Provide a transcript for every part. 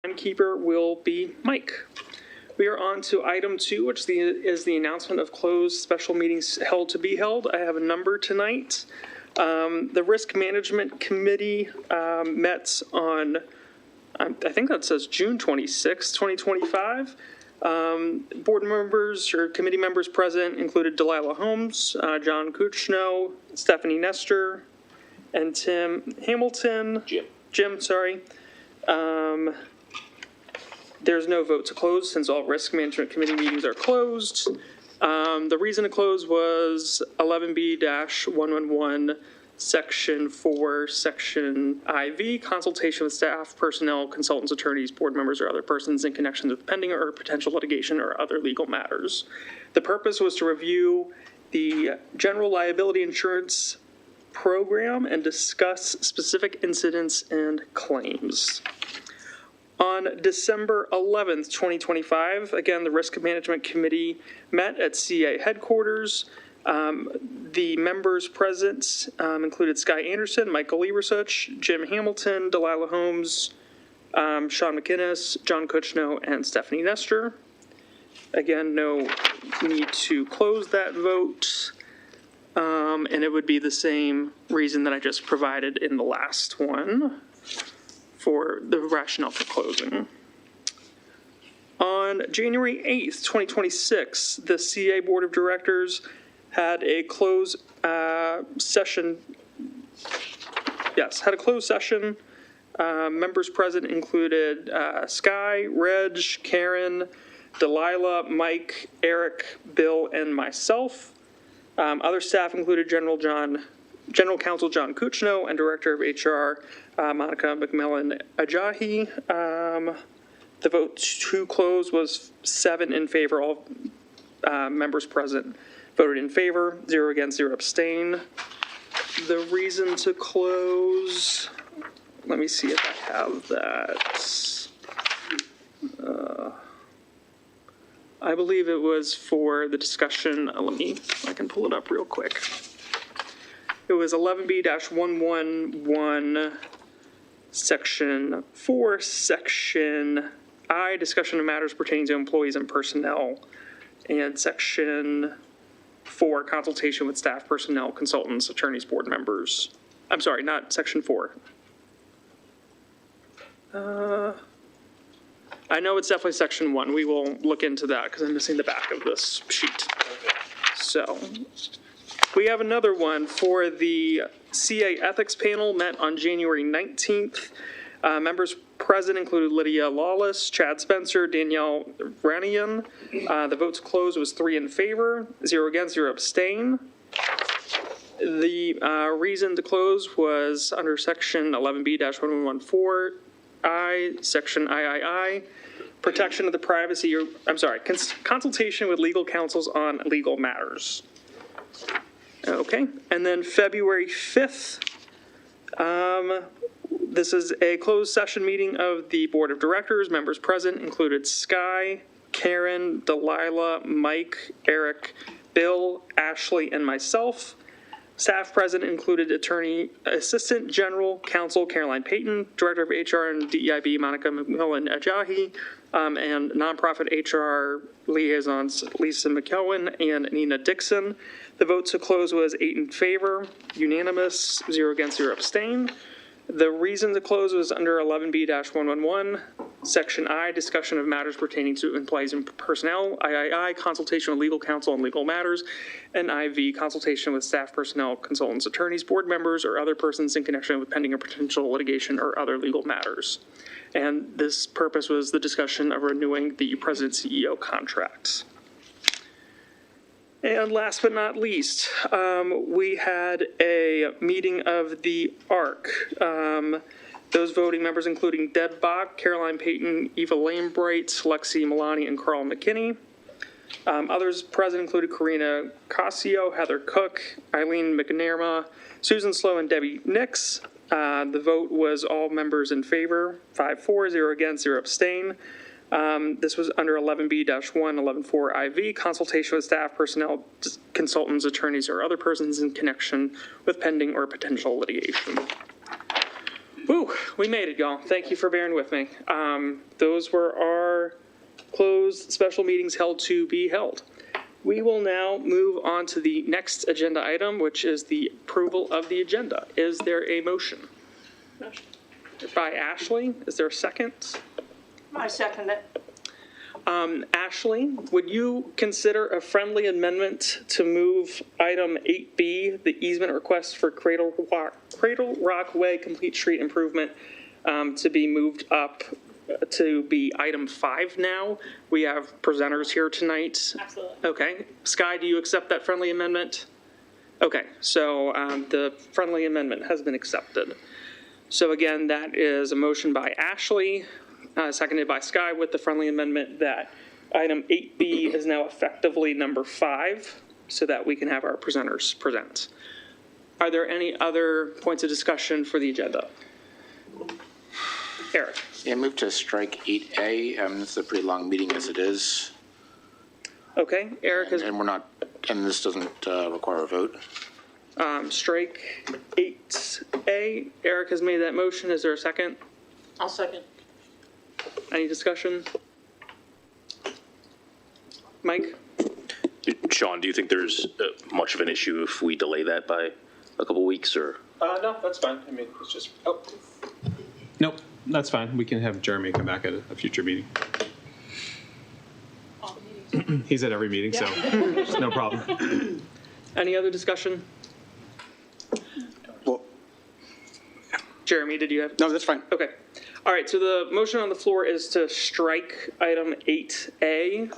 Timekeeper will be Mike. We are on to item 2, which is the announcement of closed special meetings held to be held. I have a number tonight. The Risk Management Committee met on, I think that says June 26, 2025. Board members or committee members present included Delilah Holmes, John Kuchno, Stephanie Nestor, and Tim Hamilton. Jim, sorry. There's no vote to close since all Risk Management Committee meetings are closed. The reason to close was 11B-111, Section 4, Section IV, consultation with staff, personnel, consultants, attorneys, board members, or other persons in connection with pending or potential litigation or other legal matters. The purpose was to review the general liability insurance program and discuss specific incidents and claims. On December 11th, 2025, again, the Risk Management Committee met at CA headquarters. The members present included Sky Anderson, Michael Liebersuch, Jim Hamilton, Delilah Holmes, Sean McInnes, John Kuchno, and Stephanie Nestor. Again, no need to close that vote. And it would be the same reason that I just provided in the last one for the rationale for closing. On January 8th, 2026, the CA Board of Directors had a closed session. Yes, had a closed session. Members present included Sky, Reg, Karen, Delilah, Mike, Eric, Bill, and myself. Other staff included General Counsel John Kuchno and Director of HR Monica McMillan Ajahi. The vote to close was 7 in favor. All members present voted in favor, 0 against, 0 abstain. The reason to close, let me see if I have that. I believe it was for the discussion. I can pull it up real quick. It was 11B-111, Section 4, Section I, discussion of matters pertaining to employees and personnel, and Section 4, consultation with staff, personnel, consultants, attorneys, board members. I'm sorry, not Section 4. I know it's definitely Section 1. We will look into that because I'm missing the back of this sheet. So we have another one for the CA Ethics Panel, met on January 19th. Members present included Lydia Lawless, Chad Spencer, Danielle Ranian. The votes closed was 3 in favor, 0 against, 0 abstain. The reason to close was under Section 11B-1114I, Section III, protection of the privacy, consultation with legal counsels on legal matters. Okay, and then February 5th, this is a closed session meeting of the Board of Directors. Members present included Sky, Karen, Delilah, Mike, Eric, Bill, Ashley, and myself. Staff present included Attorney Assistant General Counsel Caroline Payton, Director of HR and DEIB Monica McMillan Ajahi, and Nonprofit HR Liaisons Lisa McKelwin and Nina Dixon. The vote to close was 8 in favor, unanimous, 0 against, 0 abstain. The reason to close was under 11B-111, Section I, discussion of matters pertaining to employees and personnel, III, consultation with legal counsel on legal matters, and IV, consultation with staff, personnel, consultants, attorneys, board members, or other persons in connection with pending or potential litigation or other legal matters. And this purpose was the discussion of renewing the President-CEO contracts. And last but not least, we had a meeting of the ARC. Those voting members including Deb Bach, Caroline Payton, Eva Lanebright, Lexi Milani, and Carl McKinney. Others present included Karina Casio, Heather Cook, Eileen McNerma, Susan Slow, and Debbie Nix. The vote was all members in favor, 5-4, 0 against, 0 abstain. This was under 11B-1114 IV, consultation with staff, personnel, consultants, attorneys, or other persons in connection with pending or potential litigation. Woo, we made it, y'all. Thank you for bearing with me. Those were our closed special meetings held to be held. We will now move on to the next agenda item, which is the approval of the agenda. Is there a motion? Motion. By Ashley. Is there a second? I second it. Ashley, would you consider a friendly amendment to move item 8B, the easement request for Cradle Rock Way Complete Street Improvement, to be moved up to be item 5 now? We have presenters here tonight. Absolutely. Okay. Sky, do you accept that friendly amendment? Okay, so the friendly amendment has been accepted. So again, that is a motion by Ashley, seconded by Sky with the friendly amendment that item 8B is now effectively number 5 so that we can have our presenters present. Are there any other points of discussion for the agenda? Eric. Yeah, move to strike 8A. This is a pretty long meeting as it is. Okay, Eric has And we're not, and this doesn't require a vote. strike 8A. Eric has made that motion. Is there a second? I'll second. Any discussion? Mike? Sean, do you think there's much of an issue if we delay that by a couple weeks, or? No, that's fine. I mean, it's just, oh. Nope, that's fine. We can have Jeremy come back at a future meeting. All the meetings. He's at every meeting, so no problem. Any other discussion? Well, Jeremy, did you have? no, that's fine. Okay. All right, so the motion on the floor is to strike item 8A.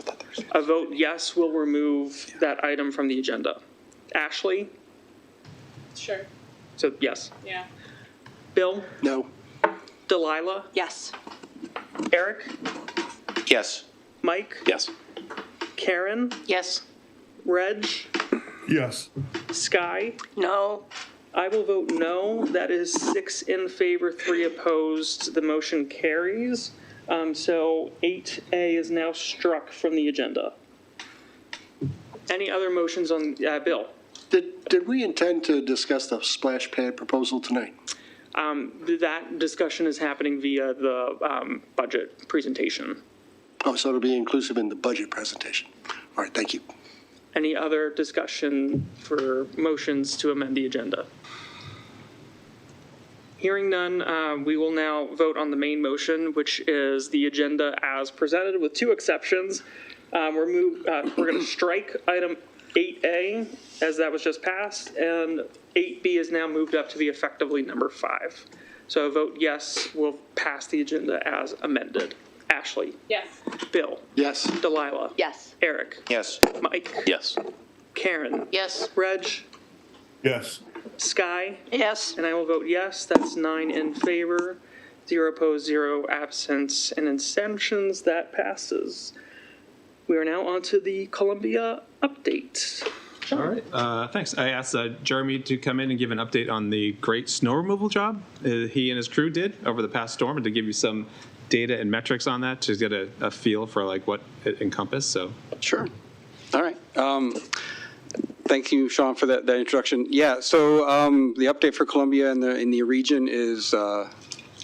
A vote yes will remove that item from the agenda. Ashley? Sure. So yes. Yeah. Bill? No. Delilah? Yes. Eric? Yes. Mike? Yes. Karen? Yes. Reg? Yes. Sky? No. I will vote no. That is 6 in favor, 3 opposed. The motion carries. So 8A is now struck from the agenda. Any other motions on, Bill? Did we intend to discuss the splash pad proposal tonight? That discussion is happening via the budget presentation. Oh, so it'll be inclusive in the budget presentation. All right, thank you. Any other discussion for motions to amend the agenda? Hearing none, we will now vote on the main motion, which is the agenda as presented with 2 exceptions. We're going to strike item 8A as that was just passed, and 8B is now moved up to be effectively number 5. So a vote yes will pass the agenda as amended. Ashley? Yes. Bill? Yes. Delilah? Yes. Eric? Yes. Mike? Yes. Karen? Yes. Reg? Yes. Sky? Yes. And I will vote yes. That's 9 in favor, 0 opposed, 0 absent, and abstentions. That passes. We are now on to the Columbia update. All right, thanks. I asked Jeremy to come in and give an update on the great snow removal job he and his crew did over the past storm, and to give you some data and metrics on that to get a feel for like what it encompassed. So Sure. All right. Thank you, Sean, for that introduction. Yeah, so the update for Columbia in the region is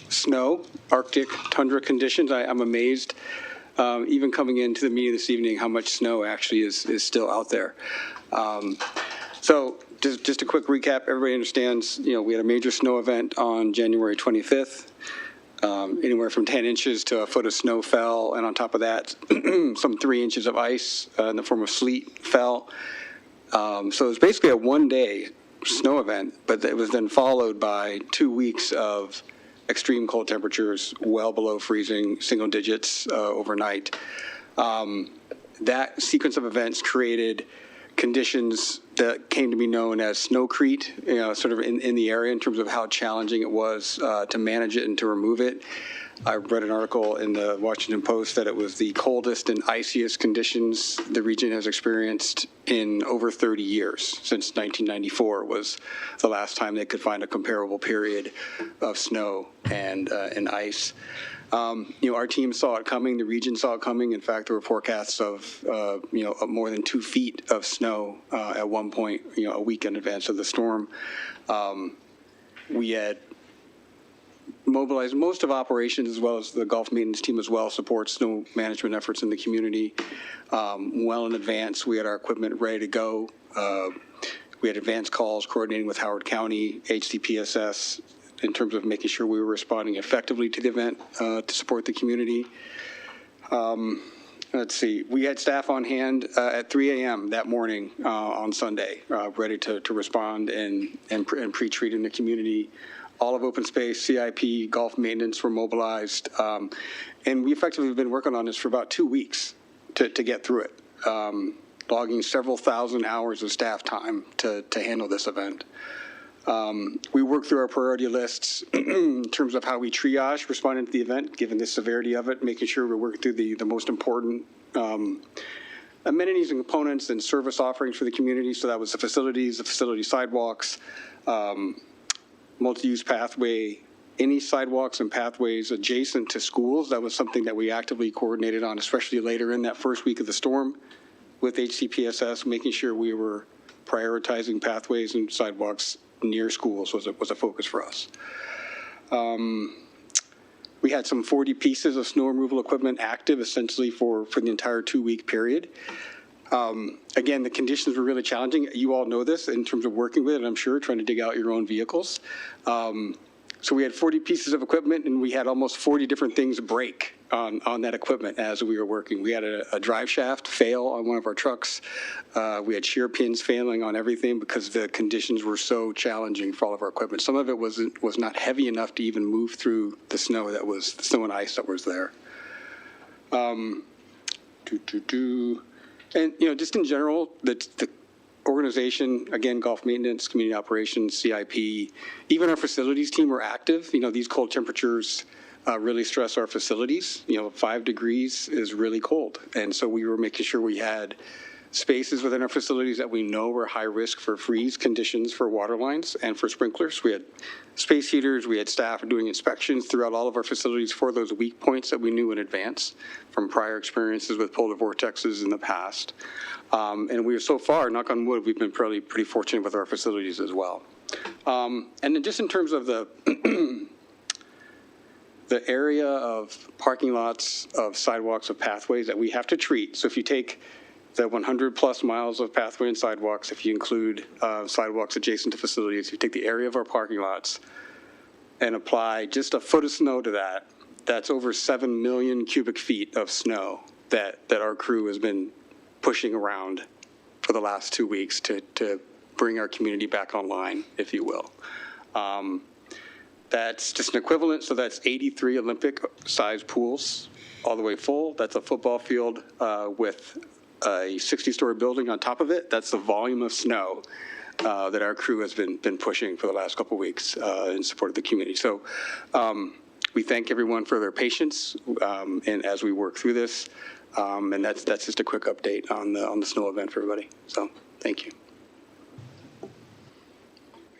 snow, Arctic tundra conditions. I'm amazed, even coming into the meeting this evening, how much snow actually is still out there. So just a quick recap, everybody understands, we had a major snow event on January 25th. Anywhere from 10 inches to a foot of snow fell, and on top of that, some 3 inches of ice in the form of sleet fell. So it was basically a one-day snow event, but it was then followed by 2 weeks of extreme cold temperatures, well below freezing, single digits overnight. That sequence of events created conditions that came to be known as snowcrete, sort of in the area in terms of how challenging it was to manage it and to remove it. I read an article in the Washington Post that it was the coldest and iciest conditions the region has experienced in over 30 years. Since 1994 was the last time they could find a comparable period of snow and ice. Our team saw it coming. The region saw it coming. In fact, there were forecasts of, more than 2 feet of snow at one point, a week in advance of the storm. We had mobilized most of operations as well as the golf maintenance team as well supports snow management efforts in the community well in advance. We had our equipment ready to go. We had advanced calls coordinating with Howard County, HCPSS, in terms of making sure we were responding effectively to the event to support the community. Let's see, we had staff on hand at 3 a.m. that morning on Sunday, ready to respond and pre-treat in the community. All of open space, CIP, golf maintenance were mobilized. And we effectively have been working on this for about 2 weeks to get through it, logging several thousand hours of staff time to handle this event. We worked through our priority lists in terms of how we triage responding to the event, given the severity of it, making sure we're working through the most important amenities and components and service offerings for the community. So that was the facility sidewalks, multi-use pathway, any sidewalks and pathways adjacent to schools. That was something that we actively coordinated on, especially later in that first week of the storm with HCPSS, making sure we were prioritizing pathways and sidewalks near schools was a focus for us. We had some 40 pieces of snow removal equipment active essentially for the entire 2-week period. Again, the conditions were really challenging. You all know this in terms of working with it, I'm sure, trying to dig out your own vehicles. So we had 40 pieces of equipment and we had almost 40 different things break on that equipment as we were working. We had a drive shaft fail on one of our trucks. We had shear pins failing on everything because the conditions were so challenging for all of our equipment. Some of it was not heavy enough to even move through the snow and ice that was there. And, just in general, the organization, again, golf maintenance, community operations, CIP, even our facilities team were active. These cold temperatures really stress our facilities. 5 degrees is really cold. And so we were making sure we had spaces within our facilities that we know were high risk for freeze conditions for water lines and for sprinklers. We had space heaters, we had staff doing inspections throughout all of our facilities for those weak points that we knew in advance from prior experiences with polar vortexes in the past. And we are so far, knock on wood, we've been pretty fortunate with our facilities as well. And then just in terms of the area of parking lots, of sidewalks, of pathways that we have to treat. So if you take the 100 plus miles of pathway and sidewalks, if you include sidewalks adjacent to facilities, if you take the area of our parking lots and apply just a foot of snow to that, that's over 7 million cubic feet of snow that our crew has been pushing around for the last 2 weeks to bring our community back online, if you will. That's just an equivalent, so that's 83 Olympic-sized pools all the way full. That's a football field with a 60-story building on top of it. That's the volume of snow that our crew has been pushing for the last couple of weeks in support of the community. So we thank everyone for their patience and as we work through this. And that's just a quick update on the snow event for everybody. So thank you.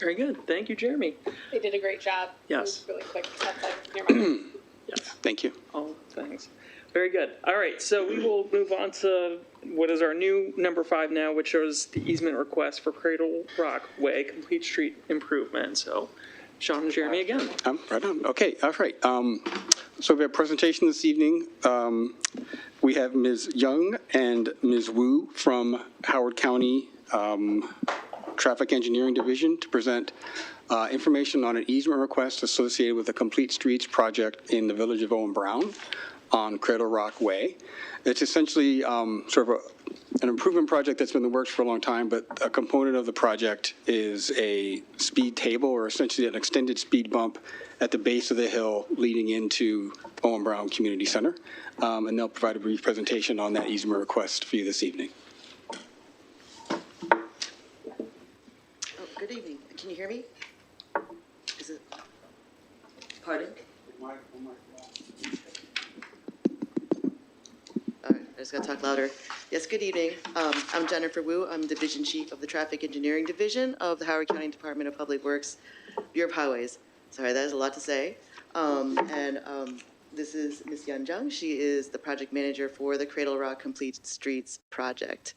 Very good. Thank you, Jeremy. They did a great job. Yes. It was really quick. That's like near my Yes. Thank you. Oh, thanks. Very good. All right, so we will move on to what is our new number 5 now, which is the easement request for Cradle Rock Way Complete Street Improvement. So, Sean and Jeremy again. Right on. Okay. All right. So we have a presentation this evening. We have Ms. Young and Ms. Wu from Howard County Traffic Engineering Division to present information on an easement request associated with the Complete Streets project in the village of Owen Brown on Cradle Rock Way. It's essentially sort of an improvement project that's been in the works for a long time, but a component of the project is a speed table, or essentially an extended speed bump at the base of the hill leading into Owen Brown Community Center. And they'll provide a brief presentation on that easement request for you this evening. Oh, good evening. Can you hear me? Is it? Pardon? All right, I just gotta talk louder. Yes, good evening. I'm Jennifer Wu. I'm Division Chief of the Traffic Engineering Division of the Howard County Department of Public Works, Bureau of Highways. Sorry, that is a lot to say. This is Ms. Yan Zhang. She is the project manager for the Cradle Rock Complete Streets project.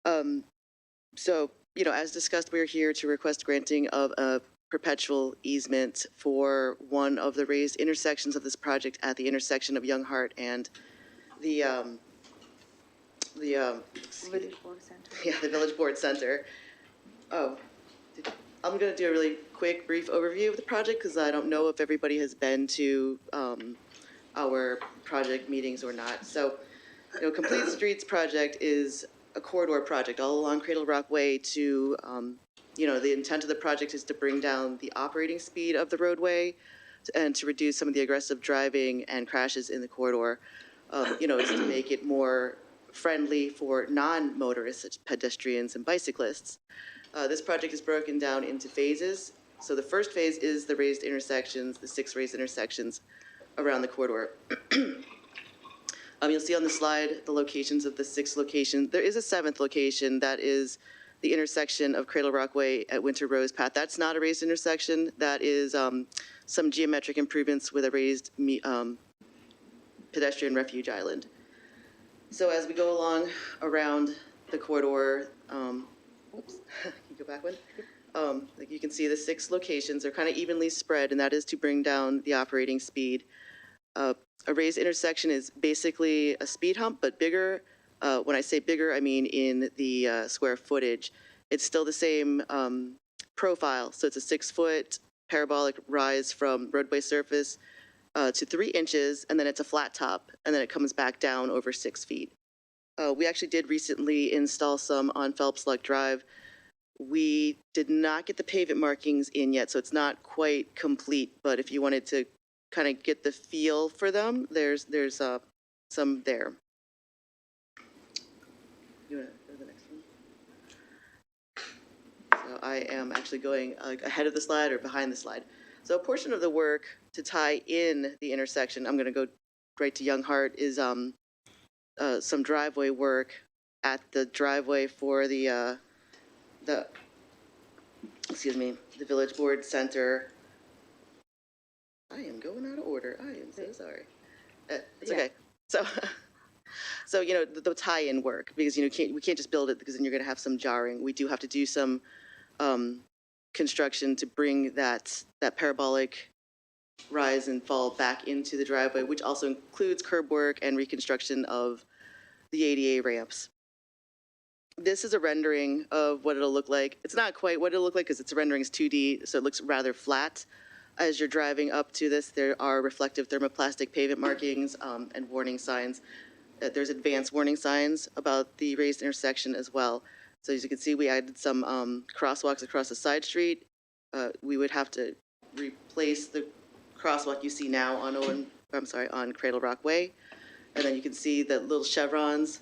So, as discussed, we're here to request granting of a perpetual easement for one of the raised intersections of this project at the intersection of Young Hart and the Village Board Center. yeah, the Village Board Center. Oh, I'm going to do a really quick, brief overview of the project because I don't know if everybody has been to our project meetings or not. So, Complete Streets project is a corridor project all along Cradle Rock Way to, the intent of the project is to bring down the operating speed of the roadway and to reduce some of the aggressive driving and crashes in the corridor. It's to make it more friendly for non-motorists, such as pedestrians and bicyclists. This project is broken down into phases. So the first phase is the raised intersections, the 6 raised intersections around the corridor. You'll see on the slide the locations of the 6 locations. There is a 7th location that is the intersection of Cradle Rock Way at Winter Rose Path. That's not a raised intersection. That is some geometric improvements with a raised pedestrian refuge island. So as we go along around the corridor, oops, can you go back one? Like you can see the 6 locations are kind of evenly spread, and that is to bring down the operating speed. A raised intersection is basically a speed hump, but bigger. When I say bigger, I mean in the square footage. It's still the same profile. So it's a 6-foot parabolic rise from roadway surface to 3 inches, and then it's a flat top, and then it comes back down over 6 feet. We actually did recently install some on Phelps Luck Drive. We did not get the pavement markings in yet, so it's not quite complete, but if you wanted to kind of get the feel for them, there's some there. You want to go to the next one? So I am actually going ahead of the slide or behind the slide. So a portion of the work to tie in the intersection, I'm going to go right to Young Hart, is some driveway work at the driveway for the Village Board Center. I am going out of order. I am so sorry. It's okay. So, the tie-in work, because we can't just build it because then you're going to have some jarring. We do have to do some construction to bring that parabolic rise and fall back into the driveway, which also includes curb work and reconstruction of the ADA ramps. This is a rendering of what it'll look like. It's not quite what it'll look like because its rendering is 2D, so it looks rather flat. As you're driving up to this, there are reflective thermoplastic pavement markings and warning signs. There's advanced warning signs about the raised intersection as well. So as you can see, we added some crosswalks across the side street. We would have to replace the crosswalk you see now on Cradle Rock Way. And then you can see the little chevrons.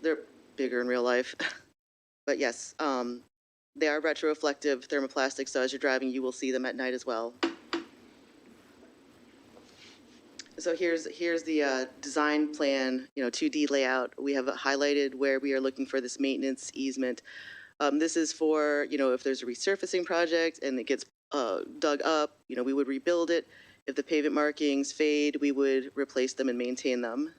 They're bigger in real life. But yes, they are retroreflective thermoplastic, so as you're driving, you will see them at night as well. So here's the design plan, 2D layout. We have highlighted where we are looking for this maintenance easement. This is for, if there's a resurfacing project and it gets dug up, we would rebuild it. If the pavement markings fade, we would replace them and maintain them.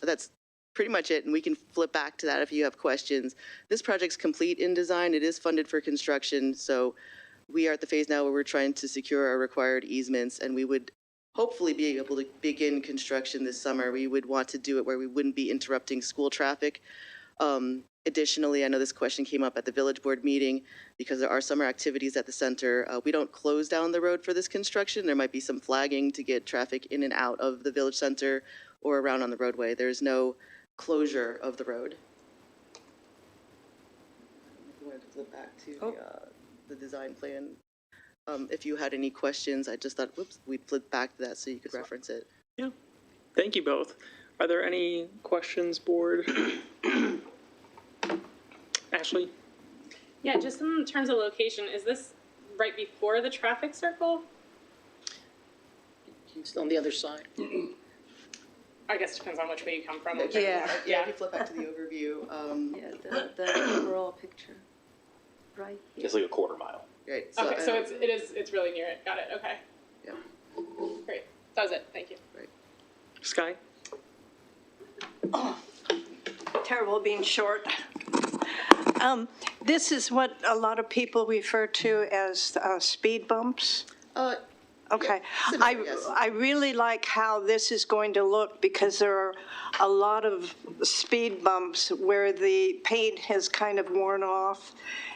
That's pretty much it, and we can flip back to that if you have questions. This project's complete in design. It is funded for construction, so we are at the phase now where we're trying to secure our required easements, and we would hopefully be able to begin construction this summer. We would want to do it where we wouldn't be interrupting school traffic. Additionally, I know this question came up at the Village Board meeting because there are summer activities at the center. We don't close down the road for this construction. There might be some flagging to get traffic in and out of the Village Center or around on the roadway. There's no closure of the road. I wanted to flip back to the design plan. If you had any questions, I just thought, we'd flip back to that so you could reference it. Yeah, thank you both. Are there any questions, board? Ashley? Yeah, just in terms of location, is this right before the traffic circle? It's on the other side. I guess it depends on which way you come from. Yeah, if you flip back to the overview. The overall picture, right here. It's like a quarter mile. Right. Okay, so it's really near it. Got it. Okay. Yeah. Great. That was it. Thank you. Right. Sky? Terrible being short. this is what a lot of people refer to as speed bumps? Okay. similar, yes. I really like how this is going to look because there are a lot of speed bumps where the paint has kind of worn off.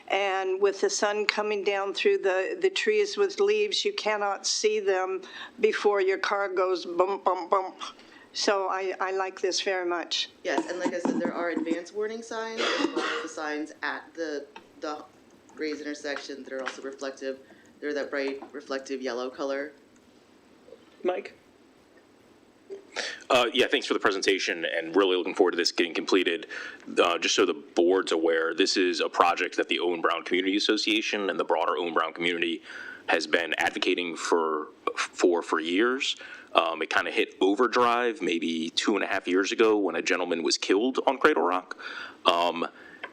And with the sun coming down through the trees with leaves, you cannot see them before your car goes bump, bump, bump. So I like this very much. Yes, and like I said, there are advanced warning signs as well as the signs at the raised intersection that are also reflective. They're that bright reflective yellow color. Mike? Yeah, thanks for the presentation, and really looking forward to this getting completed. Just so the board's aware, this is a project that the Owen Brown Community Association and the broader Owen Brown community has been advocating for years. It kind of hit overdrive maybe 2.5 years ago when a gentleman was killed on Cradle Rock.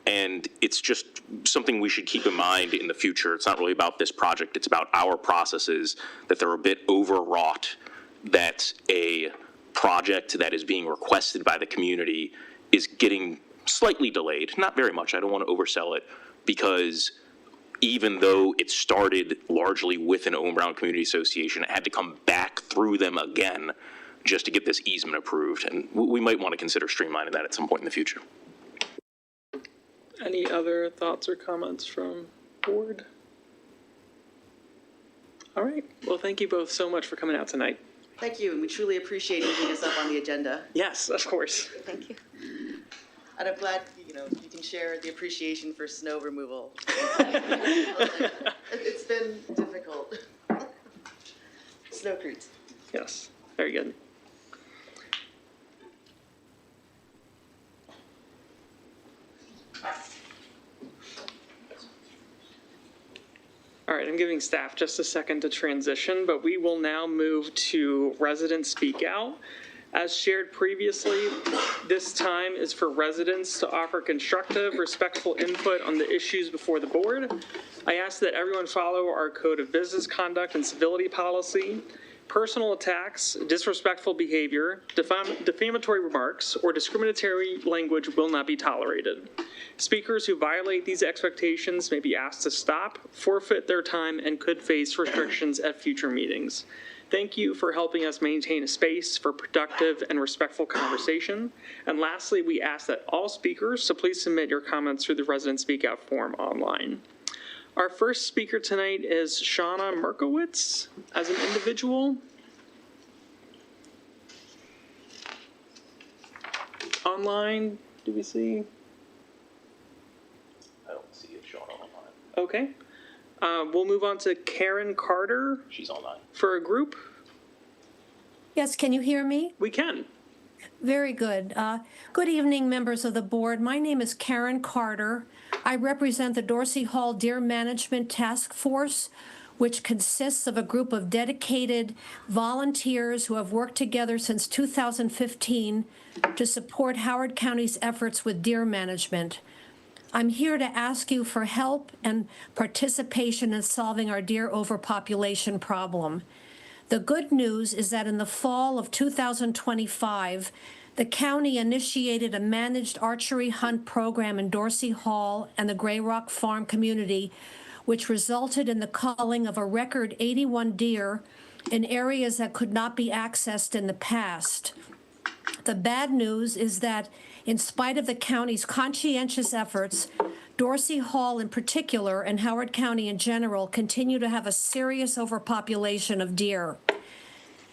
And it's just something we should keep in mind in the future. It's not really about this project. It's about our processes, that they're a bit overwrought, that a project that is being requested by the community is getting slightly delayed. Not very much. I don't want to oversell it, because even though it started largely with an Owen Brown Community Association, it had to come back through them again just to get this easement approved. And we might want to consider streamlining that at some point in the future. Any other thoughts or comments from board? All right. Well, thank you both so much for coming out tonight. Thank you, and we truly appreciate moving us up on the agenda. Yes, of course. Thank you. And I'm glad, you can share the appreciation for snow removal. It's been difficult. Snowcrete. Yes, very good. All right, I'm giving staff just a second to transition, but we will now move to resident speak out. As shared previously, this time is for residents to offer constructive, respectful input on the issues before the board. I ask that everyone follow our Code of Business Conduct and Civility Policy. Personal attacks, disrespectful behavior, defamatory remarks, or discriminatory language will not be tolerated. Speakers who violate these expectations may be asked to stop, forfeit their time, and could face restrictions at future meetings. Thank you for helping us maintain a space for productive and respectful conversation. And lastly, we ask that all speakers, so please submit your comments through the resident speak out form online. Our first speaker tonight is Shauna Merkowitz as an individual. Online, do we see? I don't see it shown online. Okay. We'll move on to Karen Carter She's online. for a group. Yes, can you hear me? We can. Very good. Good evening, members of the board. My name is Karen Carter. I represent the Dorsey Hall Deer Management Task Force, which consists of a group of dedicated volunteers who have worked together since 2015 to support Howard County's efforts with deer management. I'm here to ask you for help and participation in solving our deer overpopulation problem. The good news is that in the fall of 2025, the county initiated a managed archery hunt program in Dorsey Hall and the Gray Rock Farm community, which resulted in the culling of a record 81 deer in areas that could not be accessed in the past. The bad news is that in spite of the county's conscientious efforts, Dorsey Hall in particular and Howard County in general continue to have a serious overpopulation of deer.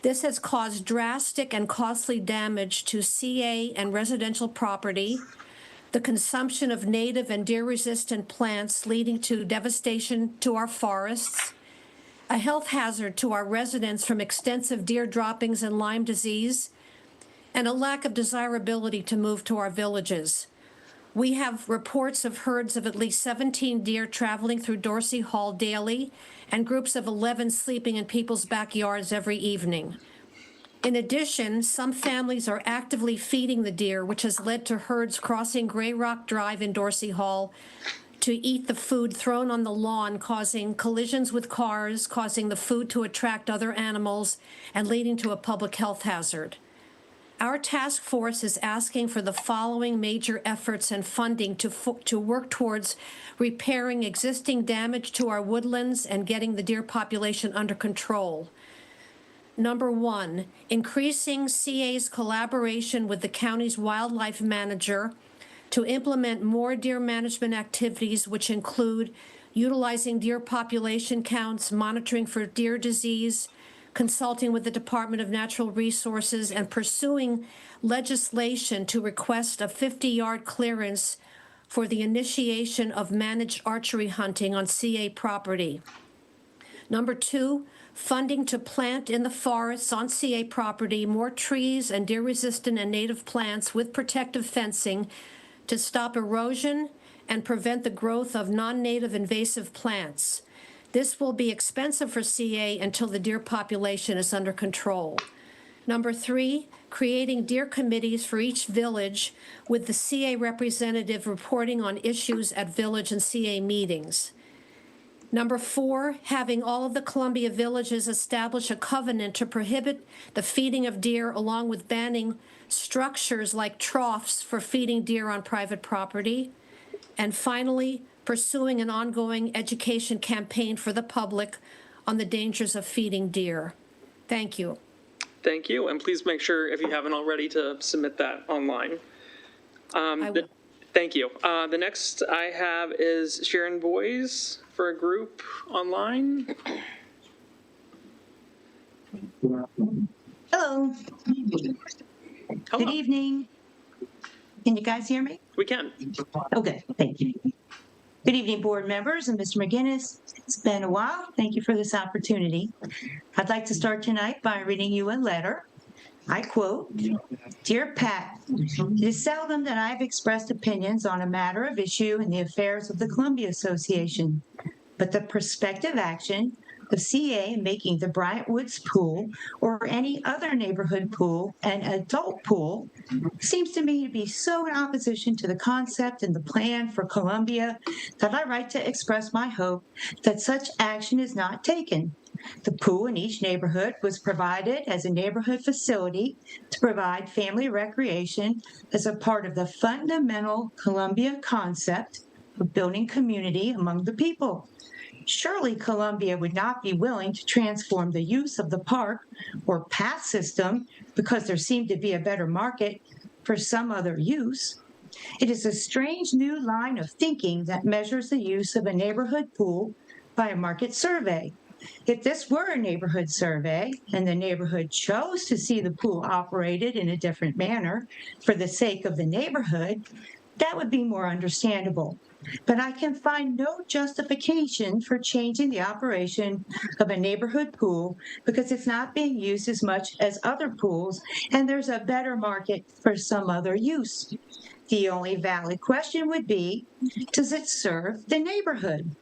This has caused drastic and costly damage to CA and residential property, the consumption of native and deer-resistant plants leading to devastation to our forests, a health hazard to our residents from extensive deer droppings and Lyme disease, and a lack of desirability to move to our villages. We have reports of herds of at least 17 deer traveling through Dorsey Hall daily and groups of 11 sleeping in people's backyards every evening. In addition, some families are actively feeding the deer, which has led to herds crossing Gray Rock Drive in Dorsey Hall to eat the food thrown on the lawn, causing collisions with cars, causing the food to attract other animals, and leading to a public health hazard. Our task force is asking for the following major efforts and funding to work towards repairing existing damage to our woodlands and getting the deer population under control. Number one, increasing CA's collaboration with the county's wildlife manager to implement more deer management activities, which include utilizing deer population counts, monitoring for deer disease, consulting with the Department of Natural Resources, and pursuing legislation to request a 50-yard clearance for the initiation of managed archery hunting on CA property. Number two, funding to plant in the forests on CA property more trees and deer-resistant and native plants with protective fencing to stop erosion and prevent the growth of non-native invasive plants. This will be expensive for CA until the deer population is under control. Number three, creating deer committees for each village with the CA representative reporting on issues at village and CA meetings. Number four, having all of the Columbia villages establish a covenant to prohibit the feeding of deer, along with banning structures like troughs for feeding deer on private property. And finally, pursuing an ongoing education campaign for the public on the dangers of feeding deer. Thank you. Thank you, and please make sure, if you haven't already, to submit that online. I will. Thank you. The next I have is Sharon Boys for a group online. Hello. Hello. Good evening. Can you guys hear me? We can. Okay, thank you. Good evening, board members and Mr. McGinnis. It's been a while. Thank you for this opportunity. I'd like to start tonight by reading you a letter. I quote, "Dear Pat, it is seldom that I have expressed opinions on a matter of issue in the affairs of the Columbia Association, but the prospective action of CA in making the Bryant Woods Pool or any other neighborhood pool an adult pool seems to me to be so in opposition to the concept and the plan for Columbia that I write to express my hope that such action is not taken. The pool in each neighborhood was provided as a neighborhood facility to provide family recreation as a part of the fundamental Columbia concept of building community among the people. Surely Columbia would not be willing to transform the use of the park or path system because there seemed to be a better market for some other use. It is a strange new line of thinking that measures the use of a neighborhood pool by a market survey. If this were a neighborhood survey and the neighborhood chose to see the pool operated in a different manner for the sake of the neighborhood, that would be more understandable. But I can find no justification for changing the operation of a neighborhood pool because it's not being used as much as other pools and there's a better market for some other use. The only valid question would be, does it serve the neighborhood?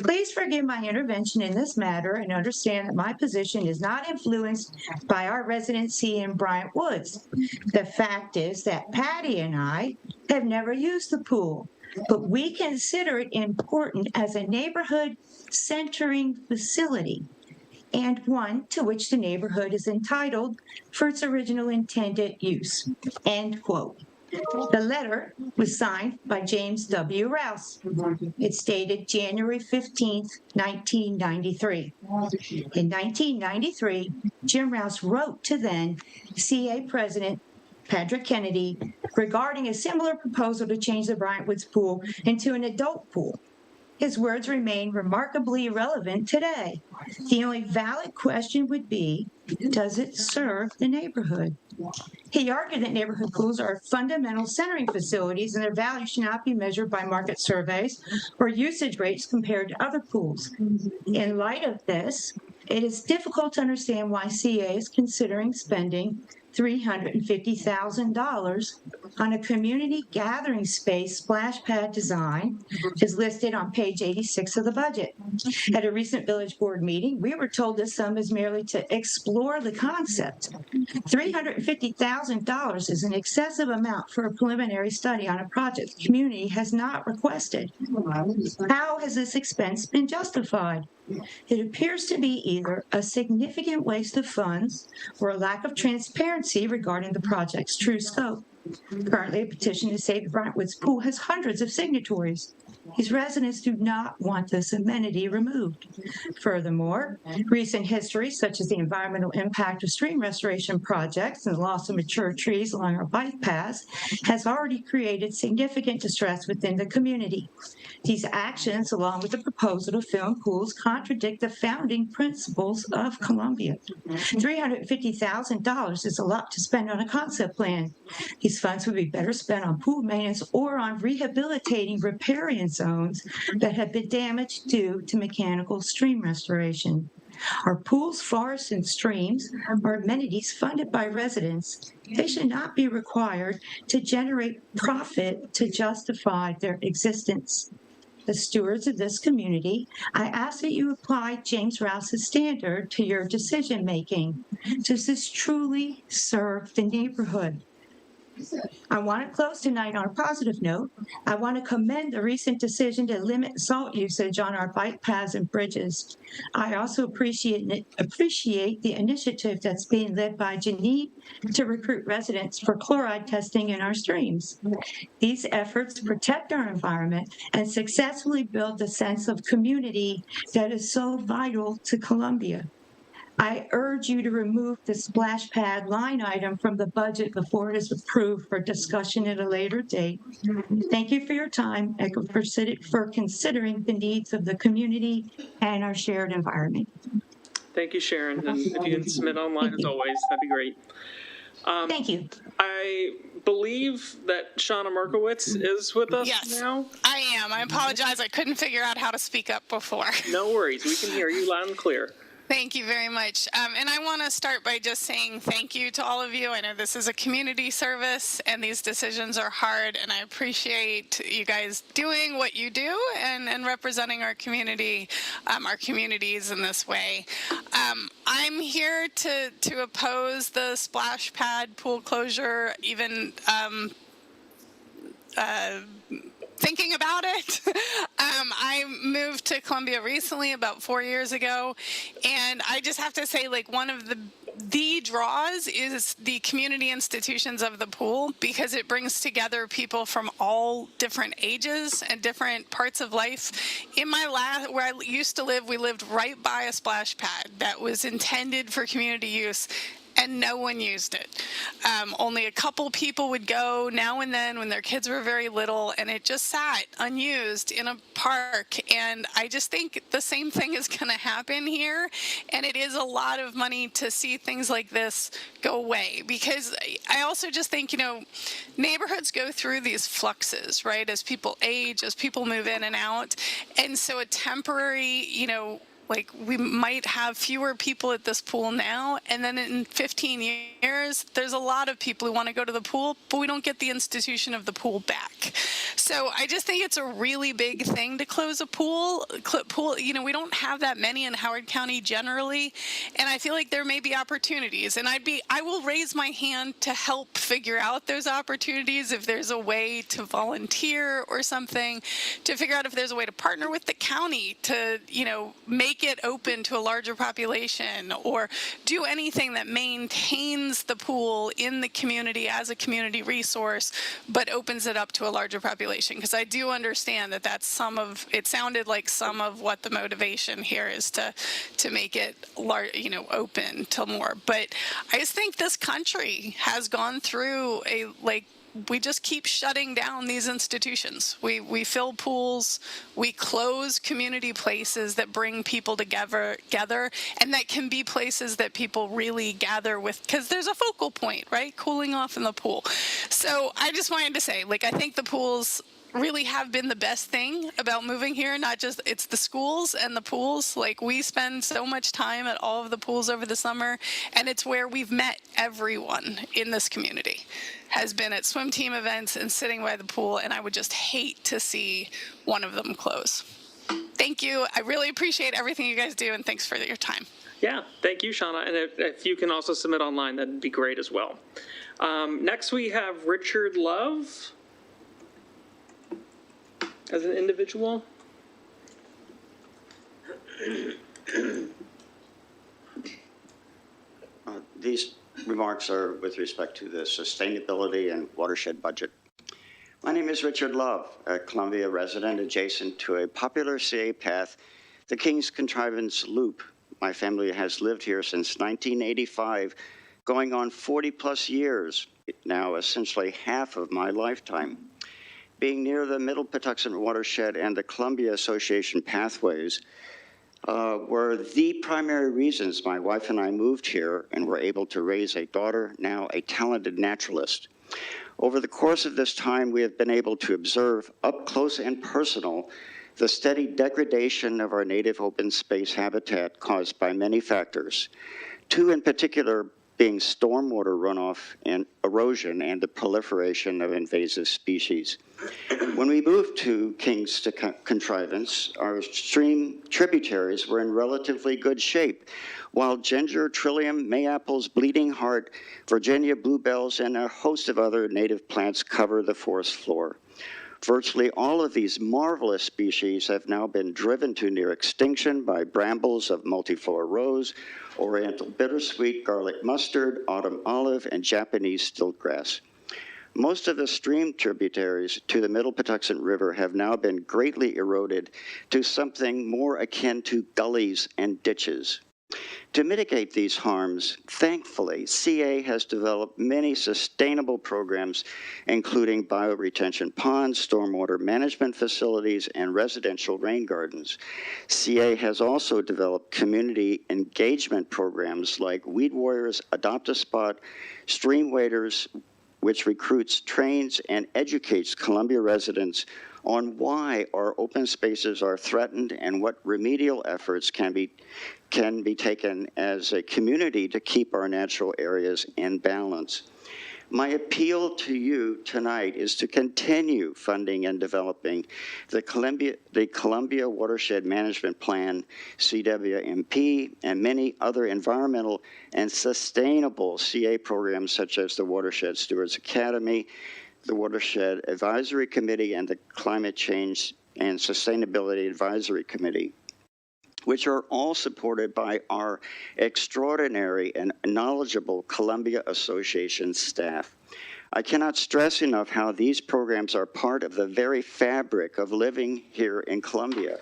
Please forgive my intervention in this matter and understand that my position is not influenced by our residency in Bryant Woods. The fact is that Patty and I have never used the pool, but we consider it important as a neighborhood centering facility and one to which the neighborhood is entitled for its original intended use." End quote. The letter was signed by James W. Rouse. It's dated January 15th, 1993. In 1993, Jim Rouse wrote to then CA President Patrick Kennedy regarding a similar proposal to change the Bryant Woods Pool into an adult pool. His words remain remarkably relevant today. The only valid question would be, does it serve the neighborhood? He argued that neighborhood pools are fundamental centering facilities and their value should not be measured by market surveys or usage rates compared to other pools. In light of this, it is difficult to understand why CA is considering spending $350,000 on a community gathering space splash pad design is listed on page 86 of the budget. At a recent village board meeting, we were told this sum is merely to explore the concept. $350,000 is an excessive amount for a preliminary study on a project the community has not requested. How has this expense been justified? It appears to be either a significant waste of funds or a lack of transparency regarding the project's true scope. Currently, a petition to save the Bryant Woods Pool has hundreds of signatories. These residents do not want this amenity removed. Furthermore, recent history, such as the environmental impact of stream restoration projects and the loss of mature trees along our bike paths, has already created significant distress within the community. These actions, along with the proposal to fill pools, contradict the founding principles of Columbia. $350,000 is a lot to spend on a concept plan. These funds would be better spent on pool maintenance or on rehabilitating riparian zones that have been damaged due to mechanical stream restoration. Our pools, forests, and streams are amenities funded by residents. They should not be required to generate profit to justify their existence. As stewards of this community, I ask that you apply James Rouse's standard to your decision-making. Does this truly serve the neighborhood? I want to close tonight on a positive note. I want to commend the recent decision to limit salt usage on our bike paths and bridges. I also appreciate the initiative that's being led by Janine to recruit residents for chloride testing in our streams. These efforts protect our environment and successfully build the sense of community that is so vital to Columbia. I urge you to remove the splash pad line item from the budget before it is approved for discussion at a later date. Thank you for your time and for considering the needs of the community and our shared environment. Thank you, Sharon. And if you can submit online as always, that'd be great. Thank you. I believe that Shauna Markowitz is with us now. I am. I apologize. I couldn't figure out how to speak up before. No worries. We can hear you loud and clear. Thank you very much. And I want to start by just saying thank you to all of you. I know this is a community service and these decisions are hard, and I appreciate you guys doing what you do and representing our community, our communities in this way. I'm here to oppose the splash pad pool closure, even thinking about it. I moved to Columbia recently, about 4 years ago, and I just have to say, like, one of the draws is the community institutions of the pool, because it brings together people from all different ages and different parts of life. In where I used to live, we lived right by a splash pad that was intended for community use, and no one used it. Only a couple people would go now and then when their kids were very little, and it just sat unused in a park. And I just think the same thing is going to happen here. And it is a lot of money to see things like this go away, because I also just think, neighborhoods go through these fluxes, right? As people age, as people move in and out. And so a temporary, like, we might have fewer people at this pool now, and then in 15 years, there's a lot of people who want to go to the pool, but we don't get the institution of the pool back. So I just think it's a really big thing to close a pool. We don't have that many in Howard County generally, and I feel like there may be opportunities, and I will raise my hand to help figure out those opportunities if there's a way to volunteer or something, to figure out if there's a way to partner with the county to, make it open to a larger population, or do anything that maintains the pool in the community as a community resource, but opens it up to a larger population. Because I do understand that that's it sounded like some of what the motivation here is to make it open to more. But I just think this country has gone through we just keep shutting down these institutions. We fill pools, we close community places that bring people together, and that can be places that people really gather with, because there's a focal point, right? Cooling off in the pool. So I just wanted to say, I think the pool's really have been the best thing about moving here. Not just, it's the schools and the pools. Like, we spend so much time at all of the pools over the summer, and it's where we've met everyone in this community, has been at swim team events and sitting by the pool, and I would just hate to see one of them close. Thank you. I really appreciate everything you guys do, and thanks for your time. Yeah, thank you, Shauna. And if you can also submit online, that'd be great as well. Next, we have Richard Love as an individual. These remarks are with respect to the sustainability and watershed budget. My name is Richard Love, a Columbia resident adjacent to a popular CA path, the King's Contrivance Loop. My family has lived here since 1985, going on 40 plus years, now essentially half of my lifetime. Being near the Middle Patuxent watershed and the Columbia Association pathways were the primary reasons my wife and I moved here and were able to raise a daughter, now a talented naturalist. Over the course of this time, we have been able to observe up close and personal the steady degradation of our native open space habitat caused by many factors, two in particular being stormwater runoff and erosion and the proliferation of invasive species. When we moved to King's Contrivance, our stream tributaries were in relatively good shape, while ginger, trillium, mayapples, bleeding heart, Virginia bluebells, and a host of other native plants cover the forest floor. Virtually all of these marvelous species have now been driven to near extinction by brambles of multiflora rose, oriental bittersweet, garlic mustard, autumn olive, and Japanese stiltgrass. Most of the stream tributaries to the Middle Patuxent River have now been greatly eroded to something more akin to gullies and ditches. To mitigate these harms, thankfully, CA has developed many sustainable programs, including bioretention ponds, stormwater management facilities, and residential rain gardens. CA has also developed community engagement programs like Weed Warriors, Adopt a Spot, Stream Waders, which recruits, trains, and educates Columbia residents on why our open spaces are threatened and what remedial efforts can be taken as a community to keep our natural areas in balance. My appeal to you tonight is to continue funding and developing the Columbia Watershed Management Plan, CWMP, and many other environmental and sustainable CA programs such as the Watershed Stewards Academy, the Watershed Advisory Committee, and the Climate Change and Sustainability Advisory Committee, which are all supported by our extraordinary and knowledgeable Columbia Association staff. I cannot stress enough how these programs are part of the very fabric of living here in Columbia.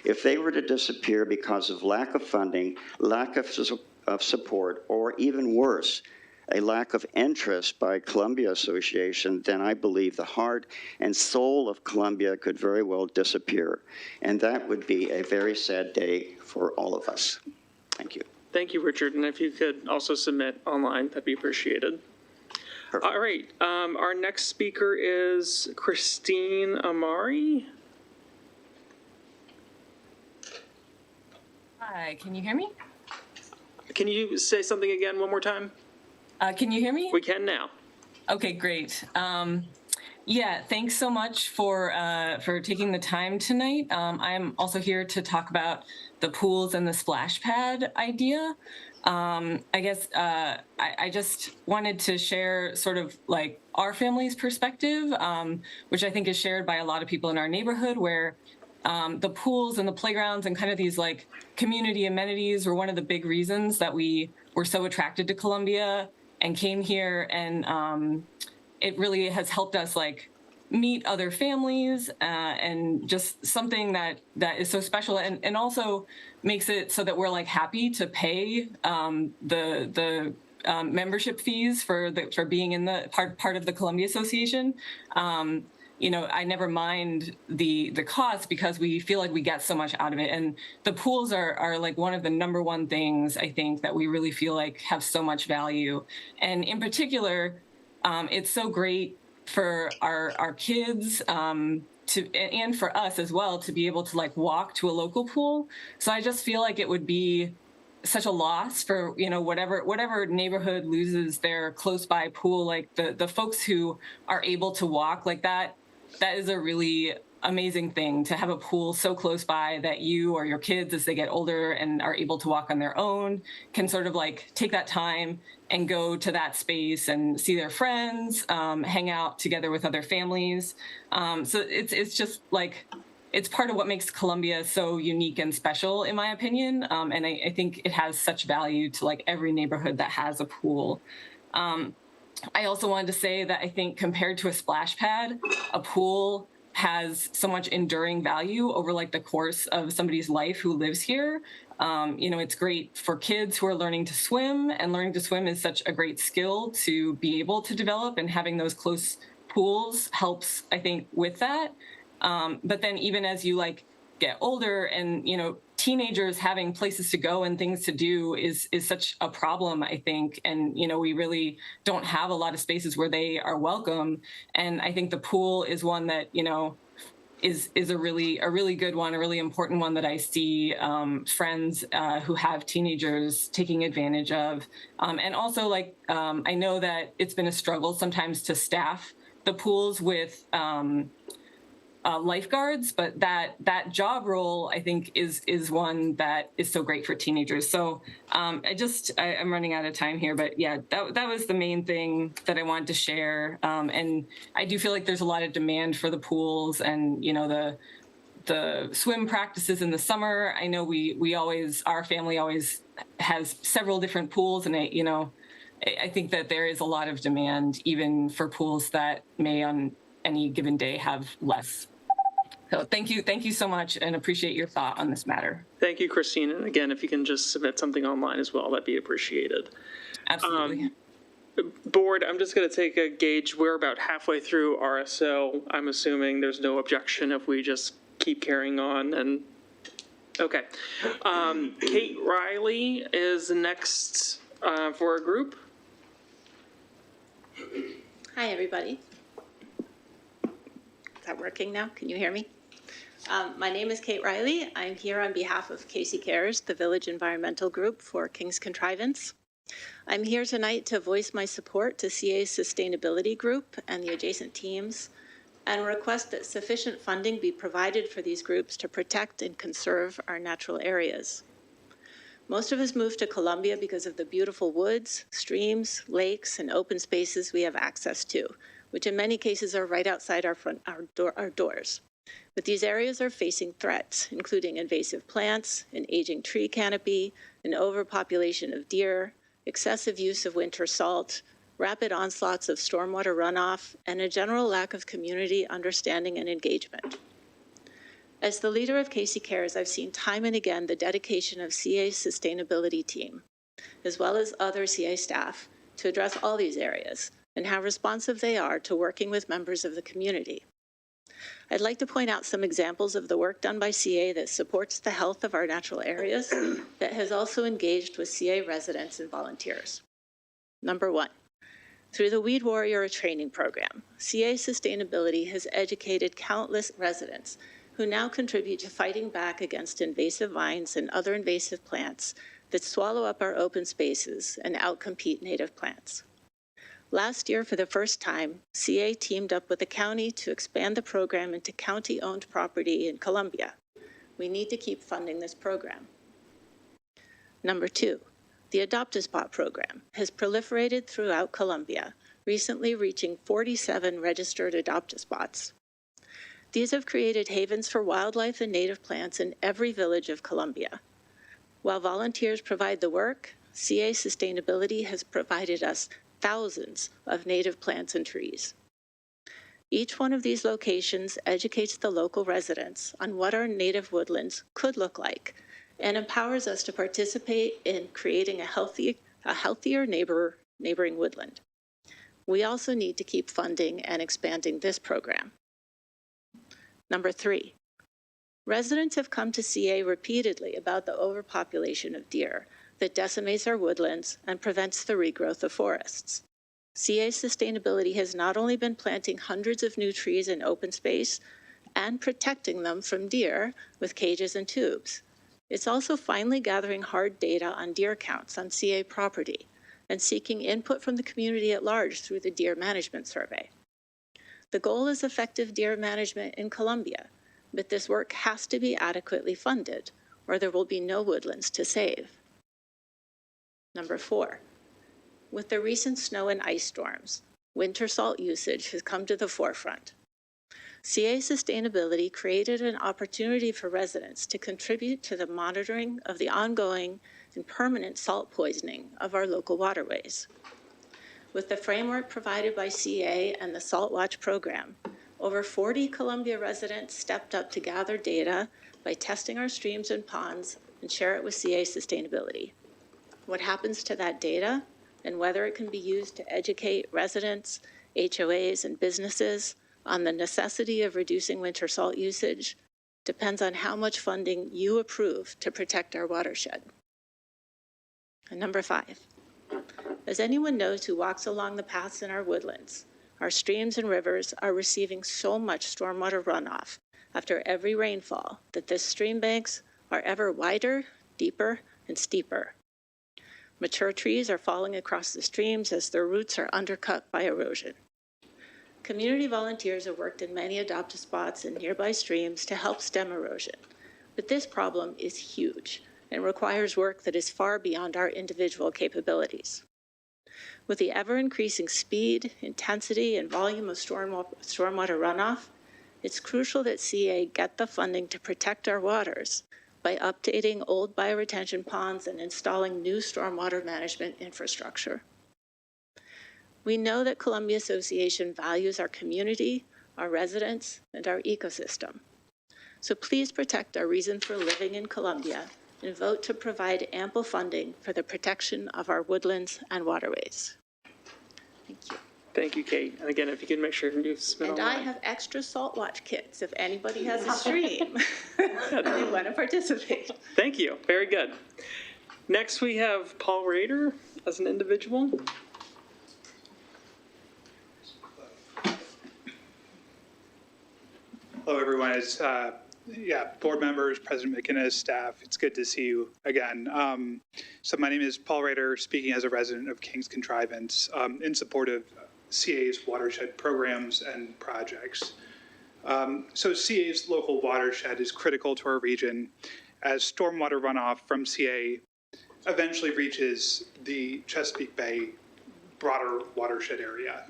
If they were to disappear because of lack of funding, lack of support, or even worse, a lack of interest by Columbia Association, then I believe the heart and soul of Columbia could very well disappear. And that would be a very sad day for all of us. Thank you. Thank you, Richard. And if you could also submit online, that'd be appreciated. Perfect. All right. Our next speaker is Christine Amari. Hi, can you hear me? Can you say something again one more time? Can you hear me? We can now. Okay, great. Yeah, thanks so much for taking the time tonight. I'm also here to talk about the pools and the splash pad idea. I guess I just wanted to share sort of like our family's perspective, which I think is shared by a lot of people in our neighborhood, where the pools and the playgrounds and kind of these like community amenities were one of the big reasons that we were so attracted to Columbia and came here, and it really has helped us like meet other families and just something that is so special, and also makes it so that we're like happy to pay the membership fees for being in the part of the Columbia Association. You know, I never mind the cost because we feel like we get so much out of it. And the pools are like one of the #1 things I think that we really feel like have so much value. And in particular, it's so great for our kids and for us as well, to be able to like walk to a local pool. So I just feel like it would be such a loss for, you know, whatever neighborhood loses their close by pool, like the folks who are able to walk like that is a really amazing thing, to have a pool so close by that you or your kids, as they get older and are able to walk on their own, can sort of like take that time and go to that space and see their friends, hang out together with other families. So it's just like, it's part of what makes Columbia so unique and special, in my opinion. And I think it has such value to like every neighborhood that has a pool. I also wanted to say that I think compared to a splash pad, a pool has so much enduring value over like the course of somebody's life who lives here. You know, it's great for kids who are learning to swim, and learning to swim is such a great skill to be able to develop, and having those close pools helps, I think, with that. But then even as you like get older, and, you know, teenagers having places to go and things to do is such a problem, I think. And, you know, we really don't have a lot of spaces where they are welcome. And I think the pool is one that, you know, is a really good one, a really important one that I see friends who have teenagers taking advantage of. And also, like, I know that it's been a struggle sometimes to staff the pools with lifeguards, but that job role, I think, is one that is so great for teenagers. So I'm running out of time here, but yeah, that was the main thing that I wanted to share. And I do feel like there's a lot of demand for the pools, and, you know, the swim practices in the summer. I know our family always has several different pools, and I think that there is a lot of demand even for pools that may on any given day have less. So thank you so much, and appreciate your thought on this matter. Thank you, Christine. And again, if you can just submit something online as well, that'd be appreciated. Absolutely. Board, I'm just going to take a gauge. We're about halfway through RSO. I'm assuming there's no objection if we just keep carrying on. And okay. Kate Riley is next for our group. Hi, everybody. Is that working now? Can you hear me? My name is Kate Riley. I'm here on behalf of Casey Cares, the Village Environmental Group for King's Contrivance. I'm here tonight to voice my support to CA's Sustainability Group and the adjacent teams, and request that sufficient funding be provided for these groups to protect and conserve our natural areas. Most of us moved to Columbia because of the beautiful woods, streams, lakes, and open spaces we have access to, which in many cases are right outside our doors. But these areas are facing threats, including invasive plants, an aging tree canopy, an overpopulation of deer, excessive use of winter salt, rapid onslaughts of stormwater runoff, and a general lack of community understanding and engagement. As the leader of Casey Cares, I've seen time and again the dedication of CA's sustainability team, as well as other CA staff, to address all these areas, and how responsive they are to working with members of the community. I'd like to point out some examples of the work done by CA that supports the health of our natural areas, that has also engaged with CA residents and volunteers. Number one, through the Weed Warrior training program, CA Sustainability has educated countless residents who now contribute to fighting back against invasive vines and other invasive plants that swallow up our open spaces and outcompete native plants. Last year, for the first time, CA teamed up with the county to expand the program into county-owned property in Columbia. We need to keep funding this program. Number two, the Adopt-A-Spot program has proliferated throughout Columbia, recently reaching 47 registered Adopt-A-Spots. These have created havens for wildlife and native plants in every village of Columbia. While volunteers provide the work, CA Sustainability has provided us thousands of native plants and trees. Each one of these locations educates the local residents on what our native woodlands could look like, and empowers us to participate in creating a healthier neighboring woodland. We also need to keep funding and expanding this program. Number three, residents have come to CA repeatedly about the overpopulation of deer that decimates our woodlands and prevents the regrowth of forests. CA Sustainability has not only been planting hundreds of new trees in open space, and protecting them from deer with cages and tubes. It's also finally gathering hard data on deer counts on CA property and seeking input from the community at large through the Deer Management Survey. The goal is effective deer management in Columbia, but this work has to be adequately funded, or there will be no woodlands to save. Number 4, with the recent snow and ice storms, winter salt usage has come to the forefront. CA Sustainability created an opportunity for residents to contribute to the monitoring of the ongoing and permanent salt poisoning of our local waterways. With the framework provided by CA and the Salt Watch program, over 40 Columbia residents stepped up to gather data by testing our streams and ponds and share it with CA Sustainability. What happens to that data and whether it can be used to educate residents, HOAs, and businesses on the necessity of reducing winter salt usage depends on how much funding you approve to protect our watershed. And number 5, as anyone knows who walks along the paths in our woodlands, our streams and rivers are receiving so much stormwater runoff after every rainfall that the stream banks are ever wider, deeper, and steeper. Mature trees are falling across the streams as their roots are undercut by erosion. Community volunteers have worked in many adopted spots in nearby streams to help stem erosion, but this problem is huge and requires work that is far beyond our individual capabilities. With the ever-increasing speed, intensity, and volume of stormwater runoff, it's crucial that CA get the funding to protect our waters by updating old bioretention ponds and installing new stormwater management infrastructure. We know that Columbia Association values our community, our residents, and our ecosystem. So please protect our reason for living in Columbia and vote to provide ample funding for the protection of our woodlands and waterways. Thank you. Thank you, Kate. And again, if you can make sure you submit And online. I have extra salt watch kits if anybody has a stream and they want to participate. Thank you. Very good. Next, we have Paul Rader as an individual. Hello, everyone. It's board members, President McInnes, staff. It's good to see you again. So my name is Paul Rader, speaking as a resident of King's Contrivance in support of CA's watershed programs and projects. So CA's local watershed is critical to our region as stormwater runoff from CA eventually reaches the Chesapeake Bay broader watershed area.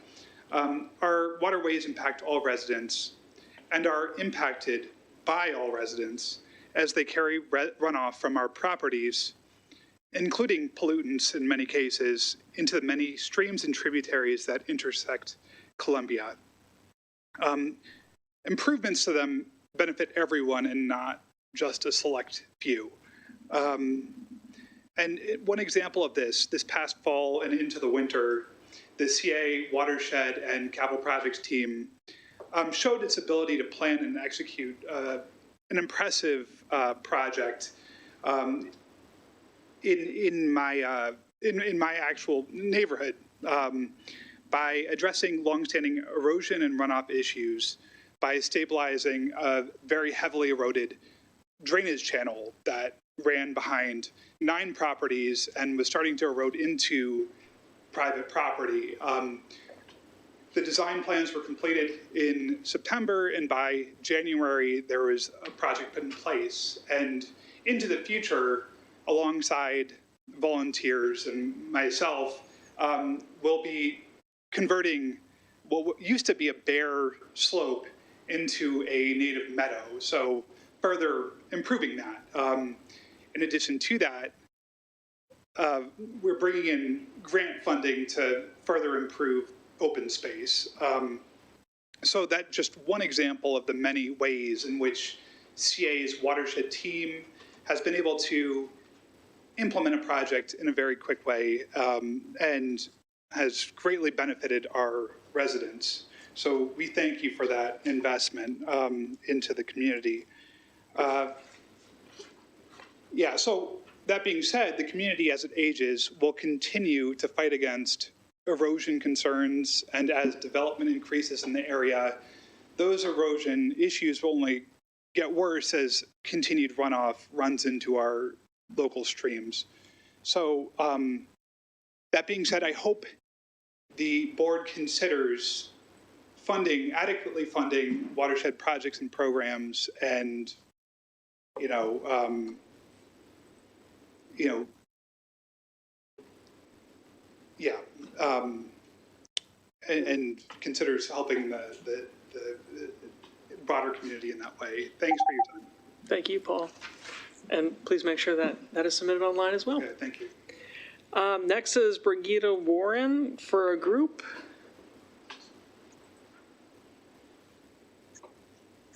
Our waterways impact all residents and are impacted by all residents as they carry runoff from our properties, including pollutants in many cases, into the many streams and tributaries that intersect Columbia. Improvements to them benefit everyone and not just a select few. And one example of this past fall and into the winter, the CA Watershed and Capital Projects team showed its ability to plan and execute an impressive project in my actual neighborhood by addressing longstanding erosion and runoff issues by stabilizing a very heavily eroded drainage channel that ran behind 9 properties and was starting to erode into private property. The design plans were completed in September, and by January, there was a project put in place. And into the future, alongside volunteers and myself, we'll be converting what used to be a bare slope into a native meadow, so further improving that. In addition to that, we're bringing in grant funding to further improve open space. So that's just one example of the many ways in which CA's watershed team has been able to implement a project in a very quick way and has greatly benefited our residents. So we thank you for that investment into the community. So that being said, the community as it ages will continue to fight against erosion concerns, and as development increases in the area, those erosion issues will only get worse as continued runoff runs into our local streams. So that being said, I hope the board considers adequately funding watershed projects and programs, and and considers helping the broader community in that way. Thanks for your time. Thank you, Paul. And please make sure that that is submitted online as well. Okay, thank you. Next is Brigida Warren for a group.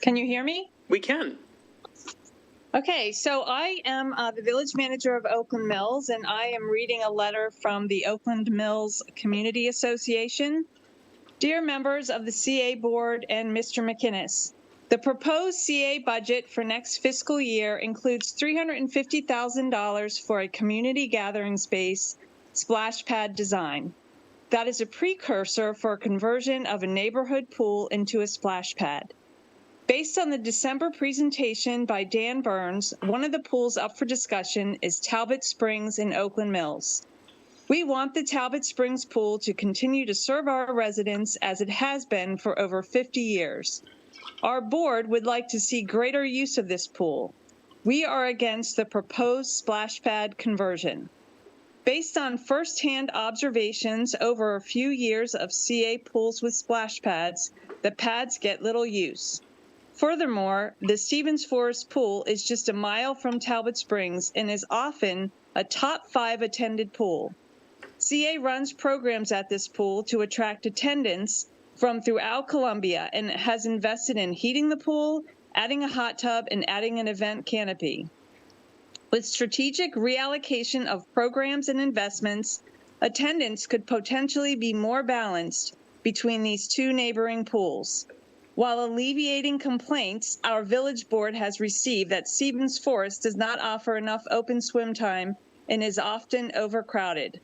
Can you hear me? We can. Okay, so I am the village manager of Oakland Mills, and I am reading a letter from the Oakland Mills Community Association. Dear members of the CA board and Mr. McInnes, the proposed CA budget for next fiscal year includes $350,000 for a community gathering space splash pad design. That is a precursor for a conversion of a neighborhood pool into a splash pad. Based on the December presentation by Dan Burns, one of the pools up for discussion is Talbot Springs in Oakland Mills. We want the Talbot Springs pool to continue to serve our residents as it has been for over 50 years. Our board would like to see greater use of this pool. We are against the proposed splash pad conversion. Based on firsthand observations over a few years of CA pools with splash pads, the pads get little use. Furthermore, the Stevens Forest Pool is just a mile from Talbot Springs and is often a top 5 attended pool. CA runs programs at this pool to attract attendance from throughout Columbia and has invested in heating the pool, adding a hot tub, and adding an event canopy. With strategic reallocation of programs and investments, attendance could potentially be more balanced between these two neighboring pools. While alleviating complaints our village board has received that Stevens Forest does not offer enough open swim time and is often overcrowded.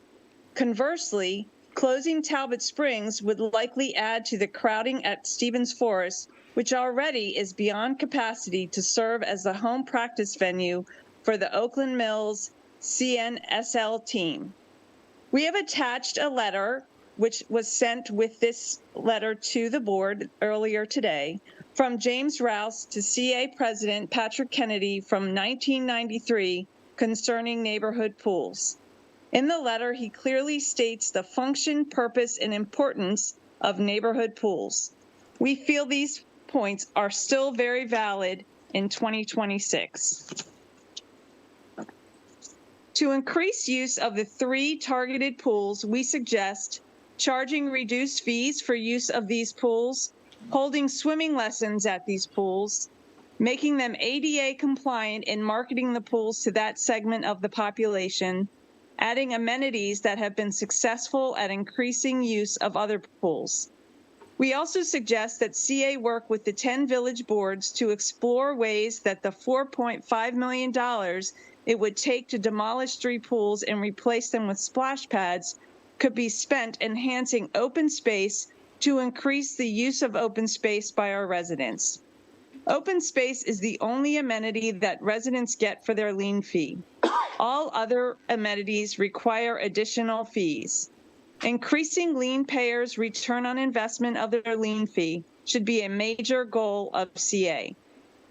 Conversely, closing Talbot Springs would likely add to the crowding at Stevens Forest, which already is beyond capacity to serve as the home practice venue for the Oakland Mills CNSL team. We have attached a letter which was sent with this letter to the board earlier today, from James Rouse to CA President Patrick Kennedy from 1993 concerning neighborhood pools. In the letter, he clearly states the function, purpose, and importance of neighborhood pools. We feel these points are still very valid in 2026. To increase use of the 3 targeted pools, we suggest charging reduced fees for use of these pools, holding swimming lessons at these pools, making them ADA compliant and marketing the pools to that segment of the population, adding amenities that have been successful at increasing use of other pools. We also suggest that CA work with the 10 village boards to explore ways that the $4.5 million it would take to demolish 3 pools and replace them with splash pads could be spent enhancing open space to increase the use of open space by our residents. Open space is the only amenity that residents get for their lien fee. All other amenities require additional fees. Increasing lien payers' return on investment of their lien fee should be a major goal of CA.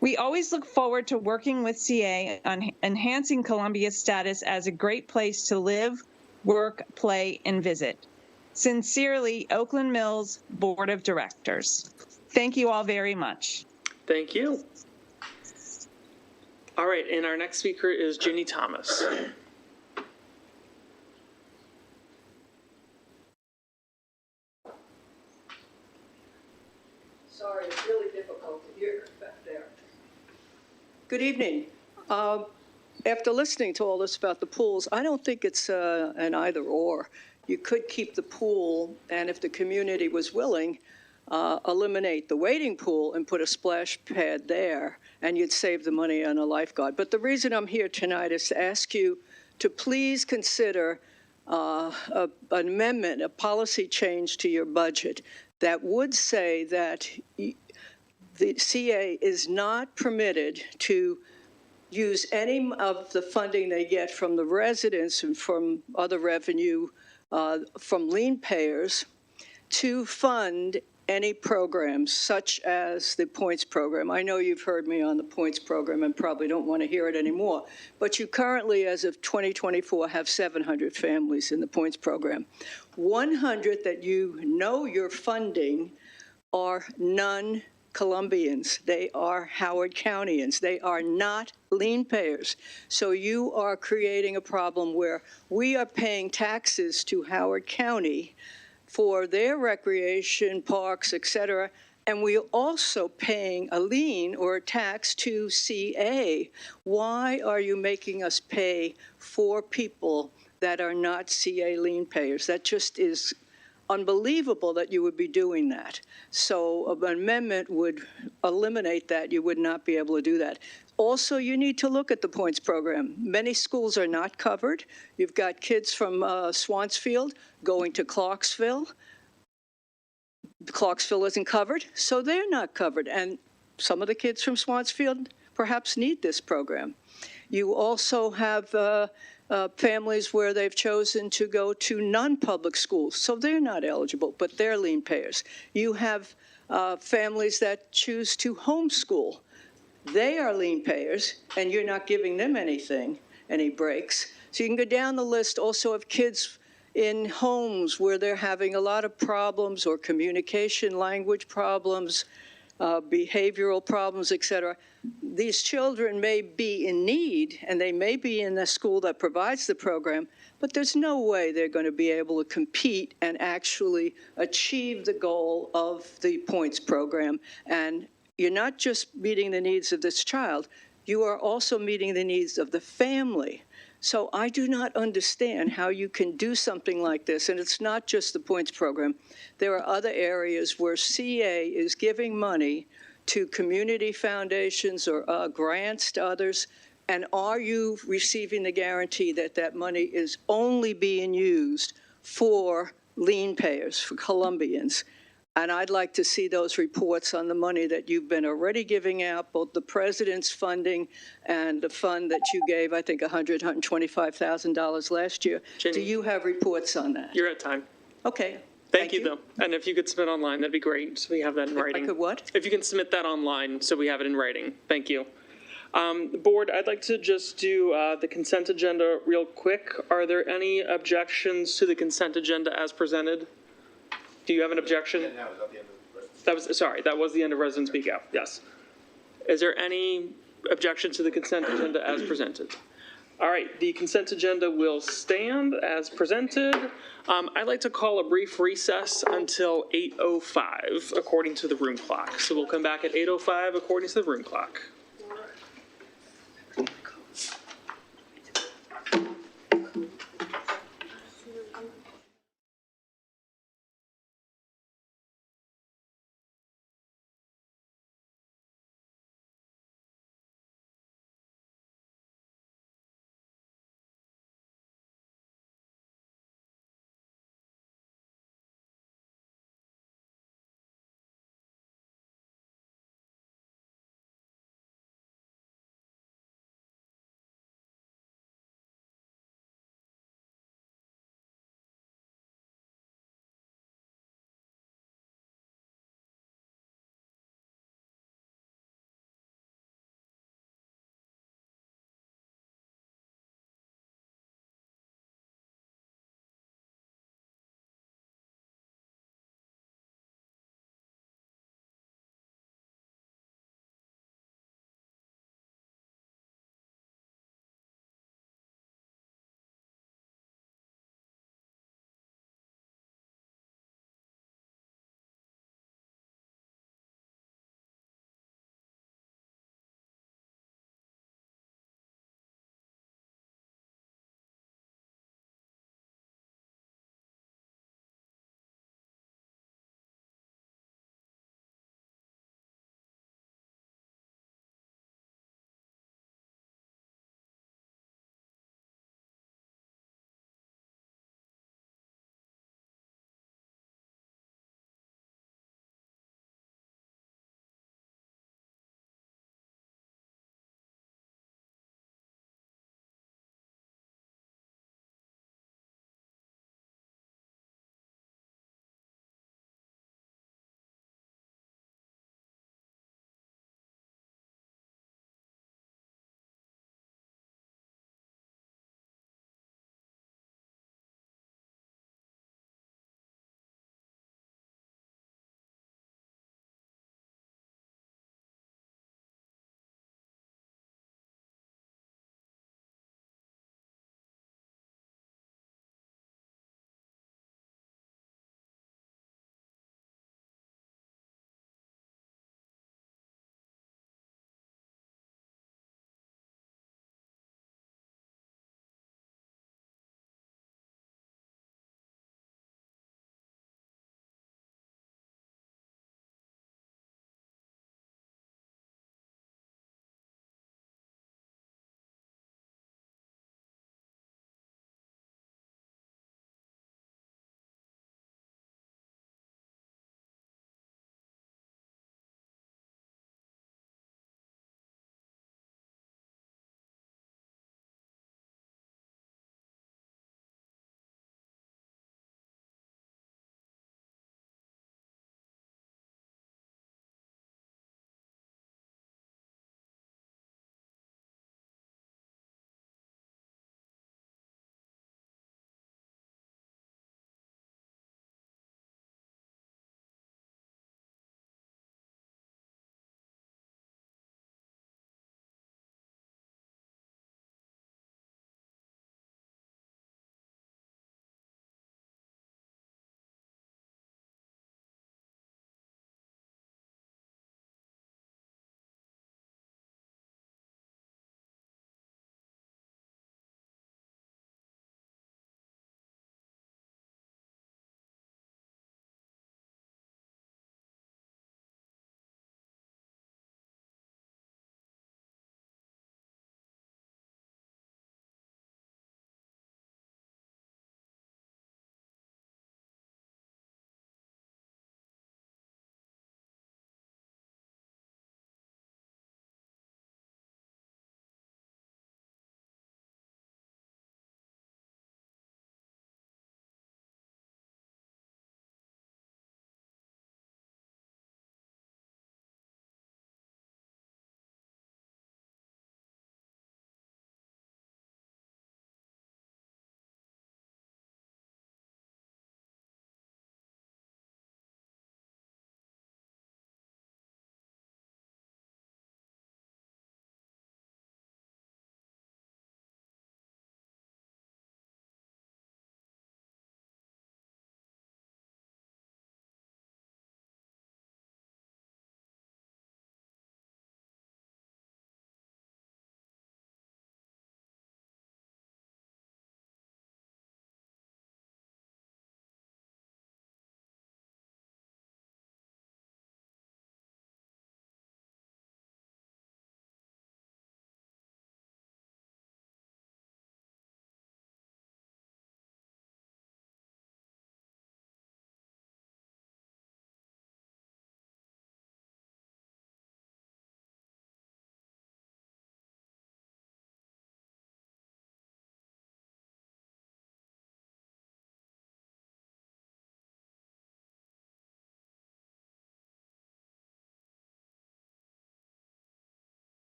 We always look forward to working with CA on enhancing Columbia's status as a great place to live, work, play, and visit. Sincerely, Oakland Mills Board of Directors. Thank you all very much. Thank you. All right, and our next speaker is Ginny Thomas. Sorry, it's really difficult to hear back there. Good evening. After listening to all this about the pools, I don't think it's an either or. You could keep the pool, and if the community was willing, eliminate the wading pool and put a splash pad there, and you'd save the money on a lifeguard. But the reason I'm here tonight is to ask you to please consider an amendment, a policy change to your budget that would say that the CA is not permitted to use any of the funding they get from the residents and from other revenue from lien payers to fund any programs such as the points program. I know you've heard me on the points program and probably don't want to hear it anymore, but you currently, as of 2024, have 700 families in the points program. 100 that you know you're funding are non-Columbians. They are Howard Countyans. They are not lien payers. So you are creating a problem where we are paying taxes to Howard County for their recreation, parks, et cetera, and we're also paying a lien or a tax to CA. Why are you making us pay for people that are not CA lien payers? That just is unbelievable that you would be doing that. So an amendment would eliminate that. You would not be able to do that. Also, you need to look at the points program. Many schools are not covered. You've got kids from Swansfield going to Clarksville. Clarksville isn't covered, so they're not covered. And some of the kids from Swansfield perhaps need this program. You also have families where they've chosen to go to non-public schools, so they're not eligible, but they're lien payers. You have families that choose to homeschool. They are lien payers, and you're not giving them anything, any breaks. So you can go down the list also of kids in homes where they're having a lot of problems or communication, language problems, behavioral problems, et cetera. These children may be in need, and they may be in the school that provides the program, but there's no way they're going to be able to compete and actually achieve the goal of the points program. And you're not just meeting the needs of this child, you are also meeting the needs of the family. So I do not understand how you can do something like this. And it's not just the points program. There are other areas where CA is giving money to community foundations or grants to others. And are you receiving the guarantee that that money is only being used for lien payers, for Columbians? And I'd like to see those reports on the money that you've been already giving out, both the president's funding and the fund that you gave, I think, $125,000 last year. Jenny, do you have reports on that? You're at time. Okay. Thank you, though. And if you could submit online, that'd be great, so we have that in writing. I could what? If you can submit that online, so we have it in writing. Thank you. Board, I'd like to just do the consent agenda real quick. Are there any objections to the consent agenda as presented? Do you have an objection? Yeah, that was at the end of that was the end of Resident Speak Out, yes. Is there any objection to the consent agenda as presented? All right, the consent agenda will stand as presented. I'd like to call a brief recess until 8:05 according to the room clock. So we'll come back at 8:05 according to the room clock.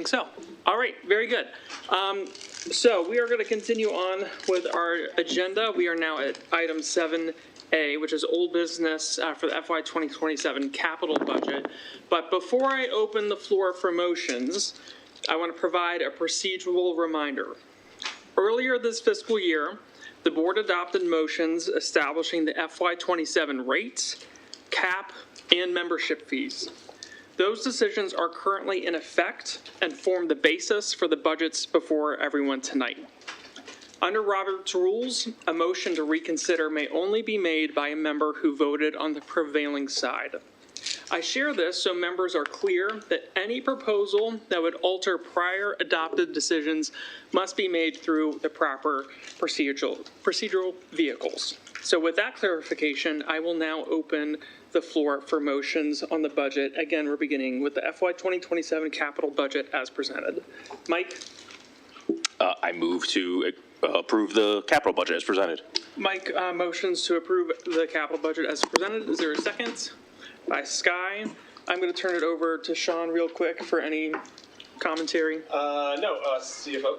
think so. All right, very good. So we are going to continue on with our agenda. We are now at item 7A, which is old business for the FY 2027 capital budget. But before I open the floor for motions, I want to provide a procedural reminder. Earlier this fiscal year, the board adopted motions establishing the FY 27 rates, cap, and membership fees. Those decisions are currently in effect and form the basis for the budgets before everyone tonight. Under Robert's rules, a motion to reconsider may only be made by a member who voted on the prevailing side. I share this so members are clear that any proposal that would alter prior adopted decisions must be made through the proper procedural vehicles. So with that clarification, I will now open the floor for motions on the budget. Again, we're beginning with the FY 2027 capital budget as presented. Mike? I move to approve the capital budget as presented. Mike motions to approve the capital budget as presented. Is there a second? By Sky. I'm going to turn it over to Sean real quick for any commentary. CFO.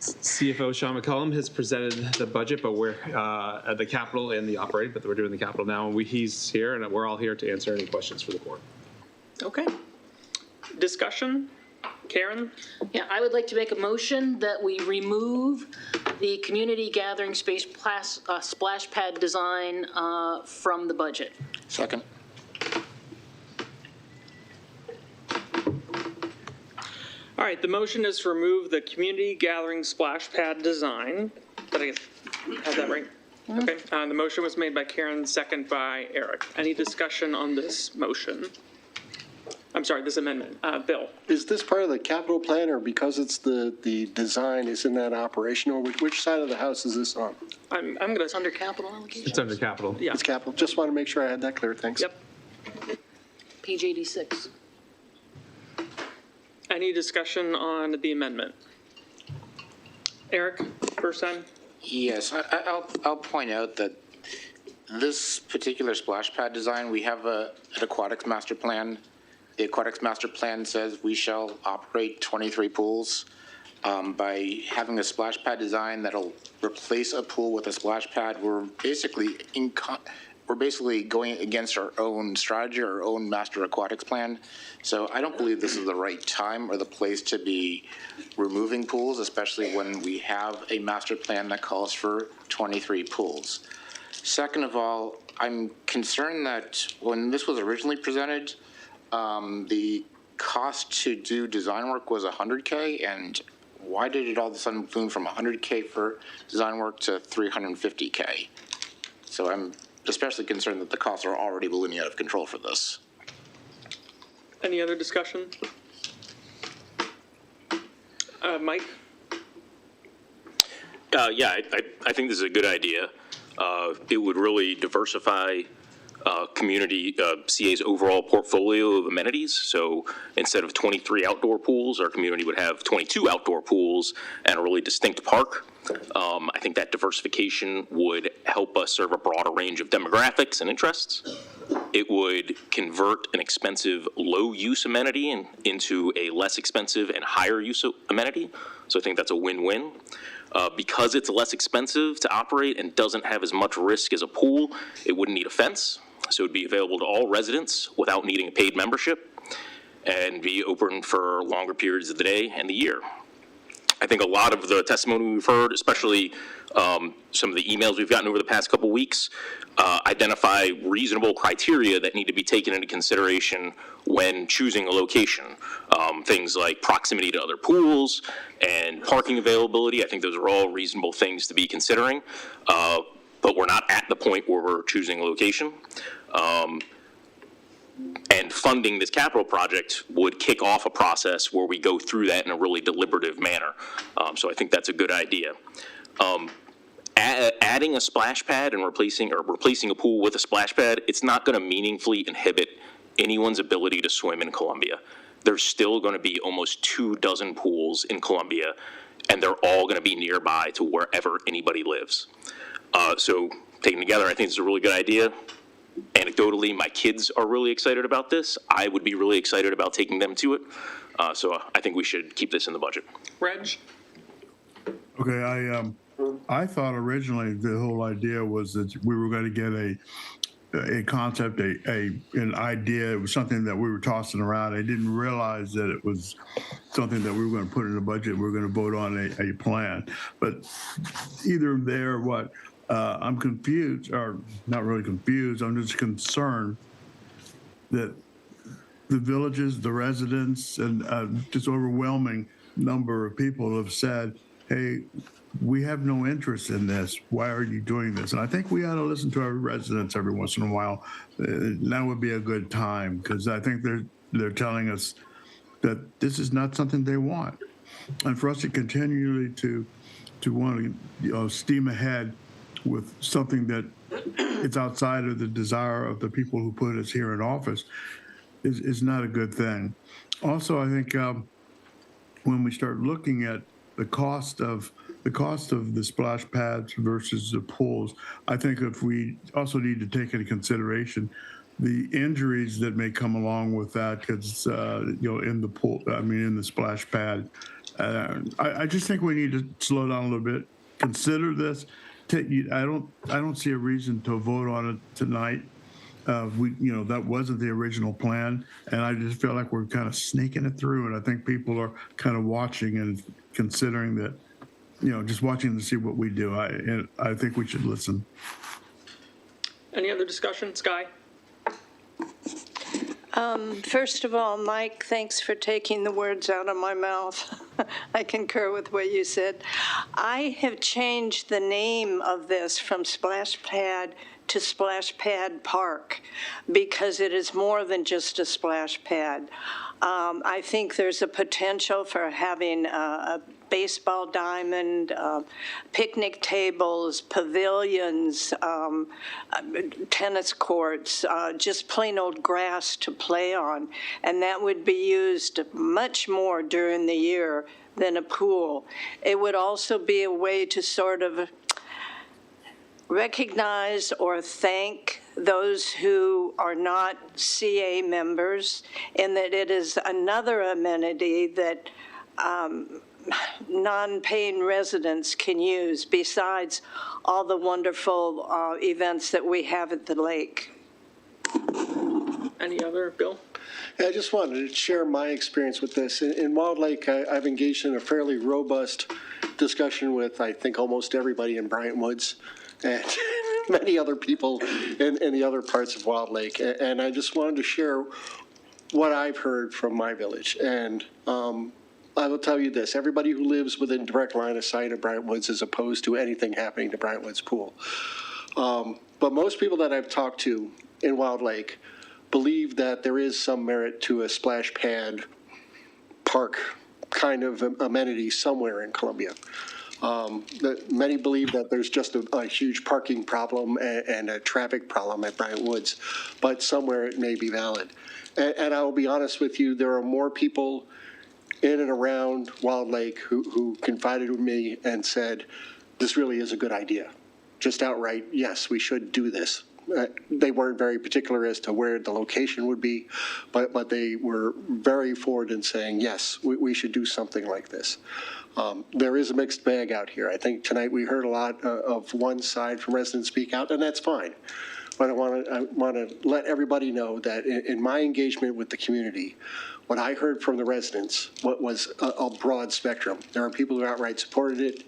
CFO Sean McCollum has presented the budget, but we're at the capital and the operating, but we're doing the capital now. He's here, and we're all here to answer any questions for the board. Okay. Discussion? Karen? Yeah, I would like to make a motion that we remove the community gathering space splash pad design from the budget. Second. All right, the motion is to remove the community gathering splash pad design. Did I have that right? Okay, the motion was made by Karen, second by Eric. Any discussion on this motion? I'm sorry, this amendment. Bill? Is this part of the capital plan, or because it's the design, isn't that operational? Which side of the house is this on? I'm going to... It's under capital allocation. It's under capital. Yeah. It's capital. Just want to make sure I had that clear. Thanks. Yep. Page 86. Any discussion on the amendment? Eric, first time? Yes, I'll point out that this particular splash pad design, we have an aquatics master plan. The aquatics master plan says we shall operate 23 pools. By having a splash pad design that'll replace a pool with a splash pad, we're basically going against our own strategy, our own master aquatics plan. So I don't believe this is the right time or the place to be removing pools, especially when we have a master plan that calls for 23 pools. Second of all, I'm concerned that when this was originally presented, the cost to do design work was $100K, and why did it all of a sudden boom from $100K for design work to $350K? So I'm especially concerned that the costs are already ballooning out of control for this. Any other discussion? Mike? Yeah, I think this is a good idea. It would really diversify community CA's overall portfolio of amenities. So instead of 23 outdoor pools, our community would have 22 outdoor pools and a really distinct park. I think that diversification would help us serve a broader range of demographics and interests. It would convert an expensive low-use amenity into a less expensive and higher-use amenity. So I think that's a win-win. Because it's less expensive to operate and doesn't have as much risk as a pool, it wouldn't need a fence. So it'd be available to all residents without needing a paid membership and be open for longer periods of the day and the year. I think a lot of the testimony we've heard, especially some of the emails we've gotten over the past couple weeks, identify reasonable criteria that need to be taken into consideration when choosing a location. Things like proximity to other pools and parking availability. I think those are all reasonable things to be considering, but we're not at the point where we're choosing a location. And funding this capital project would kick off a process where we go through that in a really deliberative manner. So I think that's a good idea. Adding a splash pad and replacing a pool with a splash pad, it's not going to meaningfully inhibit anyone's ability to swim in Columbia. There's still going to be almost 24 pools in Columbia, and they're all going to be nearby to wherever anybody lives. So taken together, I think it's a really good idea. Anecdotally, my kids are really excited about this. I would be really excited about taking them to it. So I think we should keep this in the budget. Reg? Okay, I thought originally the whole idea was that we were going to get a concept, an idea. It was something that we were tossing around. I didn't realize that it was something that we were going to put in the budget. We were going to vote on a plan. But either there or what, I'm confused, or not really confused. I'm just concerned that the villages, the residents, and just overwhelming number of people have said, hey, we have no interest in this. Why are you doing this? And I think we ought to listen to our residents every once in a while. That would be a good time, because I think they're telling us that this is not something they want. And for us to continually to want to steam ahead with something that is outside of the desire of the people who put us here in office is not a good thing. Also, I think when we start looking at the cost of the splash pads versus the pools, I think if we also need to take into consideration the injuries that may come along with that, because in the pool, in the splash pad, I just think we need to slow down a little bit, consider this. I don't see a reason to vote on it tonight. That wasn't the original plan, and I just feel like we're kind of sneaking it through, and I think people are kind of watching and considering that, just watching to see what we do. I think we should listen. Any other discussion? Sky? First of all, Mike, thanks for taking the words out of my mouth. I concur with what you said. I have changed the name of this from Splash Pad to Splash Pad Park because it is more than just a splash pad. I think there's a potential for having a baseball diamond, picnic tables, pavilions, tennis courts, just plain old grass to play on. And that would be used much more during the year than a pool. It would also be a way to sort of recognize or thank those who are not CA members, in that it is another amenity that non-paying residents can use besides all the wonderful events that we have at the lake. Any other, Bill? I just wanted to share my experience with this. In Wild Lake, I've engaged in a fairly robust discussion with, I think, almost everybody in Bryant Woods and many other people in the other parts of Wild Lake. And I just wanted to share what I've heard from my village. And I will tell you this, everybody who lives within direct line of sight of Bryant Woods is opposed to anything happening to Bryant Woods Pool. But most people that I've talked to in Wild Lake believe that there is some merit to a splash pad park kind of amenity somewhere in Columbia. That many believe that there's just a huge parking problem and a traffic problem at Bryant Woods, but somewhere it may be valid. And I will be honest with you, there are more people in and around Wild Lake who confided with me and said, this really is a good idea. Just outright, yes, we should do this. They weren't very particular as to where the location would be, but they were very forward in saying, yes, we should do something like this. There is a mixed bag out here. I think tonight we heard a lot of one side from residents speak out, and that's fine. But I want to let everybody know that in my engagement with the community, what I heard from the residents was a broad spectrum. There are people who outright supported it.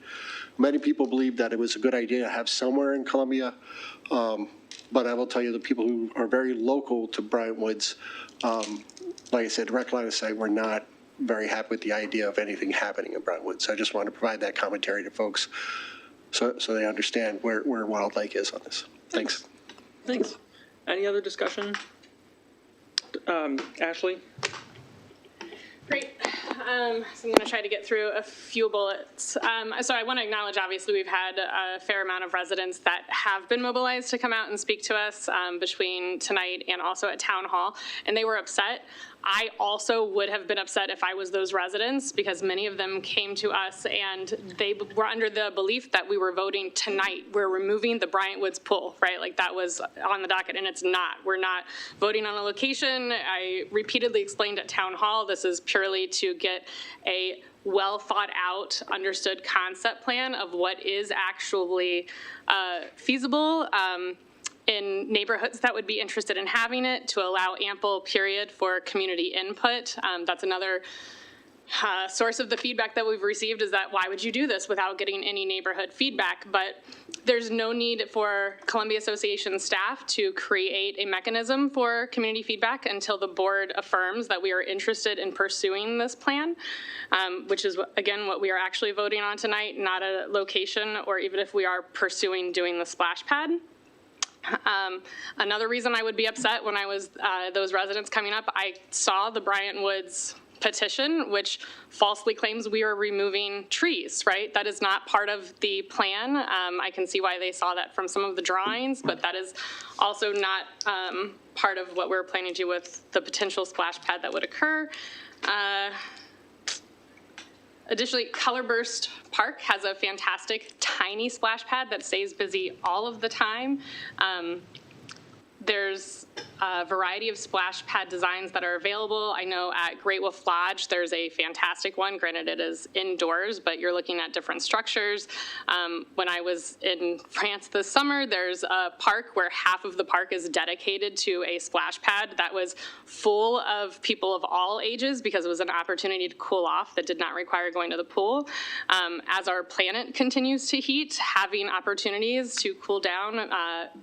Many people believe that it was a good idea to have somewhere in Columbia. But I will tell you, the people who are very local to Bryant Woods, like I said, direct line of sight, were not very happy with the idea of anything happening in Bryant Woods. So I just want to provide that commentary to folks so they understand where Wild Lake is on this. Thanks. Thanks. Any other discussion? Ashley? Great. So I'm going to try to get through a few bullets. So I want to acknowledge, obviously, we've had a fair amount of residents that have been mobilized to come out and speak to us between tonight and also at Town Hall, and they were upset. I also would have been upset if I was those residents, because many of them came to us and they were under the belief that we were voting tonight. We're removing the Bryant Woods pool, right? Like that was on the docket, and it's not. We're not voting on a location. I repeatedly explained at town hall, this is purely to get a well thought out, understood concept plan of what is actually feasible in neighborhoods that would be interested in having it, to allow ample period for community input. That's another source of the feedback that we've received, is that why would you do this without getting any neighborhood feedback? But there's no need for Columbia Association staff to create a mechanism for community feedback until the board affirms that we are interested in pursuing this plan, which is, again, what we are actually voting on tonight, not a location, or even if we are pursuing doing the splash pad. Another reason I would be upset when I was those residents coming up, I saw the Bryant Woods petition, which falsely claims we are removing trees, right? That is not part of the plan. I can see why they saw that from some of the drawings, but that is also not part of what we're planning to do with the potential splash pad that would occur. Additionally, Colorburst Park has a fantastic tiny splash pad that stays busy all of the time. There's a variety of splash pad designs that are available. I know at Great Wolf Lodge, there's a fantastic one. Granted, it is indoors, but you're looking at different structures. When I was in France this summer, there's a park where half of the park is dedicated to a splash pad that was full of people of all ages, because it was an opportunity to cool off that did not require going to the pool. As our planet continues to heat, having opportunities to cool down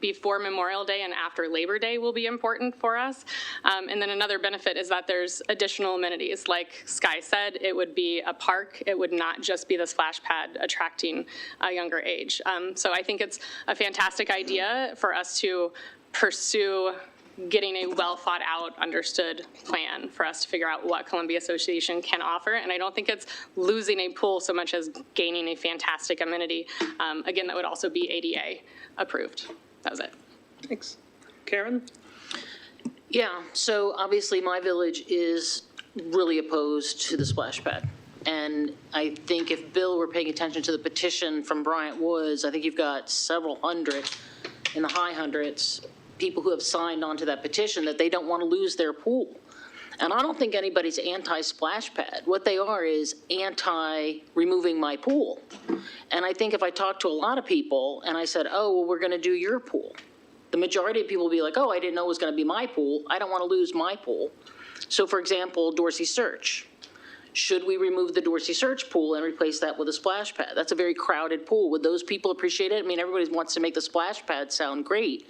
before Memorial Day and after Labor Day will be important for us. And then another benefit is that there's additional amenities. Like Sky said, it would be a park. It would not just be the splash pad attracting a younger age. So I think it's a fantastic idea for us to pursue getting a well thought out, understood plan for us to figure out what Columbia Association can offer. And I don't think it's losing a pool so much as gaining a fantastic amenity. Again, that would also be ADA approved. That was it. Thanks. Karen? Yeah, so obviously my village is really opposed to the splash pad. And I think if Bill were paying attention to the petition from Bryant Woods, I think you've got several hundred, in the high hundreds, people who have signed onto that petition that they don't want to lose their pool. And I don't think anybody's anti-splash pad. What they are is anti-removing my pool. And I think if I talk to a lot of people and I said, oh, well, we're going to do your pool, the majority of people will be like, oh, I didn't know it was going to be my pool. I don't want to lose my pool. So, for example, Dorsey Search. Should we remove the Dorsey Search pool and replace that with a splash pad? That's a very crowded pool. Would those people appreciate it? I mean, everybody wants to make the splash pad sound great.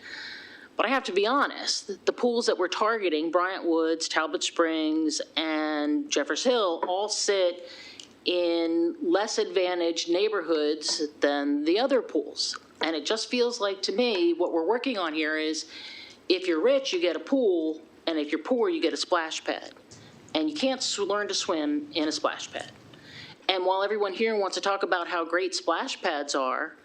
But I have to be honest, the pools that we're targeting, Bryant Woods, Talbot Springs, and Jeffers Hill, all sit in less advantaged neighborhoods than the other pools. And it just feels like, to me, what we're working on here is, if you're rich, you get a pool, and if you're poor, you get a splash pad. And you can't learn to swim in a splash pad. And while everyone here wants to talk about how great splash pads are,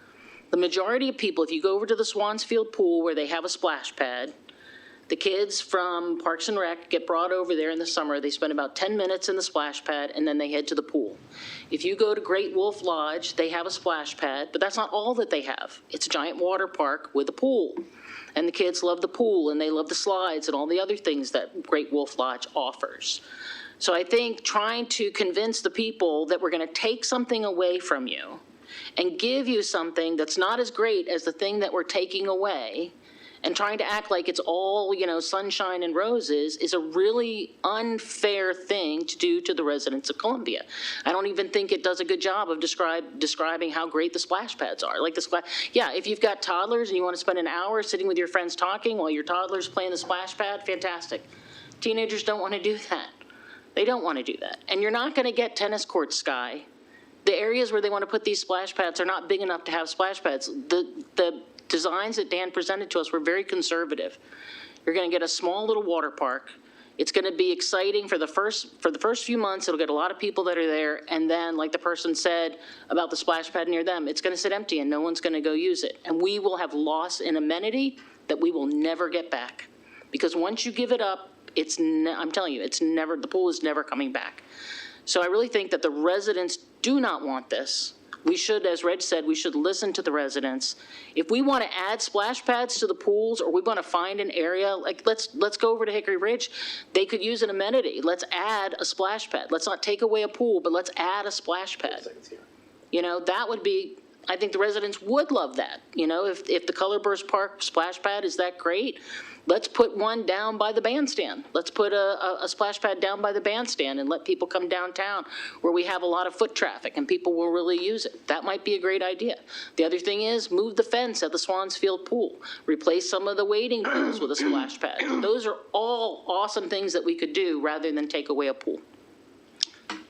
the majority of people, if you go over to the Swansfield pool where they have a splash pad, the kids from Parks and Rec get brought over there in the summer. They spend about 10 minutes in the splash pad, and then they head to the pool. If you go to Great Wolf Lodge, they have a splash pad, but that's not all that they have. It's a giant water park with a pool. And the kids love the pool, and they love the slides and all the other things that Great Wolf Lodge offers. So I think trying to convince the people that we're going to take something away from you and give you something that's not as great as the thing that we're taking away, and trying to act like it's all, sunshine and roses, is a really unfair thing to do to the residents of Columbia. I don't even think it does a good job of describing how great the splash pads are. Like if you've got toddlers and you want to spend an hour sitting with your friends talking while your toddler's playing the splash pad, fantastic. Teenagers don't want to do that. They don't want to do that. And you're not going to get tennis courts, Sky. The areas where they want to put these splash pads are not big enough to have splash pads. The designs that Dan presented to us were very conservative. You're going to get a small little water park. It's going to be exciting for the first few months. It'll get a lot of people that are there, and then, like the person said about the splash pad near them, it's going to sit empty and no one's going to go use it. And we will have lost an amenity that we will never get back. Because once you give it up I'm telling you, the pool is never coming back. So I really think that the residents do not want this. We should, as Reg said, we should listen to the residents. If we want to add splash pads to the pools, or we want to find an area, like let's go over to Hickory Ridge. They could use an amenity. Let's add a splash pad. Let's not take away a pool, but let's add a splash pad. You know, that would be, I think the residents would love that. You know, if the Colorburst Park splash pad is that great, let's put one down by the bandstand. Let's put a splash pad down by the bandstand and let people come downtown where we have a lot of foot traffic and people will really use it. That might be a great idea. The other thing is move the fence at the Swansfield pool. Replace some of the wading pools with a splash pad. Those are all awesome things that we could do rather than take away a pool.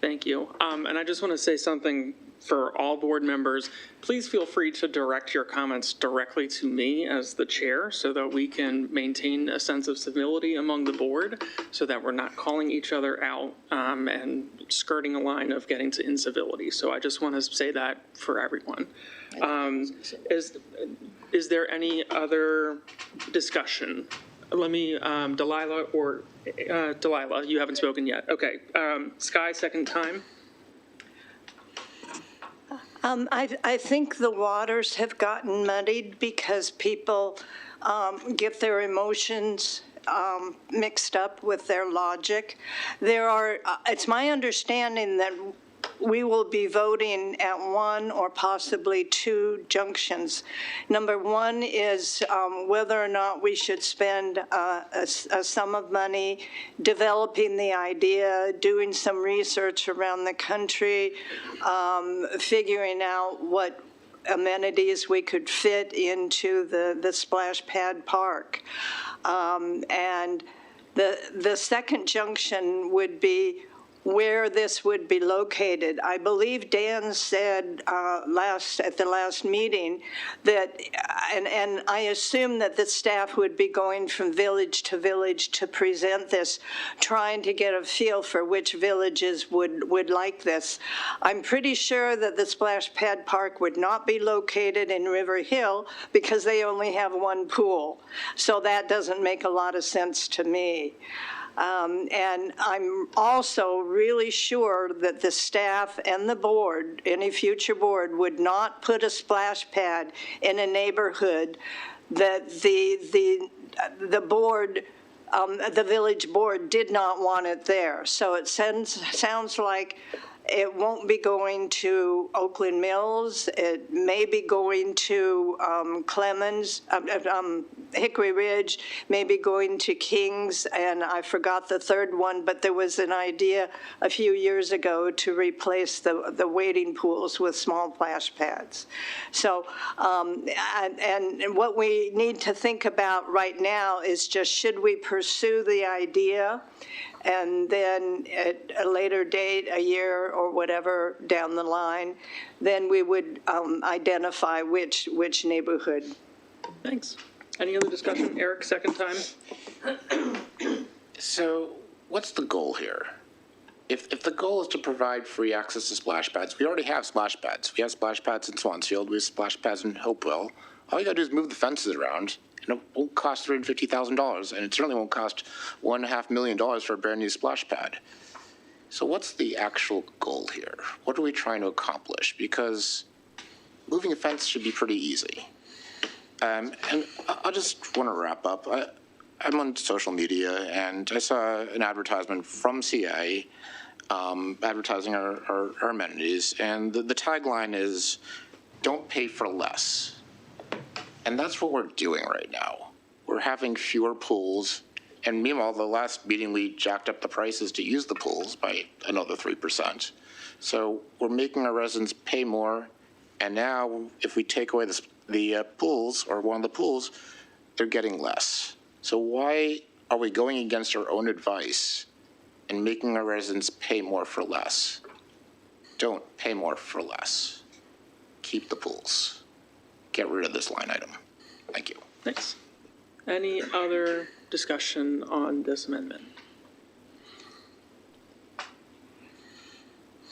Thank you. And I just want to say something for all board members. Please feel free to direct your comments directly to me as the chair so that we can maintain a sense of civility among the board so that we're not calling each other out and skirting a line of getting to incivility. So I just want to say that for everyone. Is there any other discussion? Let me, Delilah, you haven't spoken yet. Okay, Sky, second time. I think the waters have gotten muddied because people get their emotions mixed up with their logic. It's my understanding that we will be voting at one or possibly two junctions. Number one is whether or not we should spend a sum of money developing the idea, doing some research around the country, figuring out what amenities we could fit into the splash pad park. And the second junction would be where this would be located. I believe Dan said at the last meeting that, and I assume that the staff would be going from village to present this, trying to get a feel for which villages would like this. I'm pretty sure that the Splash Pad Park would not be located in River Hill because they only have one pool. So that doesn't make a lot of sense to me. And I'm also really sure that the staff and the board, any future board, would not put a splash pad in a neighborhood that the board, the village board did not want it there. So it sounds like it won't be going to Oakland Mills. It may be going to Clemens, Hickory Ridge, maybe going to Kings, and I forgot the third one, but there was an idea a few years ago to replace the wading pools with small splash pads. So, and what we need to think about right now is just should we pursue the idea and then at a later date, a year or whatever down the line, then we would identify which neighborhood. Thanks. Any other discussion? Eric, second time. So what's the goal here? If the goal is to provide free access to splash pads, we already have splash pads. We have splash pads in Swansfield. We have splash pads in Hopewell. All you got to do is move the fences around. And it won't cost $350,000, and it certainly won't cost $1.5 million for a brand new splash pad. So what's the actual goal here? What are we trying to accomplish? Because moving a fence should be pretty easy. And I just want to wrap up. I'm on social media, and I saw an advertisement from CA advertising our amenities, and the tagline is, "Don't pay for less." And that's what we're doing right now. We're having fewer pools. And meanwhile, the last meeting, we jacked up the prices to use the pools by another 3%. So we're making our residents pay more. And now, if we take away the pools, or one of the pools, they're getting less. So why are we going against our own advice and making our residents pay more for less? Don't pay more for less. Keep the pools. Get rid of this line item. Thank you. Thanks. Any other discussion on this amendment?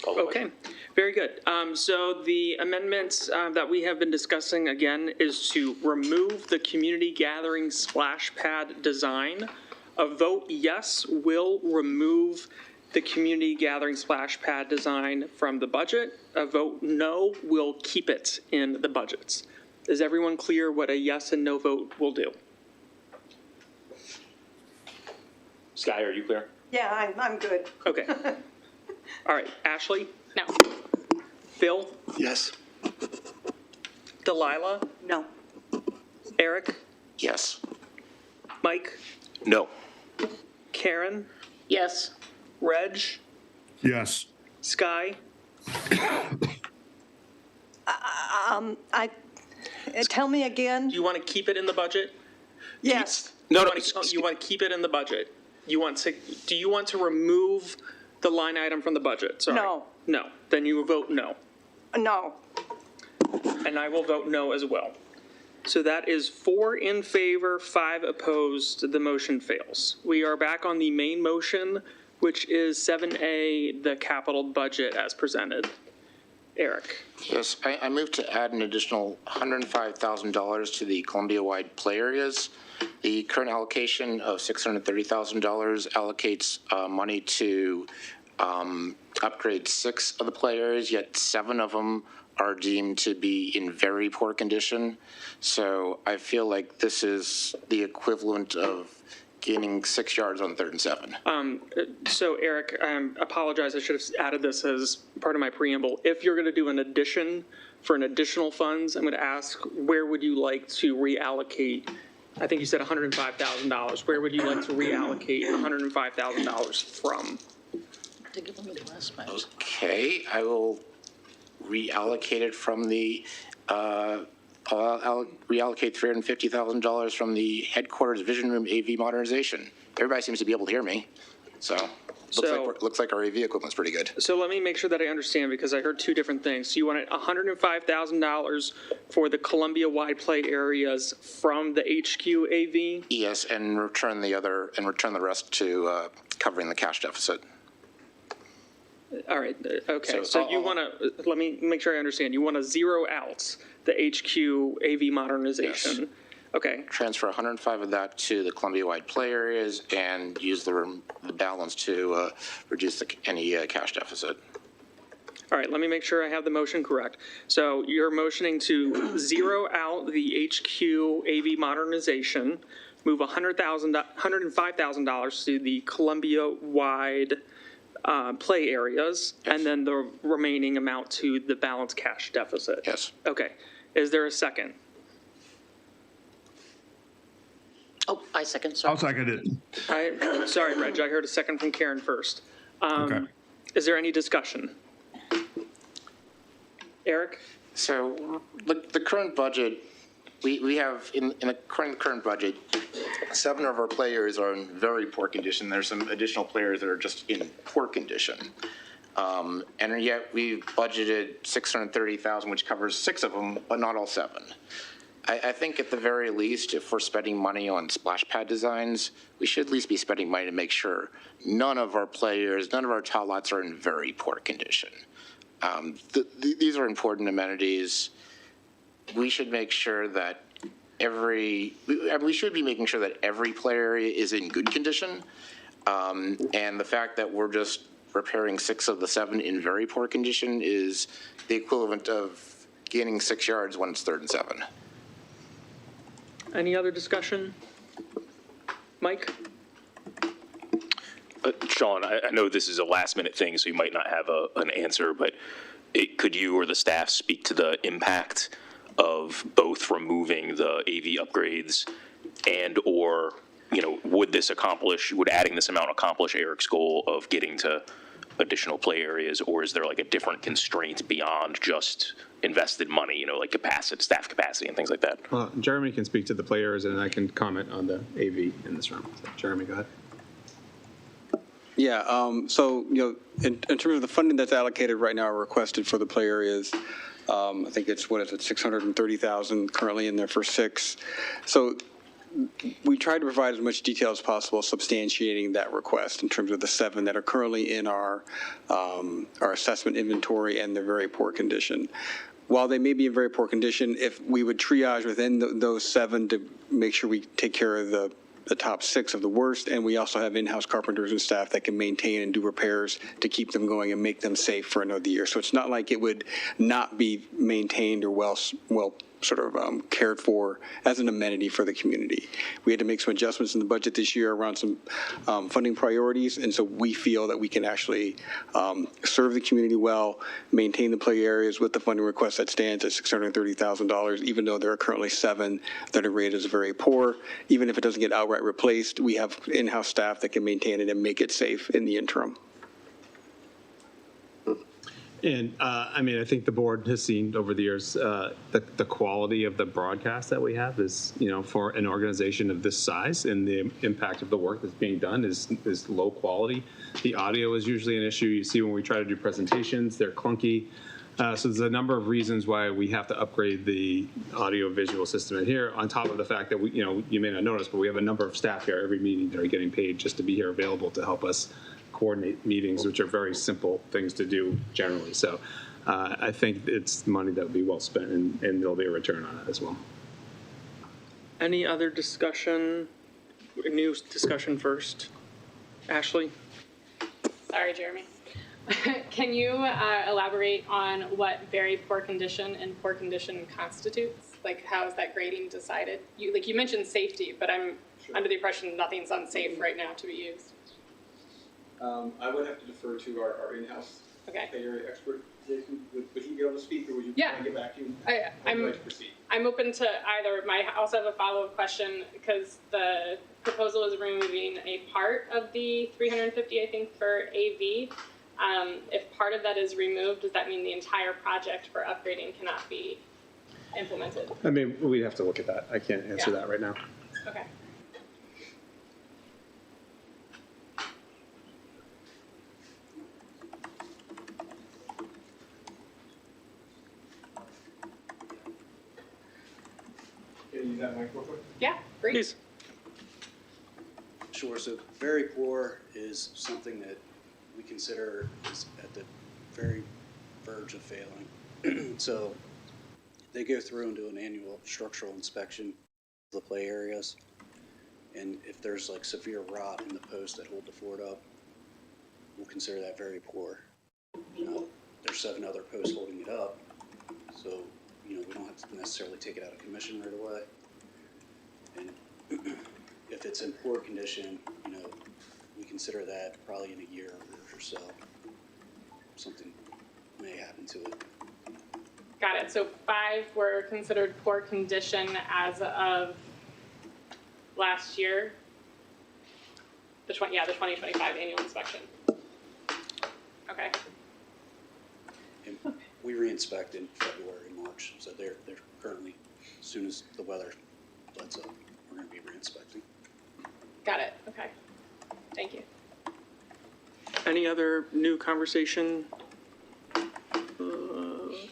Okay, very good. So the amendments that we have been discussing, again, is to remove the community gathering splash pad design A vote yes will remove the community gathering splash pad design from the budget. A vote no will keep it in the budgets. Is everyone clear what a yes and no vote will do? Sky, are you clear? Yeah, I'm good. Okay. All right, Ashley? No. Bill? Yes. Delilah? No. Eric? Yes. Mike? No. Karen? Yes. Reg? Yes. Sky? Tell me again. Do you want to keep it in the budget? Yes. You want to keep it in the budget? Do you want to remove the line item from the budget? Sorry. No. No. Then you vote no. No. And I will vote no as well. So that is 4 in favor, 5 opposed. The motion fails. We are back on the main motion, which is 7A, the capital budget as presented. Eric? Yes, I move to add an additional $105,000 to the Columbia-wide play areas. The current allocation of $630,000 allocates money to upgrade 6 of the play areas, yet 7 of them are deemed to be in very poor condition. So I feel like this is the equivalent of gaining 6 yards on 3rd and 7. So Eric, I apologize, I should have added this as part of my preamble. If you're going to do an addition for an additional funds, I'm going to ask, where would you like to reallocate? I think you said $105,000. Where would you like to reallocate $105,000 from? Okay, I will reallocate it from the, I'll reallocate $350,000 from the headquarters vision room AV modernization. Everybody seems to be able to hear me, so looks like our AV equipment's pretty good. So let me make sure that I understand, because I heard 2 different things. So you wanted $105,000 for the Columbia-wide play areas from the HQ AV? Yes, and return the rest to covering the cash deficit. All right, okay. So you want to, let me make sure I understand. You want to zero out the HQ AV modernization? Yes. Okay. Transfer 105 of that to the Columbia-wide play areas and use the balance to reduce any cash deficit. All right, let me make sure I have the motion correct. So you're motioning to zero out the HQ AV modernization, move $105,000 to the Columbia-wide play areas, and then the remaining amount to the balanced cash deficit. Yes. Okay. Is there a second? Oh, I second, sorry. I'll second it. Sorry, Reg, I heard a second from Karen first. Okay. Is there any discussion? Eric? So the current budget, we have in the current budget, 7 of our players are in very poor condition. There's some additional players that are just in poor condition. And yet we've budgeted $630,000, which covers 6 of them, but not all 7. I think at the very least, if we're spending money on splash pad designs, we should at least be spending money to make sure none of our players, none of our tot lots are in very poor condition. These are important amenities. We should make sure that we should be making sure that every play area is in good condition. And the fact that we're just repairing 6 of the 7 in very poor condition is the equivalent of gaining 6 yards when it's 3rd and 7. Any other discussion? Mike? Sean, I know this is a last minute thing, so you might not have an answer, but could you or the staff speak to the impact of both removing the AV upgrades and or, would adding this amount accomplish Eric's goal of getting to additional play areas, or is there like a different constraint beyond just invested money, like staff capacity and things like that? Well, Jeremy can speak to the players, and I can comment on the AV in this room. So, Jeremy, go ahead. Yeah, so, in terms of the funding that's allocated right now or requested for the play areas, I think it's, $630,000 currently in there for 6. So we tried to provide as much detail as possible substantiating that request in terms of the 7 that are currently in our assessment inventory and they're very poor condition. While they may be in very poor condition, if we would triage within those 7 to make sure we take care of the the top 6 of the worst, and we also have in-house carpenters and staff that can maintain and do repairs to keep them going and make them safe for another year. So it's not like it would not be maintained or well sort of cared for as an amenity for the community. We had to make some adjustments in the budget this year around some funding priorities, and so we feel that we can actually serve the community well, maintain the play areas with the funding request that stands at $630,000, even though there are currently 7 that are rated as very poor. Even if it doesn't get outright replaced, we have in-house staff that can maintain it and make it safe in the interim. And I mean, I think the board has seen over the years the quality of the broadcast that we have is, you know, for an organization of this size, and the impact of the work that's being done is low quality. The audio is usually an issue. You see when we try to do presentations, they're clunky. So there's a number of reasons why we have to upgrade the audio visual system in here, on top of the fact that we, you know, you may not notice, but we have a number of staff here every meeting that are getting paid just to be here available to help us coordinate meetings, which are very simple things to do generally. So I think it's money that would be well spent, and there'll be a return on it as well. Any other discussion? New discussion first. Ashley? Sorry, Jeremy. Can you elaborate on what very poor condition and poor condition constitutes? Like, how is that grading decided? You mentioned safety, but I'm under the impression nothing's unsafe right now to be used. I would have to defer to our in-house area expert. Jason, would he be able to speak, or would you want to get back to you? I'm open to either. I also have a follow-up question, because the proposal is removing a part of the 350, I think, for AV. If part of that is removed, does that mean the entire project for upgrading cannot be implemented? I mean, we'd have to look at that. I can't answer that right now. Okay. Can you use that mic real quick? Yeah, great. Please. Sure. So very poor is something that we consider is at the very verge of failing. So they go through and do an annual structural inspection of the play areas. And if there's like severe rot in the posts that hold the fort up, we'll consider that very poor. There's 7 other posts holding it up. So, we don't have to necessarily take it out of commission right away. And if it's in poor condition, we consider that probably in a year or so, something may happen to it. Got it. So 5 were considered poor condition as of last year. The 2025 annual inspection. Okay. And we re-inspect in February and March, so they're currently, as soon as the weather lets up, we're going to be re-inspecting. Got it. Okay. Thank you. Any other new conversation?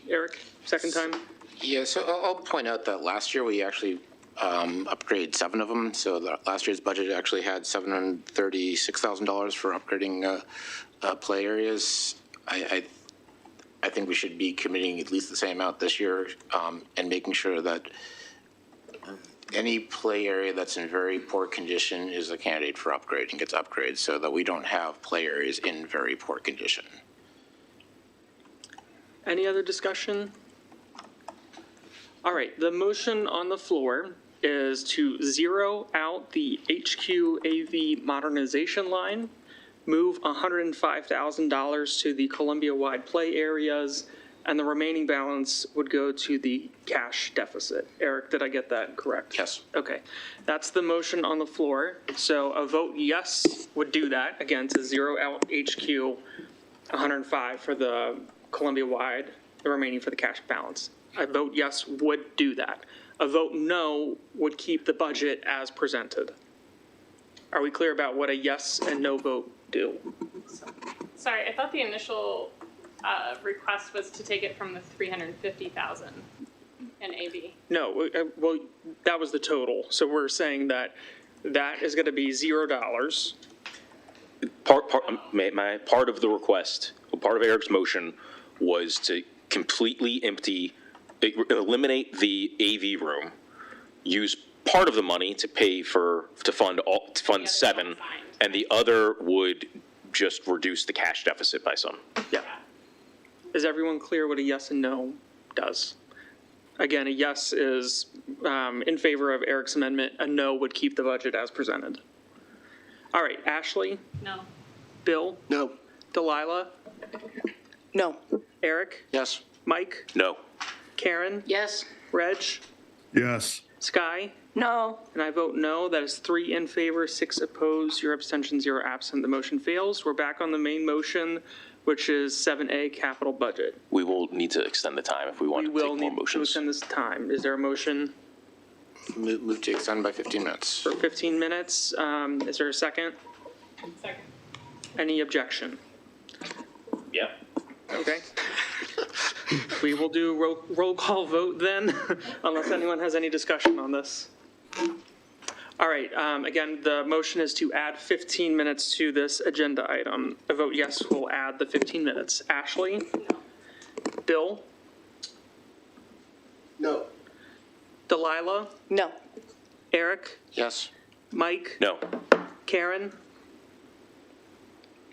Eric, second time? Yeah, so I'll point out that last year we actually upgraded 7 of them. So last year's budget actually had $736,000 for upgrading play areas. I think we should be committing at least the same amount this year, and making sure that any play area that's in very poor condition is a candidate for upgrade and gets upgraded, so that we don't have play areas in very poor condition. Any other discussion? All right, the motion on the floor is to zero out the HQ AV modernization line, move $105,000 to the Columbia-wide play areas, and the remaining balance would go to the cash deficit. Eric, did I get that correct? Yes. Okay, that's the motion on the floor. So a vote yes would do that, again, to zero out HQ 105 for the Columbia-wide, the remaining for the cash balance. A vote yes would do that. A vote no would keep the budget as presented. Are we clear about what a yes and no vote do? Sorry, I thought the initial request was to take it from the 350,000 in AV. No, well, that was the total. So we're saying that that is going to be $0. Part of the request, part of Eric's motion, was to completely eliminate the AV room, use part of the money to pay to fund 7, and the other would just reduce the cash deficit by some. Yeah. Is everyone clear what a yes and no does? Again, a yes is in favor of Eric's amendment. A no would keep the budget as presented. All right, Ashley? No. Bill? No. Delilah? No. Eric? Yes. Mike? No. Karen? Yes. Reg? Yes. Sky? No. And I vote no. That is 3 in favor, 6 opposed, 0 abstention, 0 absent. The motion fails. We're back on the main motion, which is 7A, capital budget. We will need to extend the time if we want We to will take more need to motions. extend this time. Is there a motion Move to extend by 15 minutes. for 15 minutes? Is there a second? Second. Any objection? Yeah. Okay. We will do roll call vote then, unless anyone has any discussion on this. All right, again, the motion is to add 15 minutes to this agenda item. A vote yes will add the 15 minutes. Ashley? No. Bill? No. Delilah? No. Eric? Yes. Mike? No. Karen?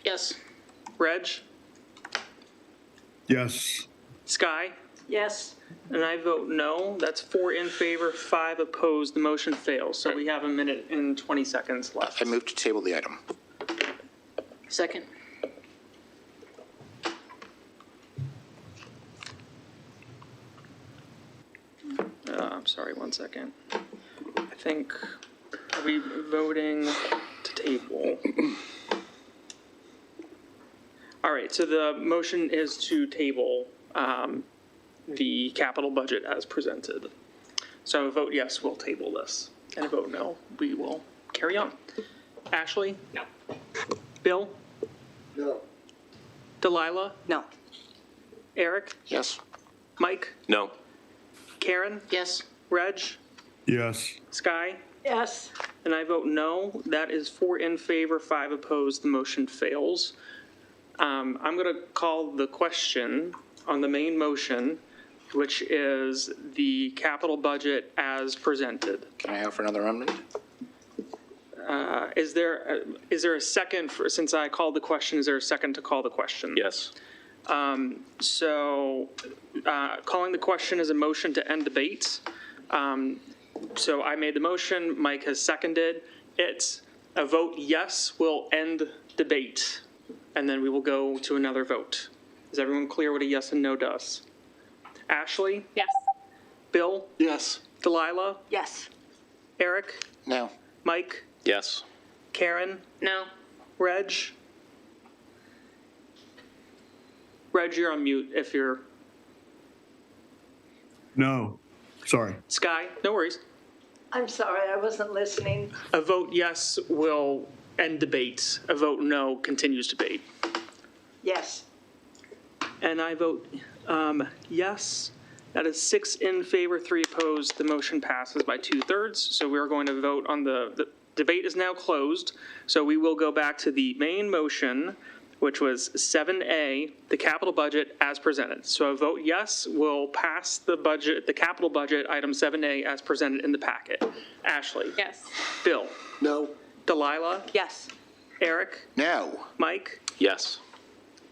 Yes. Reg? Yes. Sky? Yes. And I vote no. That's 4 in favor, 5 opposed. The motion fails. So we have 1 minute and 20 seconds left. I move to table the item. Second. I'm sorry, 1 second. I think, are we voting to table? All right, so the motion is to table the capital budget as presented. So a vote yes, we'll table this. And a vote no, we will carry on. Ashley? No. Bill? No. Delilah? No. Eric? Yes. Mike? No. Karen? Yes. Reg? Yes. Sky? Yes. And I vote no. That is 4 in favor, 5 opposed. The motion fails. I'm going to call the question on the main motion, which is the capital budget as presented. Can I offer another amendment? Is there a second, since I called the question, is there a second to call the question? Yes. So calling the question is a motion to end debate. So I made the motion, Mike has seconded. It's a vote yes will end debate, and then we will go to another vote. Is everyone clear what a yes and no does? Ashley? Yes. Bill? Yes. Delilah? Yes. Eric? No. Mike? Yes. Karen? No. Reg? Reg, you're on mute if you're... No. Sorry. Sky? No worries. I'm sorry, I wasn't listening. A vote yes will end debate. A vote no continues debate. Yes. And I vote yes. That is 6 in favor, 3 opposed. The motion passes by 2/3. So we are going to vote on the debate is now closed. So we will go back to the main motion, which was 7A, the capital budget as presented. So a vote yes will pass the budget, the capital budget, item 7A as presented in the packet. Ashley? Yes. Bill? No. Delilah? Yes. Eric? No. Mike? Yes.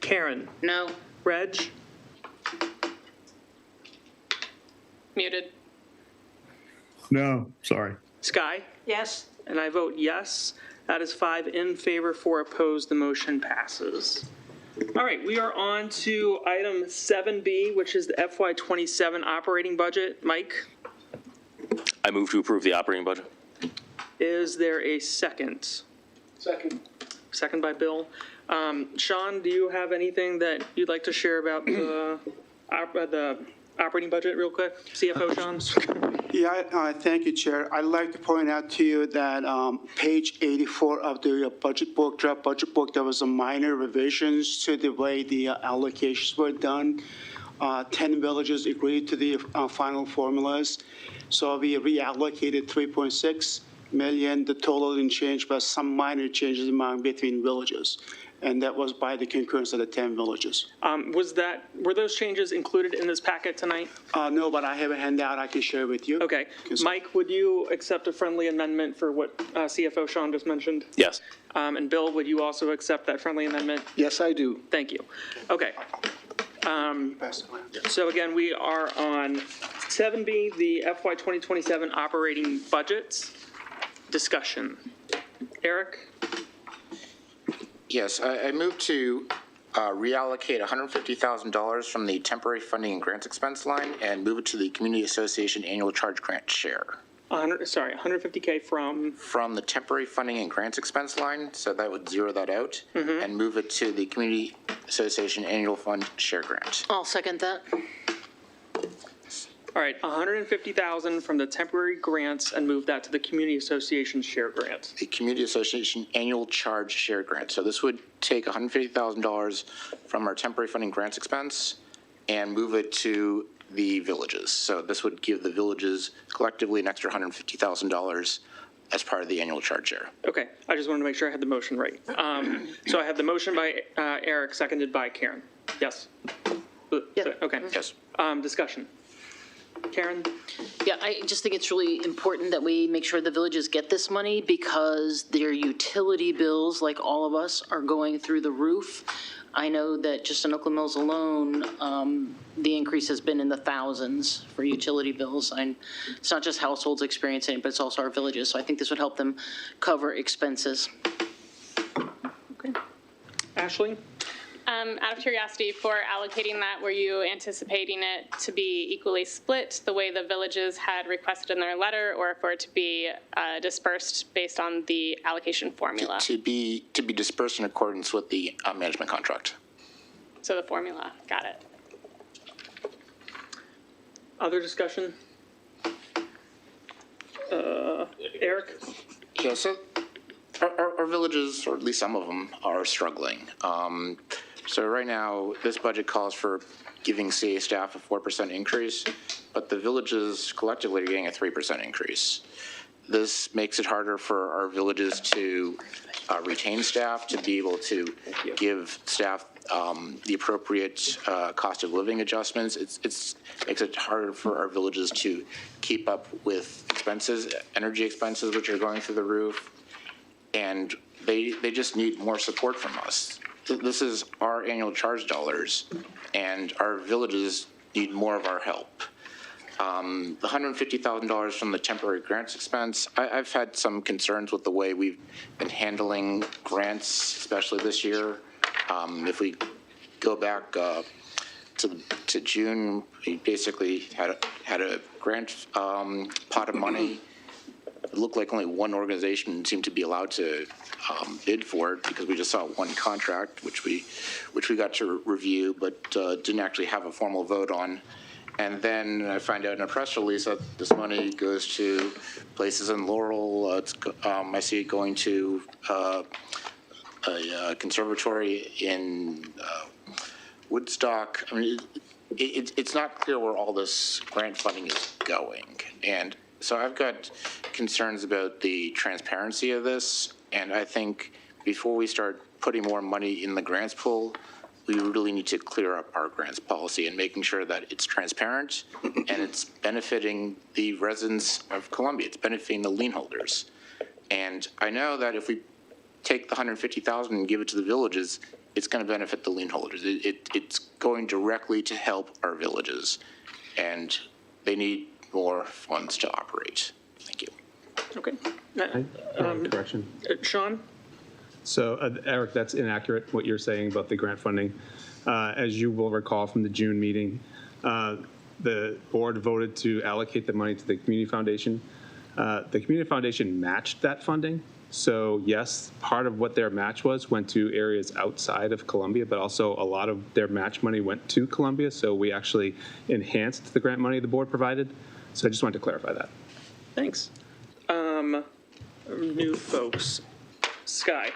Karen? No. Reg? Muted. No. Sorry. Sky? Yes. And I vote yes. That is 5 in favor, 4 opposed. The motion passes. All right, we are on to item 7B, which is the FY27 operating budget. Mike, I move to approve the operating budget. is there a second? Second. Second by Bill. Sean, do you have anything that you'd like to share about the operating budget real quick? CFO Sean? Yeah, thank you, Chair. I'd like to point out to you that page 84 of the budget book, draft budget book, there was some minor revisions to the way the allocations were done. 10 villages agreed to the final formulas. So we reallocated 3.6 million. The total didn't change, but some minor changes among between villages. and that was by the concurrence of the 10 villages. Were those changes included in this packet tonight? No, but I have a handout I can share with you. Okay. Mike, would you accept a friendly amendment for what CFO Sean just mentioned? Yes. And Bill, would you also accept that friendly amendment? Yes, I do. Thank you. Okay. So again, we are on 7B, the FY 2027 operating budgets discussion. Eric? Yes, I move to reallocate $150,000 from the temporary funding and grants expense line and move it to the Community Association annual charge grant share. 150K from? From the temporary funding and grants expense line, so that would zero that out, and move it to the Community Association annual fund share grant. I'll second that. All right, 150,000 from the temporary grants and move that to the Community Association share grant. The Community Association annual charge share grant. So this would take $150,000 from our temporary funding grants expense and move it to the villages. So this would give the villages collectively an extra $150,000 as part of the annual charge share. Okay, I just wanted to make sure I had the motion right. So I have the motion by Eric, seconded by Karen. Yes? Okay. Yes. Discussion. Karen? Yeah, I just think it's really important that we make sure the villages get this money because their utility bills, like all of us, are going through the roof. I know that just in Oakland Mills alone, the increase has been in the thousands for utility bills. And it's not just households experiencing it, but it's also our villages. So I think this would help them cover expenses. Okay. Ashley? Out of curiosity, for allocating that, were you anticipating it to be equally split the way the villages had requested in their letter, or for it to be dispersed based on the allocation formula? To be dispersed in accordance with the management contract. So the formula, got it. Other discussion? Eric? Yeah, so our villages, or at least some of them, are struggling. So right now, this budget calls for giving CA staff a 4% increase, but the villages collectively are getting a 3% increase. This makes it harder for our villages to retain staff, to be able to give staff the appropriate cost of living adjustments. It makes it harder for our villages to keep up with expenses, energy expenses, which are going through the roof. And they just need more support from us. This is our annual charge dollars, and our villages need more of our help. The $150,000 from the temporary grants expense, I've had some concerns with the way we've been handling grants, especially this year. If we go back to June, we basically had a grant pot of money. It looked like only one organization seemed to be allowed to bid for it because we just saw one contract, which we got to review, but didn't actually have a formal vote on. And then I find out in a press release that this money goes to places in Laurel. I see it going to a conservatory in Woodstock. I mean, it's not clear where all this grant funding is going. And so I've got concerns about the transparency of this, and I think before we start putting more money in the grants pool, we really need to clear up our grants policy and making sure that it's transparent and it's benefiting the residents of Columbia. It's benefiting the lien holders. And I know that if we take the $150,000 and give it to the villages, it's going to benefit the lien holders. It's going directly to help our villages, and they need more funds to operate. Thank you. Okay. Correction. Sean? So, Eric, that's inaccurate, what you're saying about the grant funding. As you will recall from the June meeting, the board voted to allocate the money to the Community Foundation. The Community Foundation matched that funding. So, yes, part of what their match went to areas outside of Columbia, but also a lot of their match money went to Columbia. So we actually enhanced the grant money the board provided. So I just wanted to clarify that. Thanks. New folks. Sky.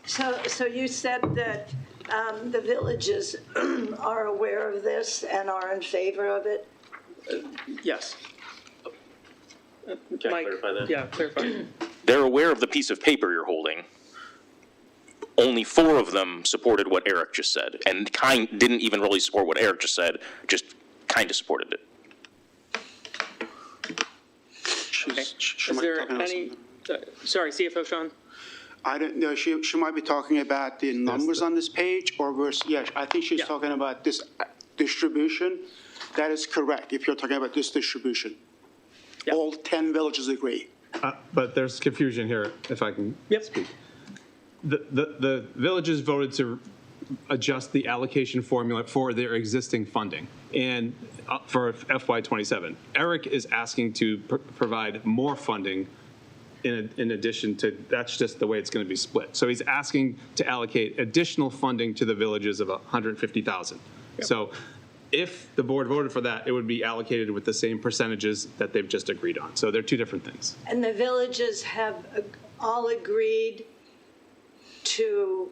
So you said that the villages are aware of this and are in favor of it? Yes. Can Mike, I clarify that? Yeah, clarify. They're aware of the piece of paper you're holding. only 4 of them supported what Eric just said, and didn't even really support what Eric just said, just kind of supported it. Is there any, sorry, CFO Sean? I don't know, she might be talking about the numbers on this page, or yes, I think she's talking about this distribution. That is correct, if you're talking about this distribution. All 10 villages agree. But there's confusion here, if I can speak. The villages voted to adjust the allocation formula for their existing funding and for FY27. Eric is asking to provide more funding in addition to, that's just the way it's going to be split. So he's asking to allocate additional funding to the villages of $150,000. So if the board voted for that, it would be allocated with the same percentages that they've just agreed on. So they're two different things. And the villages have all agreed to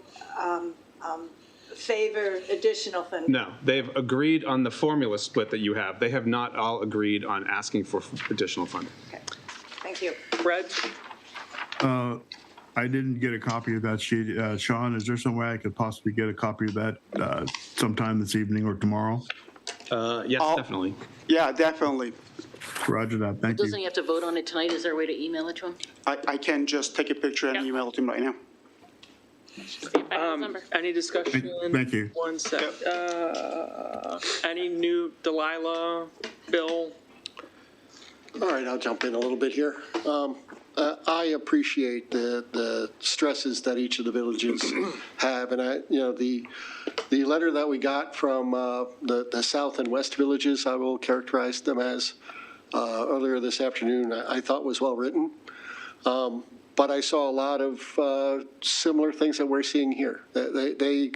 favor additional funding? No, they've agreed on the formula split that you have. They have not all agreed on asking for additional funding. Okay, thank you. Brad? I didn't get a copy of that sheet. Sean, is there some way I could possibly get a copy of that sometime this evening or tomorrow? Yes, definitely. Yeah, definitely. Roger that. Thank you. Doesn't he have to vote on it tonight? Is there a way to email it to him? I can just take a picture and email it to him right now. Any discussion? Thank you. 1 sec. Any new Delilah, Bill? All right, I'll jump in a little bit here. I appreciate the stresses that each of the villages have, and the letter that we got from the south and west villages, I will characterize them as earlier this afternoon, I thought was well written. But I saw a lot of similar things that we're seeing here. They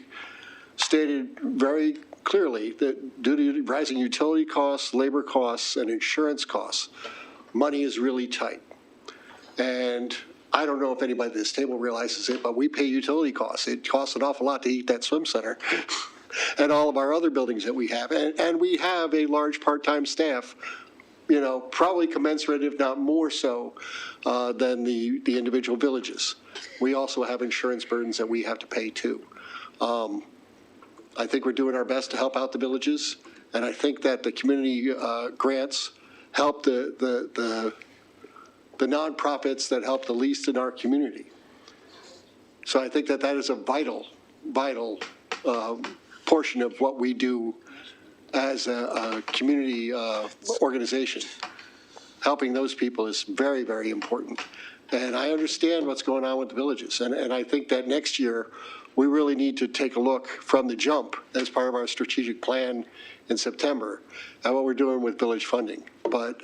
stated very clearly that due to rising utility costs, labor costs, and insurance costs, money is really tight. And I don't know if anybody at this table realizes it, but we pay utility costs. It costs an awful lot to heat that swim center and all of our other buildings that we have. And we have a large part-time staff, probably commensurate, if not more so, than the individual villages. We also have insurance burdens that we have to pay too. I think we're doing our best to help out the villages, and I think that the community grants help the nonprofits that help the least in our community. So I think that is a vital portion of what we do as a community organization. Helping those people is very, very important. And I understand what's going on with the villages. And I think that next year, we really need to take a look from the jump as part of our strategic plan in September at what we're doing with village funding. But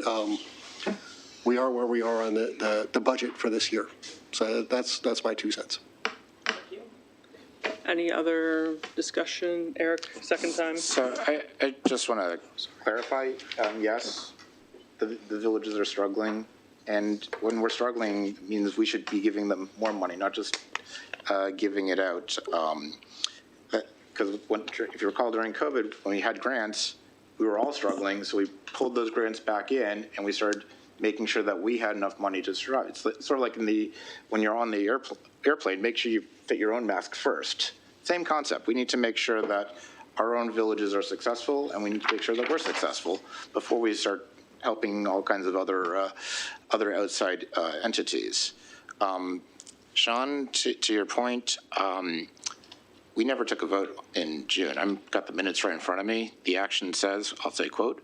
we are where we are on the budget for this year. So that's my 2 cents. Any other discussion? Eric, second time. So I just want to clarify, yes, the villages are struggling. And when we're struggling, it means we should be giving them more money, not just giving it out. Because if you recall during COVID, when we had grants, we were all struggling. So we pulled those grants back in and we started making sure that we had enough money to survive. It's sort of like when you're on the airplane, make sure you fit your own mask first. Same concept. We need to make sure that our own villages are successful, and we need to make sure that we're successful before we start helping all kinds of other outside entities. Sean, to your point, we never took a vote in June. I've got the minutes right in front of me. The action says, I'll say, quote,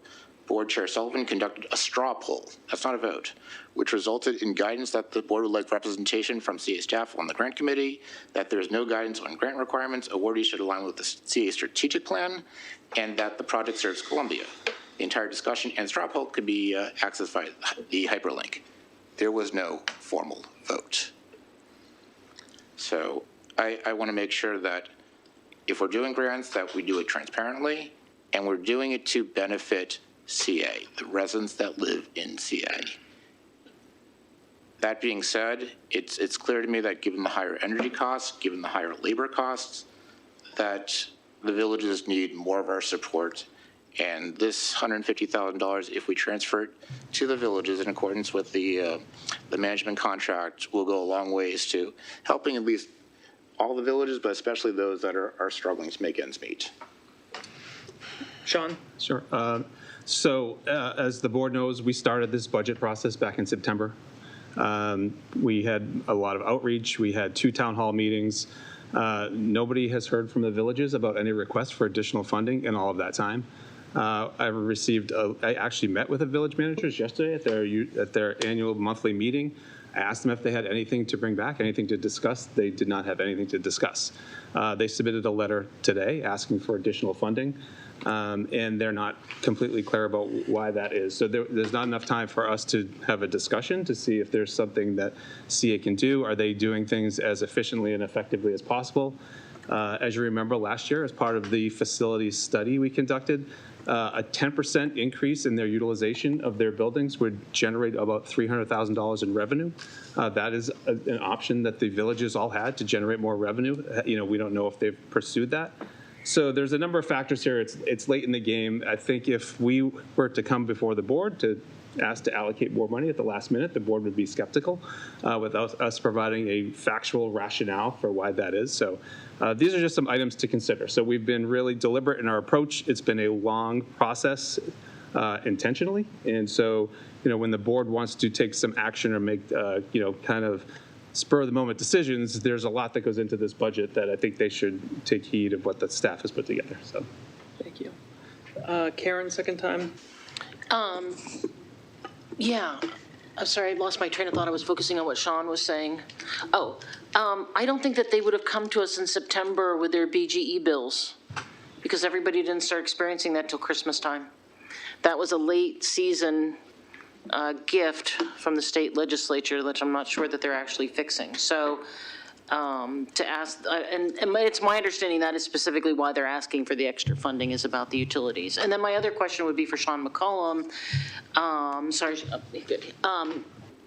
Board Chair Sullivan conducted a straw poll, that's not a vote, which resulted in guidance that the board would like representation from CA staff on the grant committee, that there is no guidance on grant requirements, awardees should align with the CA strategic plan, and that the project serves Columbia. The entire discussion and straw poll could be accessed by the hyperlink. There was no formal vote. So I want to make sure that if we're doing grants, that we do it transparently, and we're doing it to benefit CA, the residents that live in CA. That being said, it's clear to me that given the higher energy costs, given the higher labor costs, that the villages need more of our support. And this $150,000, if we transfer it to the villages in accordance with the management contract, will go a long ways to helping at least all the villages, but especially those that are struggling to make ends meet. Sean? Sure. As the board knows, we started this budget process back in September. We had a lot of outreach. We had 2 town hall meetings. Nobody has heard from the villages about any requests for additional funding in all of that time. I actually met with the village managers yesterday at their annual monthly meeting. I asked them if they had anything to bring back, anything to discuss. They did not have anything to discuss. They submitted a letter today asking for additional funding, and they're not completely clear about why that is. So there's not enough time for us to have a discussion to see if there's something that CA can do. Are they doing things as efficiently and effectively as possible? As you remember, last year, as part of the facilities study we conducted, a 10% increase in their utilization of their buildings would generate about $300,000 in revenue. That is an option that the villages all had to generate more revenue. We don't know if they've pursued that. So there's a number of factors here. It's late in the game. I think if we were to come before the board to ask to allocate more money at the last minute, the board would be skeptical without us providing a factual rationale for why that is. So these are just some items to consider. So we've been really deliberate in our approach. It's been a long process intentionally. And so, when the board wants to take some action or make, kind of spur of the moment decisions, there's a lot that goes into this budget that I think they should take heed of what the staff has put together. So, thank you. Karen, second time. Yeah. I'm sorry, I lost my train of thought. I was focusing on what Sean was saying. I don't think that they would have come to us in September with their BGE bills because everybody didn't start experiencing that till Christmas time. That was a late season gift from the state legislature that I'm not sure that they're actually fixing. So to ask, and it's my understanding that is specifically why they're asking for the extra funding is about the utilities. And then my other question would be for Sean McCollum.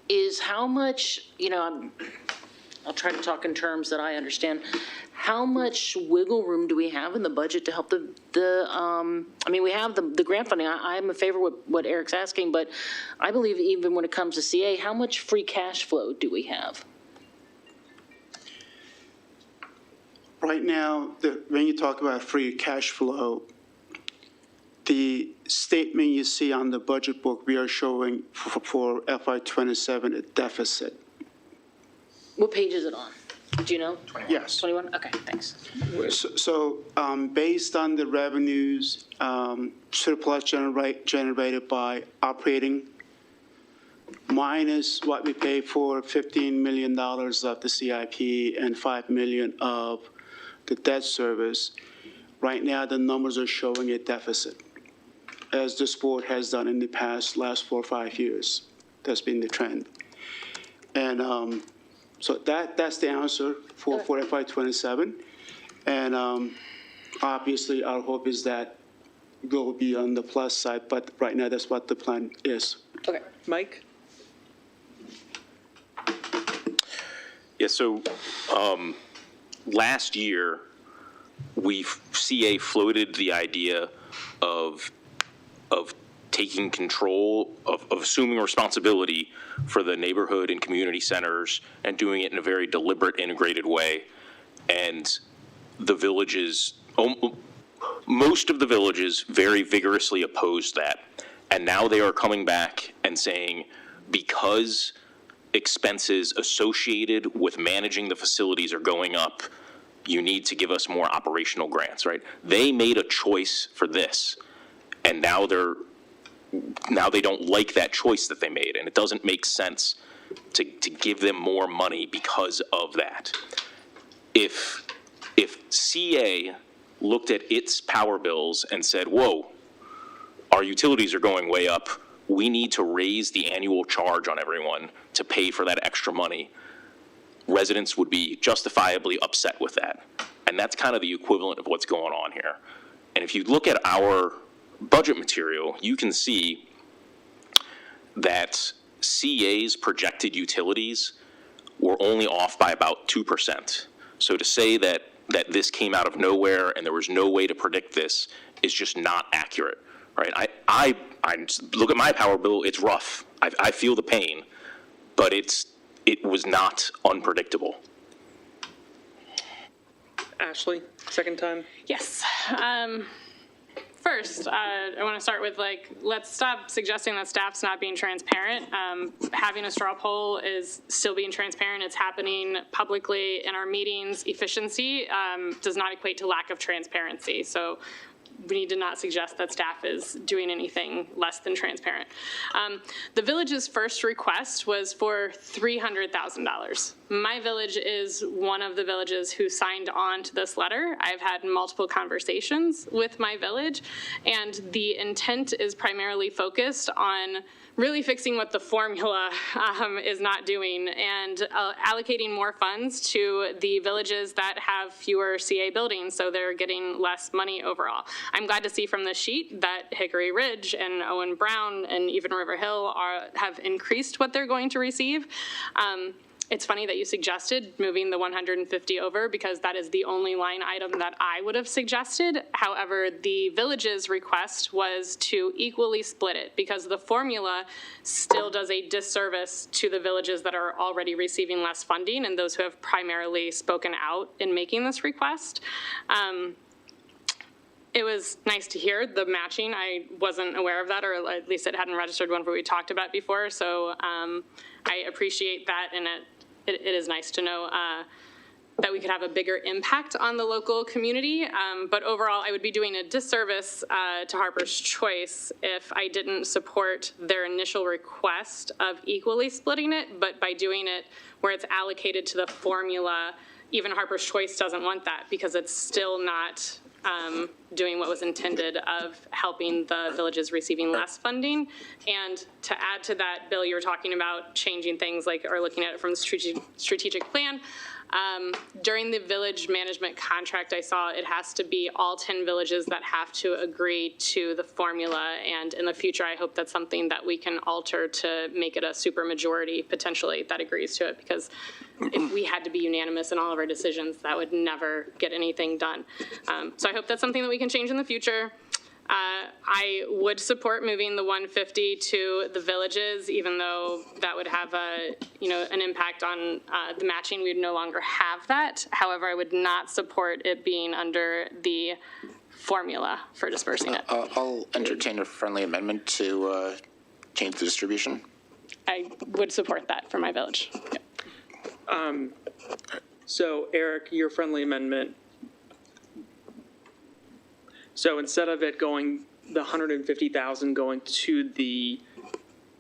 Is how much, I'll try to talk in terms that I understand. How much wiggle room do we have in the budget to help we have the grant funding. I'm in favor of what Eric's asking, but I believe even when it comes to CA, how much free cash flow do we have? Right now, when you talk about free cash flow, the statement you see on the budget book, we are showing for FY27 a deficit. What page is it on? Do you know? 21. Yes. 21? Okay, thanks. So based on the revenues, surplus generated by operating, minus what we pay for $15 million of the CIP and $5 million of the debt service, right now the numbers are showing a deficit, as this board has done in the last 4 or 5 years. That's been the trend. And so that's the answer for FY27. And obviously our hope is that we'll be on the plus side, but right now that's what the plan is. Okay, Mike? Yeah, so last year, CA floated the idea of taking control, of assuming responsibility for the neighborhood and community centers and doing it in a very deliberate, integrated way. And the villages, most of the villages very vigorously opposed that. And now they are coming back and saying, because expenses associated with managing the facilities are going up, you need to give us more operational grants, right? They made a choice for this, and now they don't like that choice that they made, and it doesn't make sense to give them more money because of that. If CA looked at its power bills and said, whoa, our utilities are going way up, we need to raise the annual charge on everyone to pay for that extra money, residents would be justifiably upset with that. And that's kind of the equivalent of what's going on here. And if you look at our budget material, you can see that CA's projected utilities were only off by about 2%. So to say that this came out of nowhere and there was no way to predict this is just not accurate, right? I look at my power bill, it's rough. I feel the pain, but it was not unpredictable. Ashley, second time? Yes. First, I want to start with let's stop suggesting that staff's not being transparent. Having a straw poll is still being transparent. It's happening publicly in our meetings. Efficiency does not equate to lack of transparency. So we need to not suggest that staff is doing anything less than transparent. The village's first request was for $300,000. My village is one of the villages who signed on to this letter. I've had multiple conversations with my village, and the intent is primarily focused on really fixing what the formula is not doing and allocating more funds to the villages that have fewer CA buildings, so they're getting less money overall. I'm glad to see from the sheet that Hickory Ridge and Owen Brown and even River Hill have increased what they're going to receive. It's funny that you suggested moving the 150 over because that is the only line item that I would have suggested. However, the village's request was to equally split it because the formula still does a disservice to the villages that are already receiving less funding and those who have primarily spoken out in making this request. It was nice to hear the matching. I wasn't aware of that, or at least it hadn't registered whenever we talked about before. So I appreciate that, and it is nice to know that we could have a bigger impact on the local community. But overall, I would be doing a disservice to Harper's Choice if I didn't support their initial request of equally splitting it, but by doing it where it's allocated to the formula, even Harper's Choice doesn't want that because it's still not doing what was intended of helping the villages receiving less funding. And to add to that, Bill, you were talking about changing things or looking at it from the strategic plan. During the village management contract, I saw it has to be all 10 villages that have to agree to the formula. And in the future, I hope that's something that we can alter to make it a super majority potentially that agrees to it, because if we had to be unanimous in all of our decisions, that would never get anything done. So I hope that's something that we can change in the future. I would support moving the 150 to the villages, even though that would have an impact on the matching. We would no longer have that. However, I would not support it being under the formula for dispersing it. I'll entertain a friendly amendment to change the distribution. I would support that for my village. Yep. So Eric, your friendly amendment. So instead of it going, the 150,000 going to the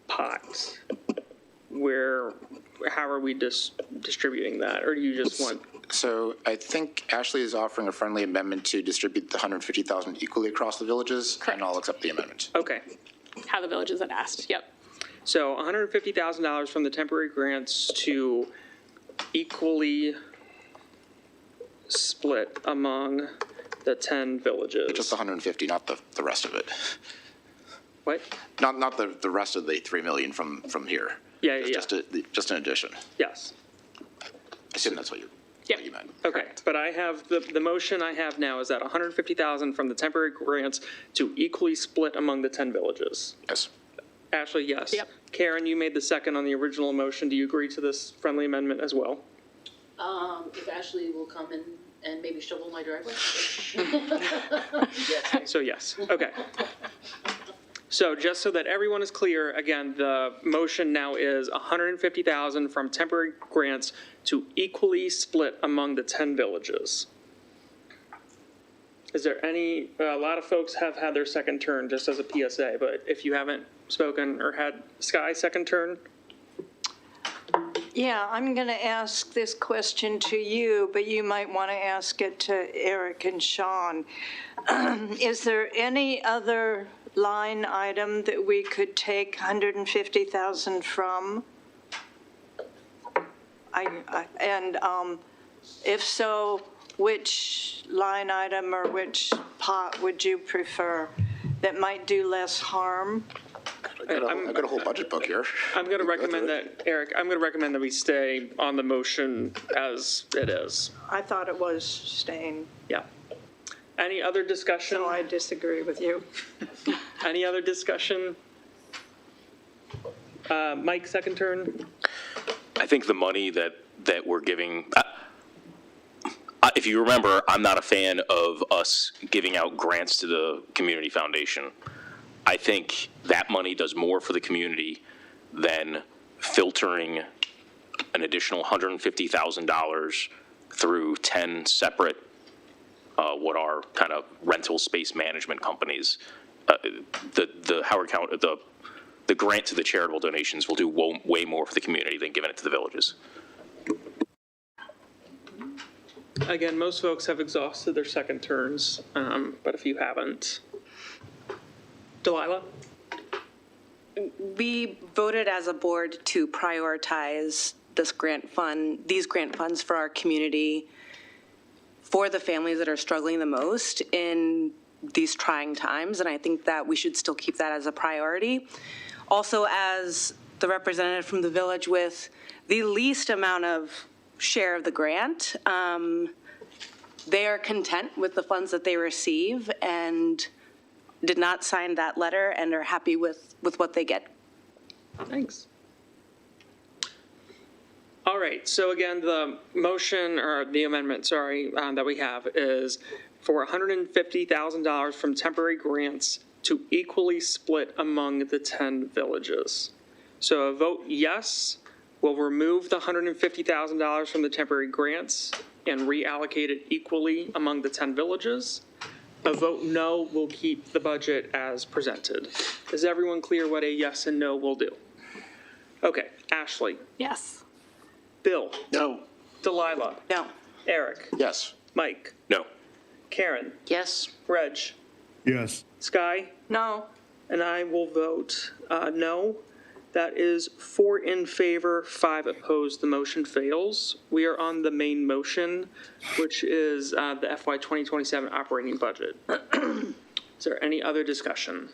pot, how are we distributing that? Or do you just want? So I think Ashley is offering a friendly amendment to distribute the 150,000 equally across the villages. Correct. And I'll accept the amendment. Okay. How the villages had asked, yep. So $150,000 from the temporary grants to equally split among the 10 villages. Just 150, not the rest of it. What? Not the rest of the 3 million from here. Yeah, just an addition. Yes. I assume that's what you meant. Okay, but I have, the motion I have now is that 150,000 from the temporary grants to equally split among the 10 villages. Yes. Ashley, yes. Yep. Karen, you made the second on the original motion. Do you agree to this friendly amendment as well? If Ashley will come in and maybe shovel my driveway. So yes, okay. So just so that everyone is clear, again, the motion now is 150,000 from temporary grants to equally split among the 10 villages. Is there a lot of folks have had their second turn, just as a PSA, but if you haven't spoken or had Sky second turn? Yeah, I'm going to ask this question to you, but you might want to ask it to Eric and Sean. Is there any other line item that we could take 150,000 from? If so, which line item or which pot would you prefer that might do less harm? I've got a whole budget book here. I'm going to recommend that, Eric, that we stay on the motion as it is. I thought it was staying. Yeah. Any other discussion? So I disagree with you. Any other discussion? Mike, second turn? I think the money that we're giving, if you remember, I'm not a fan of us giving out grants to the community foundation. I think that money does more for the community than filtering an additional $150,000 through 10 separate, what are kind of rental space management companies. The Howard County, the grant to the charitable donations will do way more for the community than giving it to the villages. Again, most folks have exhausted their second turns, but if you haven't. Delilah? We voted as a board to prioritize these grant funds for our community, for the families that are struggling the most in these trying times, and I think that we should still keep that as a priority. Also, as the representative from the village with the least amount of share of the grant, they are content with the funds that they receive and did not sign that letter and are happy with what they get. Thanks. All right, so again, the motion, or the amendment, sorry, that we have is for $150,000 from temporary grants to equally split among the 10 villages. So a vote yes will remove the $150,000 from the temporary grants and reallocate it equally among the 10 villages. A vote no will keep the budget as presented. Is everyone clear what a yes and no will do? Okay, Ashley? Yes. Bill? No. Delilah? No. Eric? Yes. Mike? No. Karen? Yes. Reg? Yes. Sky? No. And I will vote no. That is 4 in favor, 5 opposed. The motion fails. We are on the main motion, which is the FY 2027 operating budget. Is there any other discussion?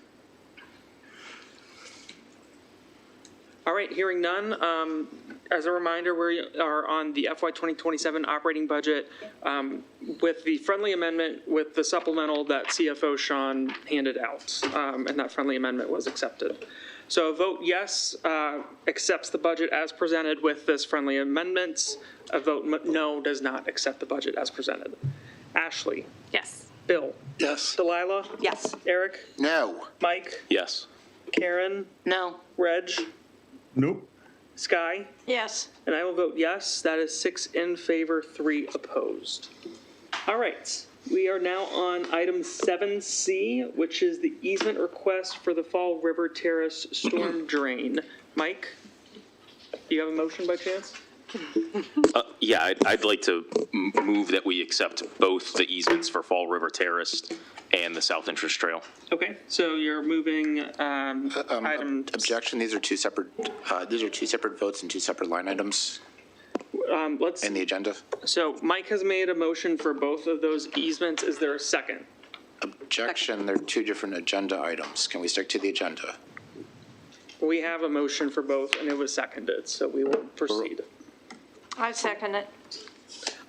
All right, hearing none. As a reminder, we are on the FY 2027 operating budget with the friendly amendment with the supplemental that CFO Sean handed out, and that friendly amendment was accepted. So a vote yes accepts the budget as presented with this friendly amendment. A vote no does not accept the budget as presented. Ashley? Yes. Bill? Yes. Delilah? Yes. Eric? No. Mike? Yes. Karen? No. Reg? Nope. Sky? Yes. And I will vote yes. That is 6 in favor, 3 opposed. All right. We are now on item 7C, which is the easement request for the Fall River Terrace storm drain. Mike, do you have a motion by chance? Yeah, I'd like to move that we accept both the easements for Fall River Terrace and the South Entrance Trail. Okay, so you're moving item. Objection, these are two separate votes and two separate line items Let's. in the agenda. So Mike has made a motion for both of those easements. Is there a second? Objection, they're two different agenda items. Can we stick to the agenda? We have a motion for both, and it was seconded, so we will proceed. I second it.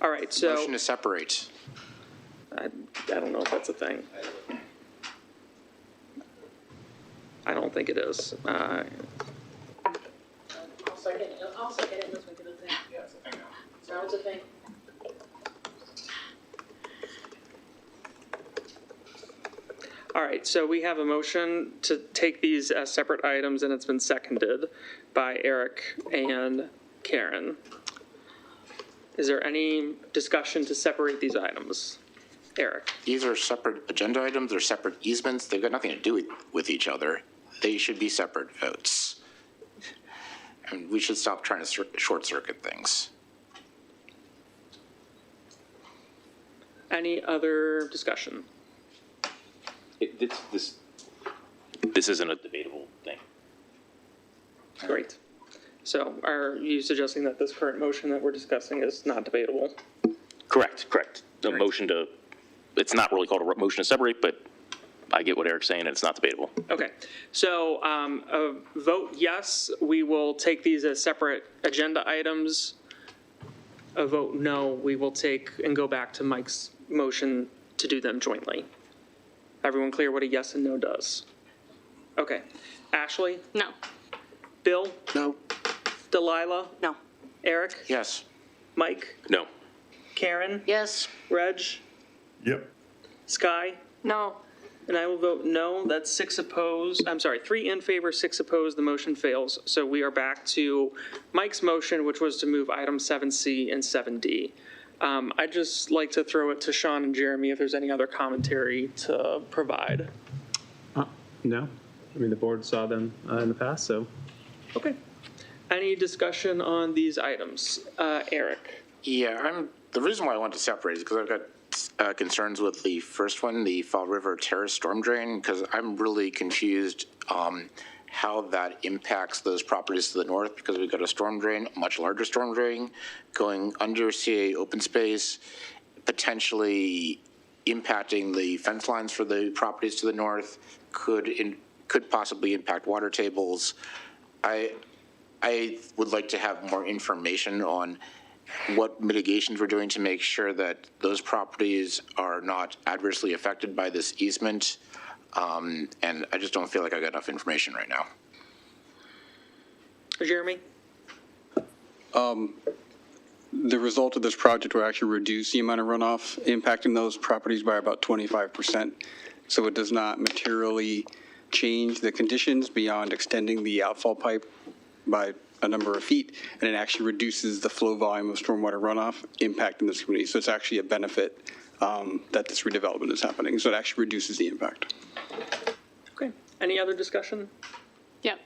All right, so. Motion to separate. I don't know if that's a thing. I don't think it is. I'll second it unless we get a thing. Yeah, it's a thing now. So it's a thing. All right, so we have a motion to take these as separate items, and it's been seconded by Eric and Karen. Is there any discussion to separate these items? Eric? These are separate agenda items, they're separate easements, they've got nothing to do with each other. They should be separate votes. And we should stop trying to short circuit things. Any other discussion? This isn't a debatable thing. Great. So are you suggesting that this current motion that we're discussing is not debatable? Correct. The motion to, it's not really called a motion to separate, but I get what Eric's saying, and it's not debatable. Okay, so a vote yes, we will take these as separate agenda items. A vote no, we will take and go back to Mike's motion to do them jointly. Everyone clear what a yes and no does? Okay, Ashley? No. Bill? No. Delilah? No. Eric? Yes. Mike? No. Karen? Yes. Reg? Yep. Sky? No. And I will vote no. That's 6 opposed. I'm sorry, 3 in favor, 6 opposed. The motion fails. So we are back to Mike's motion, which was to move item 7C and 7D. I'd just like to throw it to Sean and Jeremy if there's any other commentary to provide. No. I mean, the board saw them in the past, so. Okay. Any discussion on these items? Eric? Yeah, the reason why I want to separate is because I've got concerns with the first one, the Fall River Terrace storm drain, because I'm really confused how that impacts those properties to the north, because we've got a storm drain, a much larger storm drain, going under CA open space, potentially impacting the fence lines for the properties to the north, could possibly impact water tables. I would like to have more information on what mitigations we're doing to make sure that those properties are not adversely affected by this easement. And I just don't feel like I got enough information right now. Jeremy? The result of this project will actually reduce the amount of runoff impacting those properties by about 25%. So it does not materially change the conditions beyond extending the outfall pipe by a number of feet, and it actually reduces the flow volume of stormwater runoff impacting this community. So it's actually a benefit that this redevelopment is happening. So it actually reduces the impact. Okay. Any other discussion? Yep.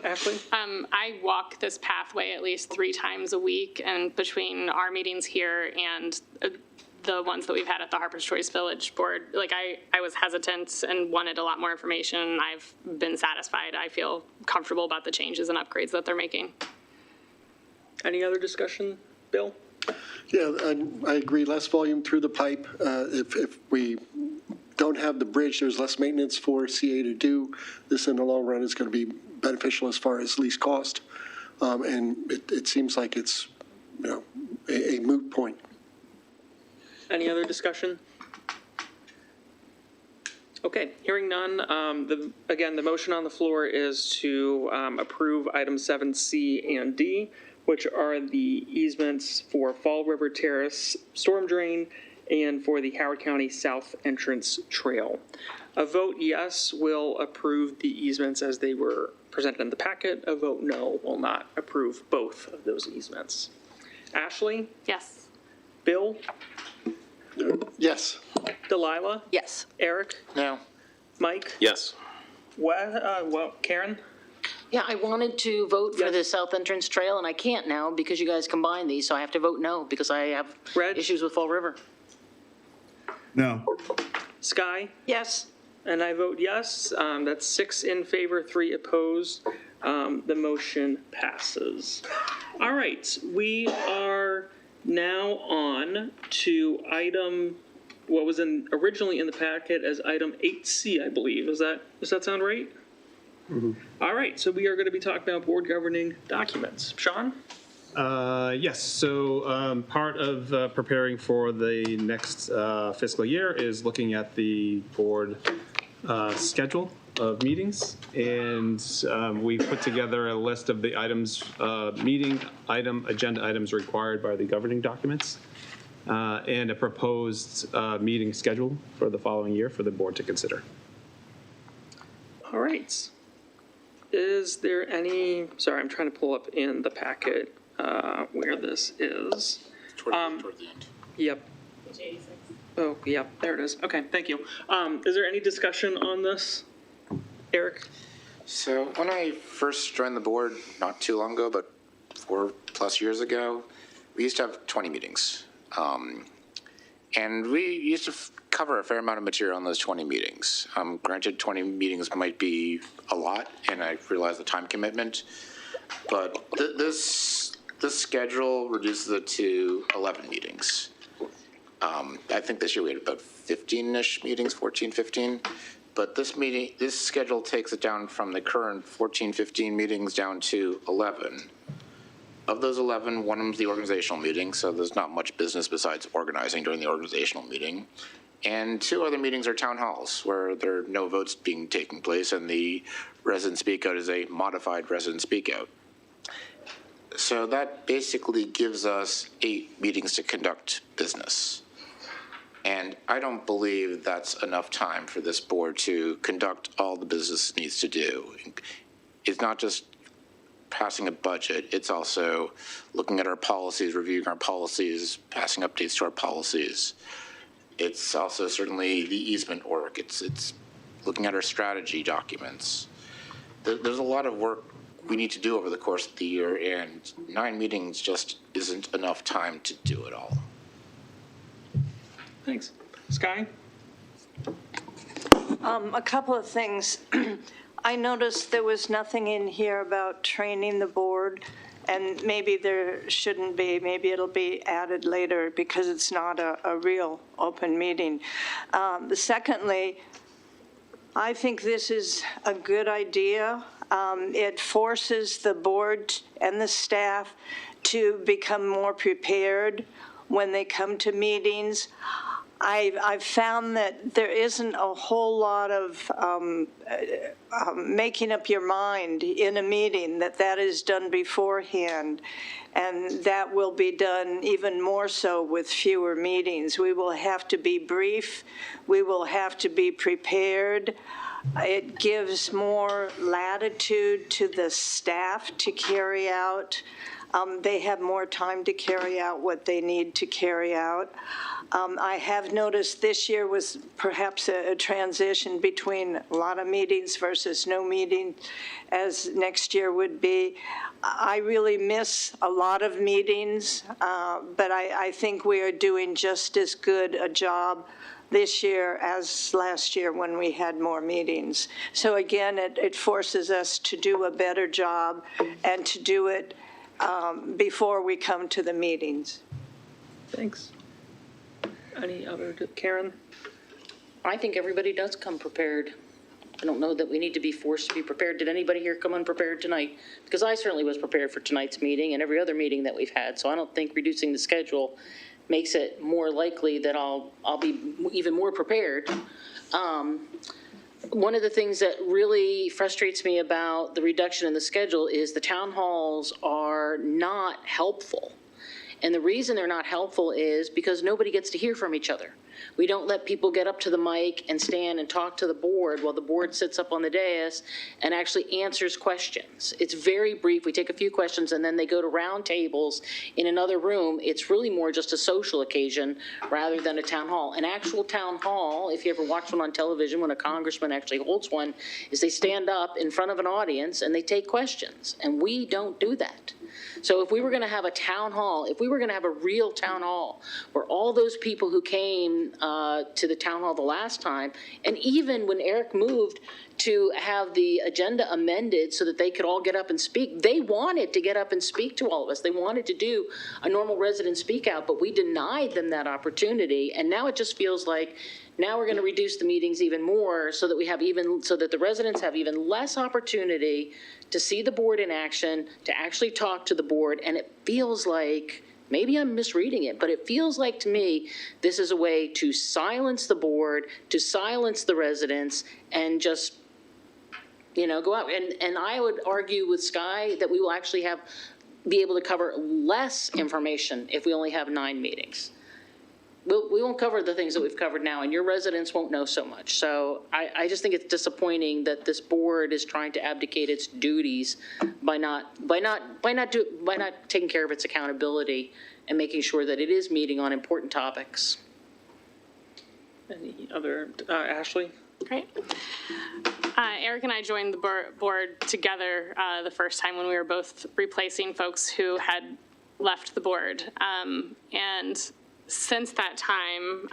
Ashley? I walk this pathway at least 3 times a week, and between our meetings here and the ones that we've had at the Harper's Choice Village Board, like I was hesitant and wanted a lot more information. I've been satisfied. I feel comfortable about the changes and upgrades that they're making. Any other discussion? Bill? Yeah, I agree. Less volume through the pipe. If we don't have the bridge, there's less maintenance for CA to do. This in the long run is going to be beneficial as far as least cost. And it seems like it's, a moot point. Any other discussion? Okay, hearing none. Again, the motion on the floor is to approve items 7C and D, which are the easements for Fall River Terrace storm drain and for the Howard County South Entrance Trail. A vote yes will approve the easements as they were presented in the packet. A vote no will not approve both of those easements. Ashley? Yes. Bill? Yes. Delilah? Yes. Eric? No. Mike? Yes. Well, Karen? Yeah, I wanted to vote for the South Entrance Trail, and I can't now because you guys combined these, so I have to vote no because I have issues with Fall River. No. Sky? Yes. And I vote yes. That's 6 in favor, 3 opposed. The motion passes. All right, we are now on to item, what was originally in the packet as item 8C, I believe. Does that sound right? Mm-hmm. All right, so we are going to be talking about board governing documents. Sean? Yes, so part of preparing for the next fiscal year is looking at the board schedule of meetings, and we put together a list of the items, agenda items required by the governing documents, and a proposed meeting schedule for the following year for the board to consider. All right. Is there any, sorry, I'm trying to pull up in the packet where this is. Toward the end. Yep. Oh, yep, there it is. Okay, thank you. Is there any discussion on this? Eric? So when I first joined the board, not too long ago, but 4+ years ago, we used to have 20 meetings. And we used to cover a fair amount of material in those 20 meetings. Granted, 20 meetings might be a lot, and I realize the time commitment, but this schedule reduces it to 11 meetings. I think this year we had about 15-ish meetings, 14, 15. But this schedule takes it down from the current 14, 15 meetings down to 11. Of those 11, one of them is the organizational meeting, so there's not much business besides organizing during the organizational meeting. And 2 other meetings are town halls, where there are no votes being taking place, and the resident speak out is a modified resident speak out. So that basically gives us 8 meetings to conduct business. And I don't believe that's enough time for this board to conduct all the business it needs to do. It's not just passing a budget, it's also looking at our policies, reviewing our policies, passing updates to our policies. It's also certainly the easement work. It's looking at our strategy documents. There's a lot of work we need to do over the course of the year, and 9 meetings just isn't enough time to do it all. Thanks. Sky? A couple of things. I noticed there was nothing in here about training the board, and maybe there shouldn't be. Maybe it'll be added later because it's not a real open meeting. Secondly, I think this is a good idea. It forces the board and the staff to become more prepared when they come to meetings. I've found that there isn't a whole lot of making up your mind in a meeting, that is done beforehand, and that will be done even more so with fewer meetings. We will have to be brief. We will have to be prepared. It gives more latitude to the staff to carry out. They have more time to carry out what they need to carry out. I have noticed this year was perhaps a transition between a lot of meetings versus no meeting, as next year would be. I really miss a lot of meetings, but I think we are doing just as good a job this year as last year when we had more meetings. So again, it forces us to do a better job and to do it before we come to the meetings. Thanks. Any other, Karen? I think everybody does come prepared. I don't know that we need to be forced to be prepared. Did anybody here come unprepared tonight? Because I certainly was prepared for tonight's meeting and every other meeting that we've had, so I don't think reducing the schedule makes it more likely that I'll be even more prepared. One of the things that really frustrates me about the reduction in the schedule is the town halls are not helpful. And the reason they're not helpful is because nobody gets to hear from each other. We don't let people get up to the mic and stand and talk to the board while the board sits up on the dais and actually answers questions. It's very brief. We take a few questions and then they go to round tables in another room. It's really more just a social occasion rather than a town hall. An actual town hall, if you ever watch one on television when a congressman actually holds one, is they stand up in front of an audience and they take questions. And we don't do that. So if we were going to have a town hall, if we were going to have a real town hall where all those people who came to the town hall the last time, and even when Eric moved to have the agenda amended so that they could all get up and speak, they wanted to get up and speak to all of us. They wanted to do a normal resident speak out, but we denied them that opportunity. And now it just feels like now we're going to reduce the meetings even more so that we have so that the residents have even less opportunity to see the board in action, to actually talk to the board. And it feels like, maybe I'm misreading it, but it feels like to me, this is a way to silence the board, to silence the residents, and just, go out. And I would argue with Sky that we will actually be able to cover less information if we only have 9 meetings. We won't cover the things that we've covered now, and your residents won't know so much. So I just think it's disappointing that this board is trying to abdicate its duties by not taking care of its accountability and making sure that it is meeting on important topics. Any other, Ashley? Great. Eric and I joined the board together the first time when we were both replacing folks who had left the board. And since that time,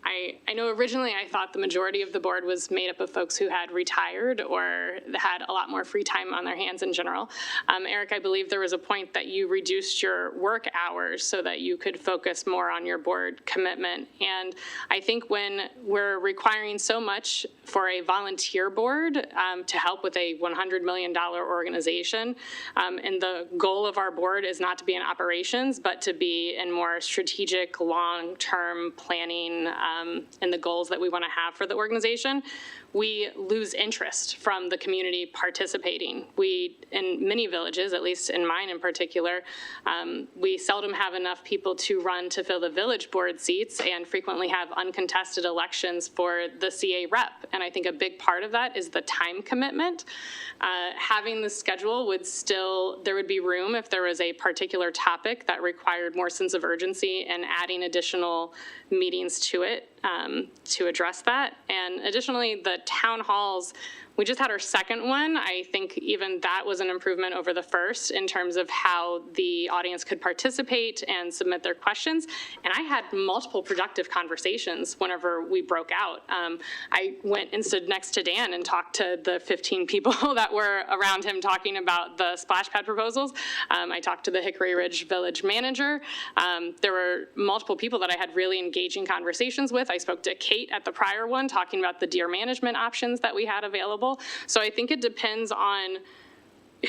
I know originally I thought the majority of the board was made up of folks who had retired or had a lot more free time on their hands in general. Eric, I believe there was a point that you reduced your work hours so that you could focus more on your board commitment. And I think when we're requiring so much for a volunteer board to help with a $100 million organization, and the goal of our board is not to be in operations, but to be in more strategic long-term planning and the goals that we want to have for the organization, we lose interest from the community participating. We, in many villages, at least in mine in particular, we seldom have enough people to run to fill the village board seats and frequently have uncontested elections for the CA rep. And I think a big part of that is the time commitment. Having the schedule would still, there would be room if there was a particular topic that required more sense of urgency and adding additional meetings to it to address that. And additionally, the town halls, we just had our second one. I think even that was an improvement over the first in terms of how the audience could participate and submit their questions. And I had multiple productive conversations whenever we broke out. I went and stood next to Dan and talked to the 15 people that were around him talking about the splash pad proposals. I talked to the Hickory Ridge Village manager. There were multiple people that I had really engaging conversations with. I spoke to Kate at the prior one talking about the deer management options that we had available. So I think it depends on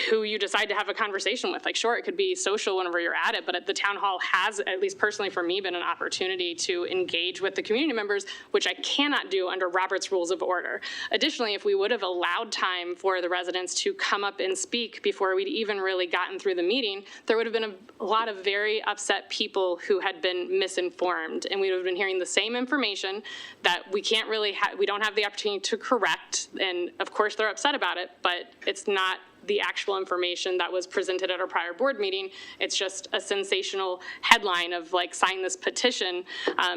who you decide to have a conversation with. Like, sure, it could be social whenever you're at it, but the town hall has, at least personally for me, been an opportunity to engage with the community members, which I cannot do under Robert's Rules of Order. Additionally, if we would have allowed time for the residents to come up and speak before we'd even really gotten through the meeting, there would have been a lot of very upset people who had been misinformed, and we would have been hearing the same information that we can't really we don't have the opportunity to correct, and of course they're upset about it, but it's not the actual information that was presented at our prior board meeting. It's just a sensational headline of like, sign this petition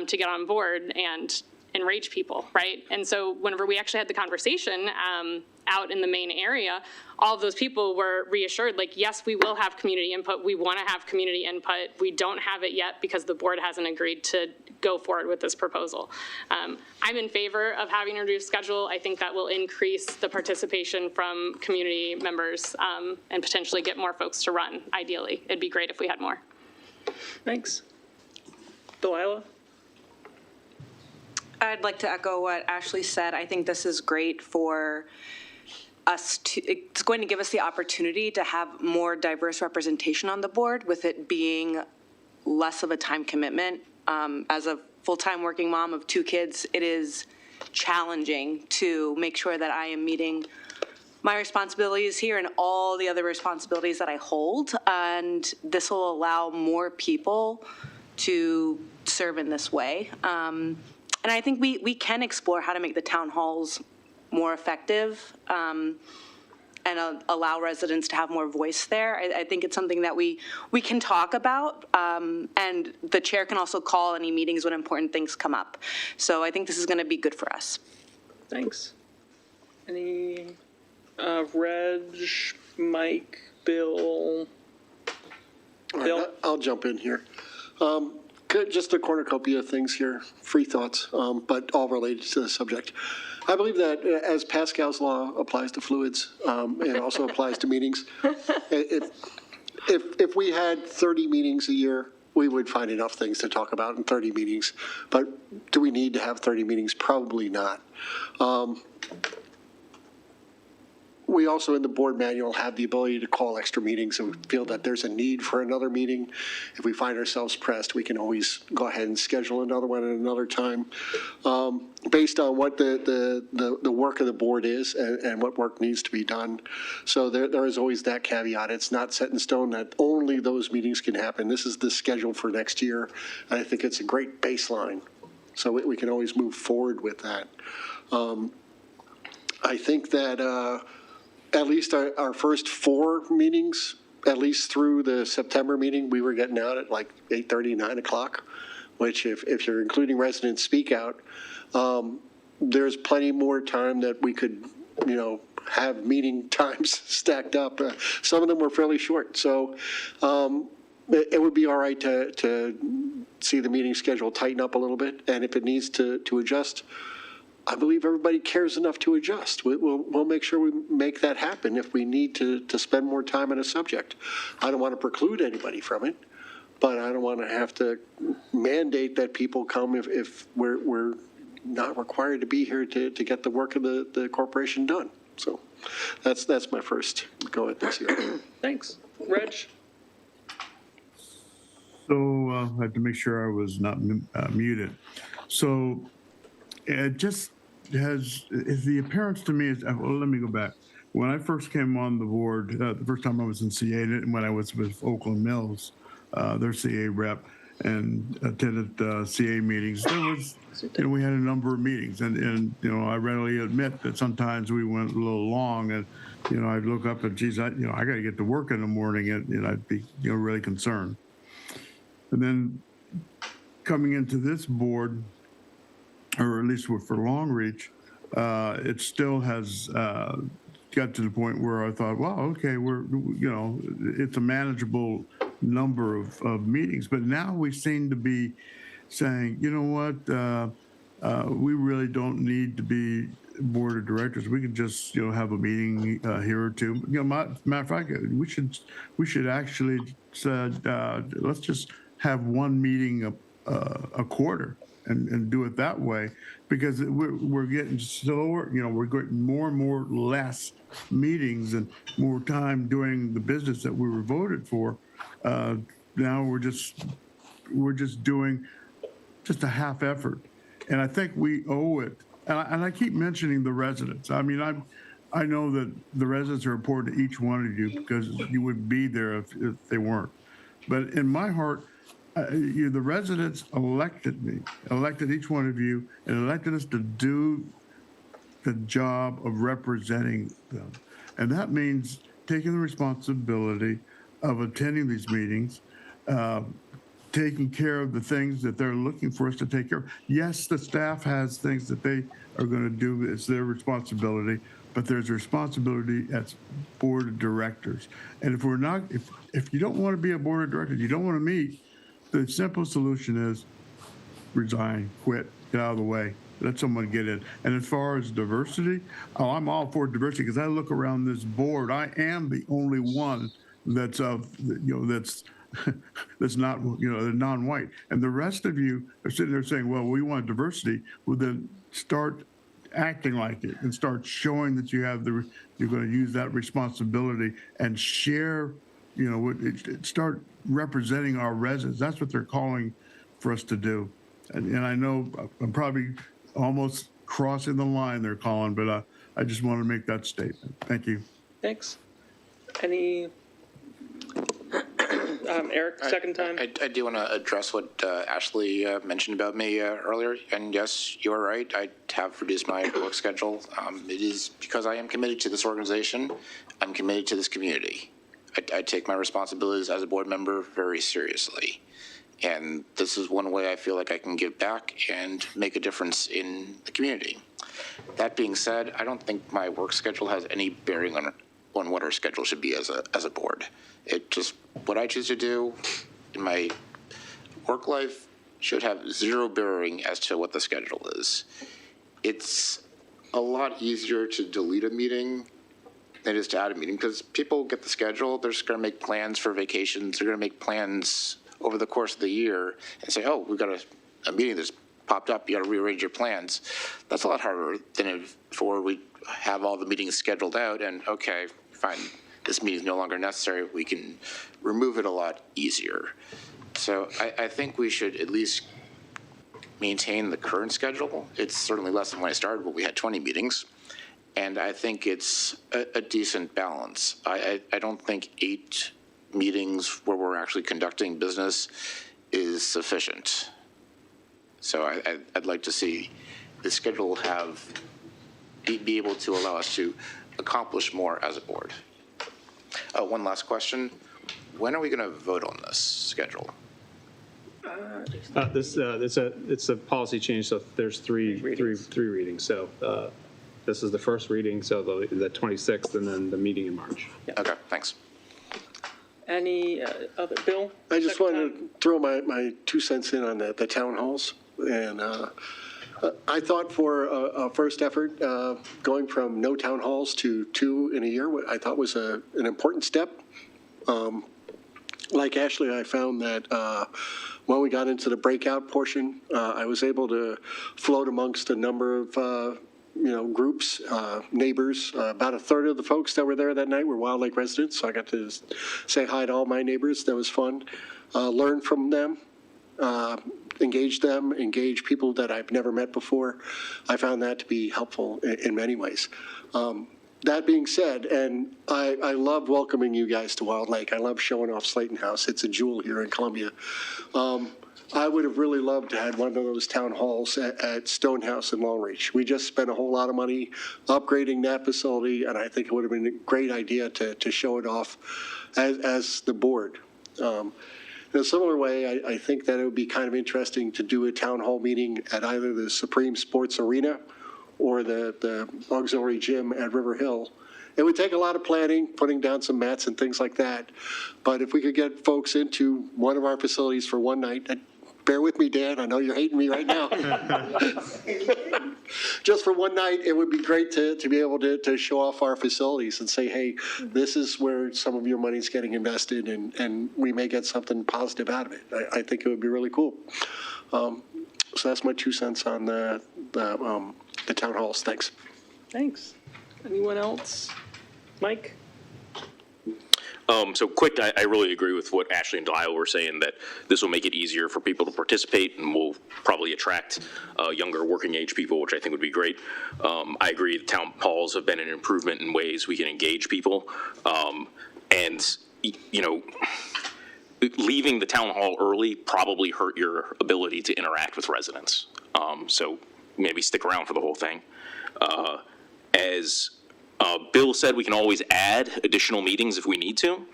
to get on board and enrage people, right? And so whenever we actually had the conversation out in the main area, all of those people were reassured, like, yes, we will have community input. We want to have community input. We don't have it yet because the board hasn't agreed to go forward with this proposal. I'm in favor of having a reduced schedule. I think that will increase the participation from community members and potentially get more folks to run, ideally. It'd be great if we had more. Thanks. Delilah? I'd like to echo what Ashley said. I think this is great for us to, it's going to give us the opportunity to have more diverse representation on the board, with it being less of a time commitment. As a full-time working mom of 2 kids, it is challenging to make sure that I am meeting my responsibilities here and all the other responsibilities that I hold. And this will allow more people to serve in this way. And I think we can explore how to make the town halls more effective and allow residents to have more voice there. I think it's something that we can talk about, and the chair can also call any meetings when important things come up. So I think this is going to be good for us. Thanks. Any Reg, Mike, Bill? Bill? I'll jump in here. Just a cornucopia of things here, free thoughts, but all related to the subject. I believe that as Pascal's law applies to fluids, it also applies to meetings. If we had 30 meetings a year, we would find enough things to talk about in 30 meetings. But do we need to have 30 meetings? Probably not. We also, in the board manual, have the ability to call extra meetings if we feel that there's a need for another meeting. If we find ourselves pressed, we can always go ahead and schedule another one at another time, based on what the work of the board is and what work needs to be done. So there is always that caveat. It's not set in stone that only those meetings can happen. This is the schedule for next year, and I think it's a great baseline. So we can always move forward with that. I think that at least our first 4 meetings, at least through the September meeting, we were getting out at like 8:30, 9 o'clock, which if you're including resident speak out, there's plenty more time that we could, have meeting times stacked up. Some of them were fairly short. So it would be all right to see the meeting schedule tighten up a little bit. And if it needs to adjust, I believe everybody cares enough to adjust. We'll make sure we make that happen if we need to spend more time on a subject. I don't want to preclude anybody from it, but I don't want to have to mandate that people come if we're not required to be here to get the work of the corporation done. So that's my first go at this here. Thanks. Reg? So I had to make sure I was not muted. So it just is the appearance to me is, well, let me go back. When I first came on the board, the first time I was in CA, and when I was with Oakland Mills, their CA rep, and attended CA meetings, there was, we had a number of meetings, and I readily admit that sometimes we went a little long, and I'd look up and, geez, I got to get to work in the morning, and I'd be really concerned. And then coming into this board, or at least for Long Reach, it still has got to the point where I thought, well, okay, it's a manageable number of meetings. But now we seem to be saying, you know what, we really don't need to be board of directors. We can just, have a meeting here or two. Matter of fact, we should actually let's just have one meeting a quarter and do it that way, because we're getting slower. We're getting more and more less meetings and more time doing the business that we were voted for. Now we're just doing just a half effort, and I think we owe it. And I keep mentioning the residents. I mean, I know that the residents are important to each one of you, because you wouldn't be there if they weren't. But in my heart, the residents elected me, elected each one of you, and elected us to do the job of representing them. And that means taking the responsibility of attending these meetings, taking care of the things that they're looking for us to take care of. Yes, the staff has things that they are going to do. It's their responsibility, but there's a responsibility as board of directors. And if we're not, if you don't want to be a board of directors, you don't want to meet, the simple solution is resign, quit, get out of the way, let someone get in. And as far as diversity, I'm all for diversity, because I look around this board, I am the only one that's that's not, non-white. And the rest of you are sitting there saying, well, we want diversity. Well, then start acting like it and start showing that you're going to use that responsibility and share, start representing our residents. That's what they're calling for us to do. And I know I'm probably almost crossing the line they're calling, but I just want to make that statement. Thank you. Thanks. Any, Eric, second time? I do want to address what Ashley mentioned about me earlier. And yes, you are right. I have reduced my work schedule. It is because I am committed to this organization. I'm committed to this community. I take my responsibilities as a board member very seriously. And this is one way I feel like I can give back and make a difference in the community. That being said, I don't think my work schedule has any bearing on what our schedule should be as a board. It just, what I choose to do in my work life should have zero bearing as to what the schedule is. It's a lot easier to delete a meeting than it is to add a meeting, because people get the schedule, they're just going to make plans for vacations, they're going to make plans over the course of the year and say, oh, we've got a meeting that's popped up, you got to rearrange your plans. That's a lot harder than before we have all the meetings scheduled out and, okay, fine, this meeting is no longer necessary, we can remove it a lot easier. So I think we should at least maintain the current schedule. It's certainly less than when I started, but we had 20 meetings. And I think it's a decent balance. I don't think 8 meetings where we're actually conducting business is sufficient. So I'd like to see the schedule be able to allow us to accomplish more as a board. One last question. When are we going to vote on this schedule? It's a policy change, so there's three readings. So this is the first reading, so the 26th, and then the meeting in March. Yeah. Okay, thanks. Any other, Bill? I just wanted to throw my 2 cents in on the town halls. And I thought for a first effort, going from no town halls to 2 in a year, I thought was an important step. Like Ashley, I found that when we got into the breakout portion, I was able to float amongst a number of groups, neighbors. About a third of the folks that were there that night were Wild Lake residents, so I got to say hi to all my neighbors. That was fun. Learn from them, engage them, engage people that I've never met before. I found that to be helpful in many ways. That being said, and I love welcoming you guys to Wild Lake. I love showing off Slayton House. It's a jewel here in Columbia. I would have really loved to have one of those town halls at Stonehouse in Long Reach. We just spent a whole lot of money upgrading that facility, and I think it would have been a great idea to show it off as the board. In a similar way, I think that it would be kind of interesting to do a town hall meeting at either the Supreme Sports Arena or the auxiliary gym at River Hill. It would take a lot of planning, putting down some mats and things like that. But if we could get folks into one of our facilities for one night, bear with me, Dan, I know you're hating me right now. Just for one night, it would be great to be able to show off our facilities and say, hey, this is where some of your money's getting invested, and we may get something positive out of it. I think it would be really cool. So that's my 2 cents on the town halls. Thanks. Thanks. Anyone else? Mike? So quick, I really agree with what Ashley and Delilah were saying, that this will make it easier for people to participate and will probably attract younger working age people, which I think would be great. I agree, the town halls have been an improvement in ways we can engage people. And, leaving the town hall early probably hurt your ability to interact with residents. So maybe stick around for the whole thing. As Bill said, we can always add additional meetings if we need to.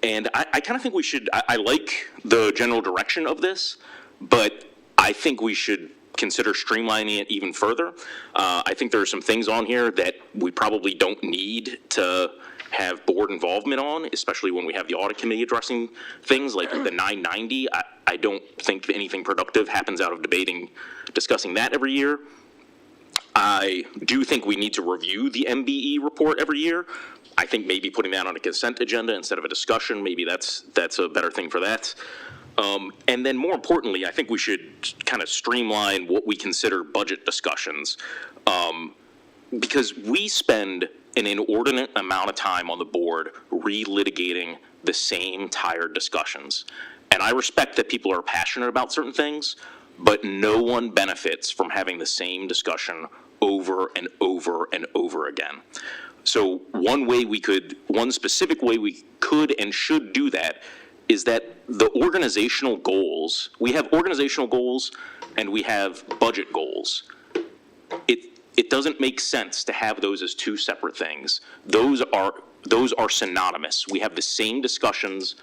And I kind of think we should, I like the general direction of this, but I think we should consider streamlining it even further. I think there are some things on here that we probably don't need to have board involvement on, especially when we have the audit committee addressing things like the 990. I don't think anything productive happens out of discussing that every year. I do think we need to review the MBE report every year. I think maybe putting that on a consent agenda instead of a discussion, maybe that's a better thing for that. And then more importantly, I think we should kind of streamline what we consider budget discussions, because we spend an inordinate amount of time on the board relitigating the same tired discussions. And I respect that people are passionate about certain things, but no one benefits from having the same discussion over and over and over again. So one specific way we could and should do that is that the organizational goals, we have organizational goals and we have budget goals. It doesn't make sense to have those as two separate things. Those are synonymous. We have the same discussions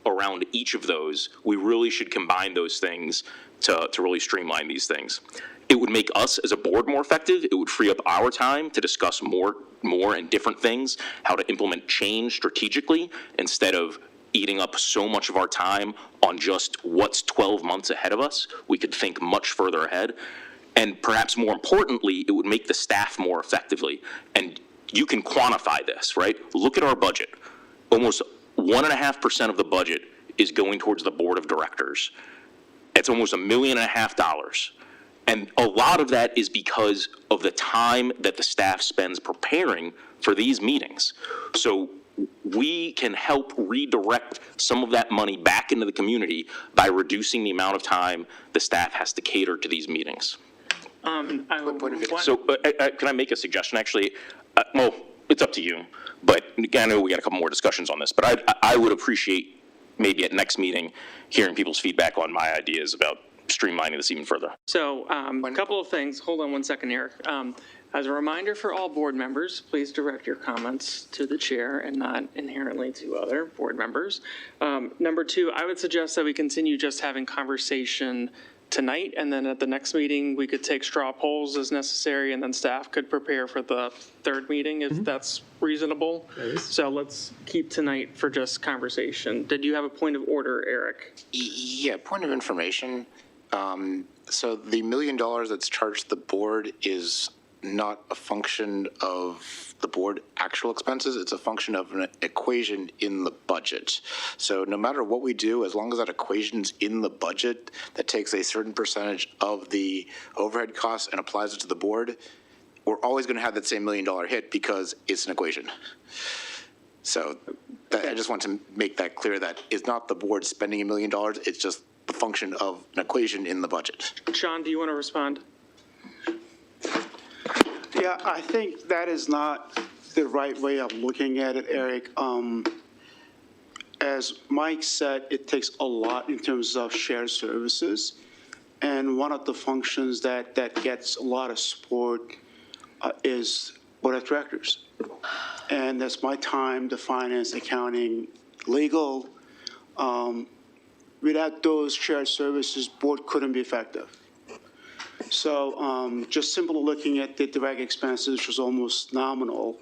around each of those. We really should combine those things to really streamline these things. It would make us as a board more effective. It would free up our time to discuss more and different things, how to implement change strategically instead of eating up so much of our time on just what's 12 months ahead of us. We could think much further ahead. And perhaps more importantly, it would make the staff more effectively. And you can quantify this, right? Look at our budget. Almost 1.5% of the budget is going towards the board of directors. It's almost $1.5 million. And a lot of that is because of the time that the staff spends preparing for these meetings. So we can help redirect some of that money back into the community by reducing the amount of time the staff has to cater to these meetings. Can I make a suggestion, actually? Well, it's up to you, but I know we got a couple more discussions on this, but I would appreciate maybe at next meeting hearing people's feedback on my ideas about streamlining this even further. So a couple of things. Hold on one second, Eric. As a reminder for all board members, please direct your comments to the chair and not inherently to other board members. Number two, I would suggest that we continue just having conversation tonight, and then at the next meeting, we could take straw polls as necessary, and then staff could prepare for the third meeting if that's reasonable. So let's keep tonight for just conversation. Did you have a point of order, Eric? Yeah, point of information. So the $1 million that's charged the board is not a function of the board actual expenses. It's a function of an equation in the budget. So no matter what we do, as long as that equation's in the budget that takes a certain percentage of the overhead costs and applies it to the board, we're always going to have that same $1 million hit because it's an equation. So I just want to make that clear that it's not the board spending $1 million. It's just the function of an equation in the budget. Sean, do you want to respond? Yeah, I think that is not the right way of looking at it, Eric. As Mike said, it takes a lot in terms of shared services. And one of the functions that gets a lot of support is board of directors. And that's my time, the finance, accounting, legal. Without those shared services, board couldn't be effective. So just simply looking at the direct expenses, which was almost nominal,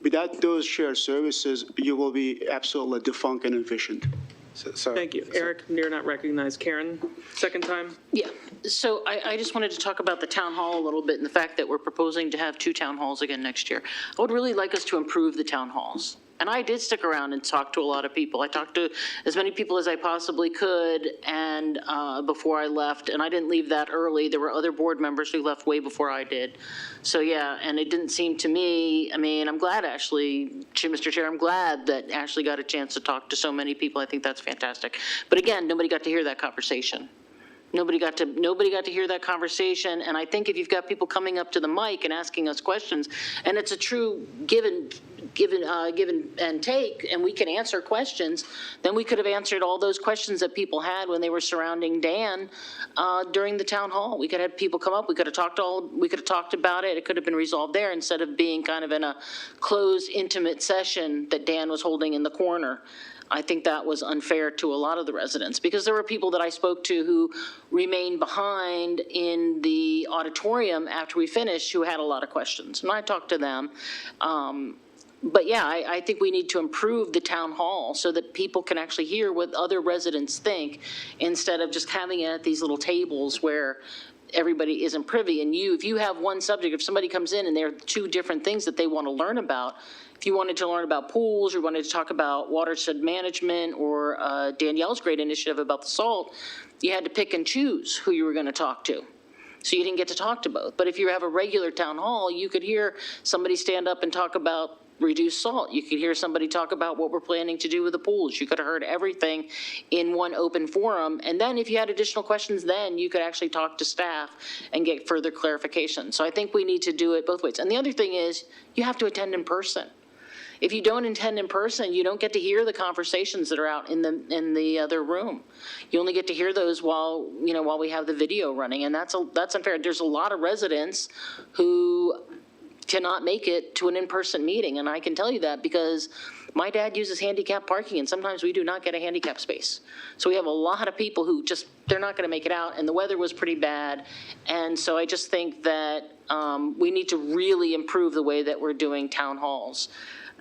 without those shared services, you will be absolutely defunct and inefficient. Thank you. Eric, near not recognized. Karen, second time? Yeah, so I just wanted to talk about the town hall a little bit and the fact that we're proposing to have 2 town halls again next year. I would really like us to improve the town halls. And I did stick around and talk to a lot of people. I talked to as many people as I possibly could and before I left, and I didn't leave that early. There were other board members who left way before I did. So yeah, and it didn't seem to me, I mean, I'm glad Ashley, Mr. Chair, I'm glad that Ashley got a chance to talk to so many people. I think that's fantastic. But again, nobody got to hear that conversation. Nobody got to hear that conversation, and I think if you've got people coming up to the mic and asking us questions, and it's a true give and take, and we can answer questions, then we could have answered all those questions that people had when they were surrounding Dan during the town hall. We could have had people come up. We could have talked about it. It could have been resolved there instead of being kind of in a closed, intimate session that Dan was holding in the corner. I think that was unfair to a lot of the residents because there were people that I spoke to who remained behind in the auditorium after we finished who had a lot of questions, and I talked to them. But yeah, I think we need to improve the town hall so that people can actually hear what other residents think instead of just having it at these little tables where everybody isn't privy. And if you have one subject, if somebody comes in and there are 2 different things that they want to learn about, if you wanted to learn about pools or wanted to talk about watershed management or Danielle's great initiative about the salt, you had to pick and choose who you were going to talk to. So you didn't get to talk to both. But if you have a regular town hall, you could hear somebody stand up and talk about reduced salt. You could hear somebody talk about what we're planning to do with the pools. You could have heard everything in one open forum. And then if you had additional questions, then you could actually talk to staff and get further clarification. So I think we need to do it both ways. And the other thing is you have to attend in person. If you don't attend in person, you don't get to hear the conversations that are out in the other room. You only get to hear those while we have the video running, and that's unfair. There's a lot of residents who cannot make it to an in-person meeting, and I can tell you that because my dad uses handicap parking, and sometimes we do not get a handicap space. So we have a lot of people who they're not going to make it out, and the weather was pretty bad, and so I just think that we need to really improve the way that we're doing town halls.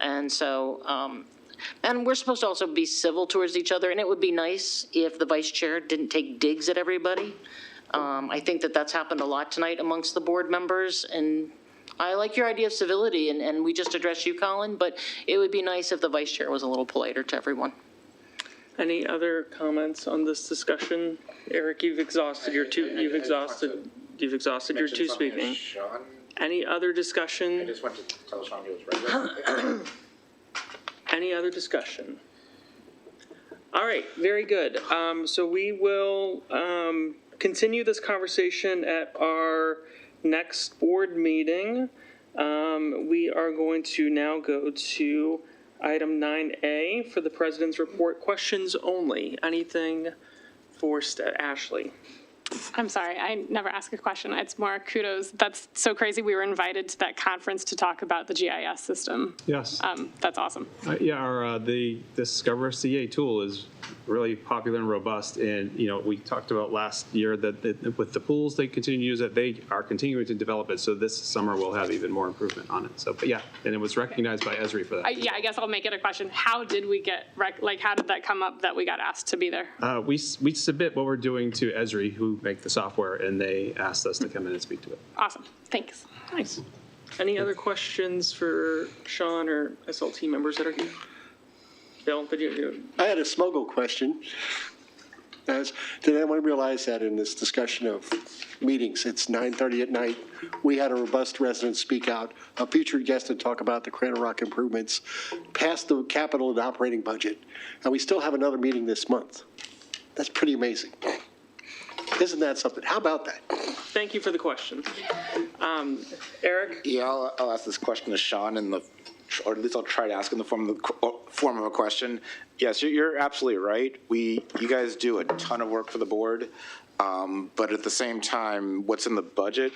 And so, and we're supposed to also be civil towards each other, and it would be nice if the vice chair didn't take digs at everybody. I think that's happened a lot tonight amongst the board members, and I like your idea of civility, and we just addressed you, Colin, but it would be nice if the vice chair was a little politer to everyone. Any other comments on this discussion? Eric, you've exhausted your 2 speaking. Any other discussion? I just want to tell Sean he was right. Any other discussion? All right, very good. So we will continue this conversation at our next board meeting. We are going to now go to item 9A for the president's report. Questions only. Anything for Ashley? I'm sorry, I never ask a question. It's more kudos. That's so crazy. We were invited to that conference to talk about the GIS system. Yes. That's awesome. Yeah, the Discover CA tool is really popular and robust. And, we talked about last year that with the pools, they continue to use it. They are continuing to develop it. So this summer we'll have even more improvement on it. So, but yeah, and it was recognized by Esri for that. I guess I'll make it a question. How did we how did that come up that we got asked to be there? We submit what we're doing to Esri, who make the software, and they asked us to come in and speak to it. Awesome. Thanks. Nice. Any other questions for Sean or SLT members that are here? Bill, did you? I had a Smuggle question. Did anyone realize that in this discussion of meetings, it's 9:30 at night, we had a robust resident speak out, a featured guest to talk about the Cradle Rock improvements, past the capital and operating budget, and we still have another meeting this month. That's pretty amazing. Isn't that something? How about that? Thank you for the question. Eric? Yeah, I'll ask this question to Sean or at least I'll try to ask in the form of a question. Yes, you're absolutely right. You guys do a ton of work for the board, but at the same time, what's in the budget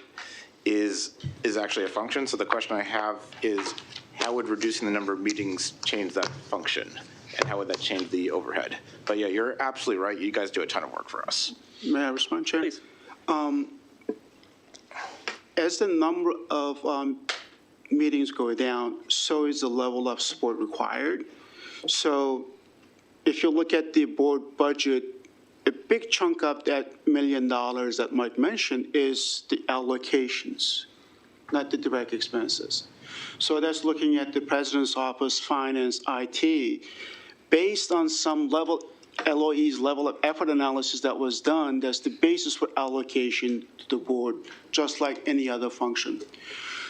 is actually a function. So the question I have is, how would reducing the number of meetings change that function? And how would that change the overhead? But yeah, you're absolutely right. You guys do a ton of work for us. May I respond, Chair? Please. As the number of meetings go down, so is the level of support required. So if you look at the board budget, a big chunk of that $1 million that Mike mentioned is the allocations, not the direct expenses. So that's looking at the President's Office, Finance, IT. Based on some LOE's level of effort analysis that was done, that's the basis for allocation to the board, just like any other function.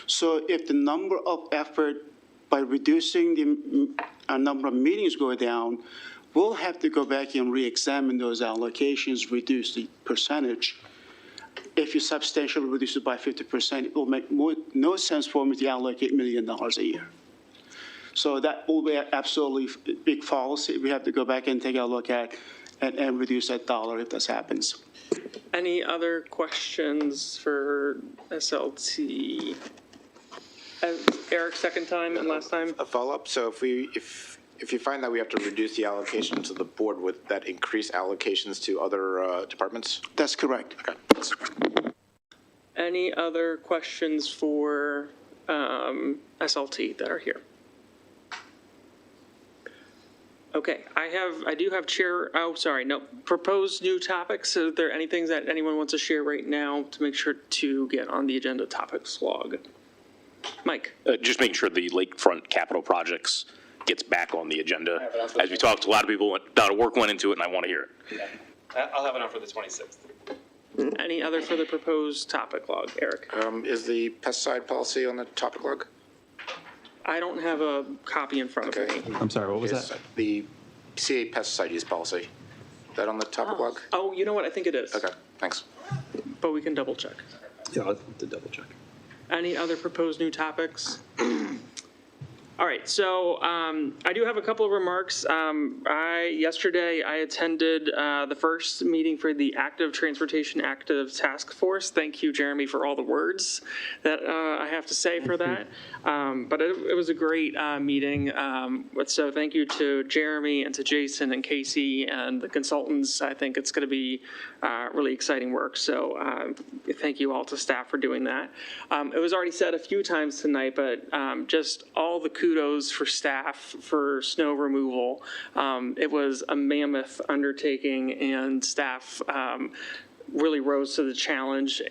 So if the number of effort, by reducing the number of meetings go down, we'll have to go back and re-examine those allocations, reduce the percentage. If you substantially reduce it by 50%, it will make no sense for me to allocate $1 million a year. So that will be absolutely big fallacy. We have to go back and take a look at and reduce that dollar if this happens. Any other questions for SLT? Eric, second time and last time? A follow-up. So if you find that we have to reduce the allocation to the board, would that increase allocations to other departments? That's correct. Okay. Any other questions for SLT that are here? Okay, I do have proposed new topics. Is there anything that anyone wants to share right now to make sure to get on the agenda topics log? Mike? Just making sure the lakefront capital projects gets back on the agenda. As we talked, a lot of people, a lot of work went into it, and I want to hear it. Yeah. I'll have it on for the 26th. Any other for the proposed topic log, Eric? Is the pesticide policy on the topic log? I don't have a copy in front of me. I'm sorry, what was that? The CA pesticide use policy. Is that on the topic log? Oh, you know what? I think it is. Okay, thanks. But we can double check. Yeah, I'll have to double check. Any other proposed new topics? All right, so I do have a couple of remarks. Yesterday I attended the first meeting for the Active Transportation Active Task Force. Thank you, Jeremy, for all the words that I have to say for that. But it was a great meeting. So thank you to Jeremy and to Jason and Casey and the consultants. I think it's going to be really exciting work. So thank you all to staff for doing that. It was already said a few times tonight, but just all the kudos for staff for snow removal. It was a mammoth undertaking, and staff really rose to the challenge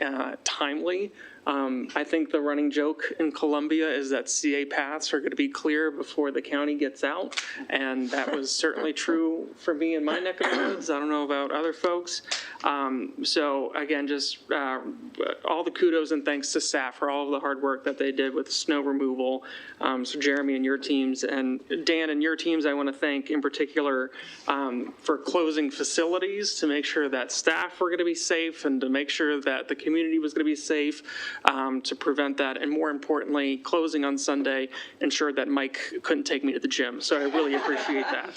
timely. I think the running joke in Columbia is that CA paths are going to be clear before the county gets out, and that was certainly true for me in my neck of the woods. I don't know about other folks. So again, just all the kudos and thanks to staff for all of the hard work that they did with snow removal. So Jeremy and your teams, and Dan and your teams, I want to thank in particular for closing facilities to make sure that staff were going to be safe and to make sure that the community was going to be safe. To prevent that, and more importantly, closing on Sunday ensured that Mike couldn't take me to the gym. So I really appreciate that.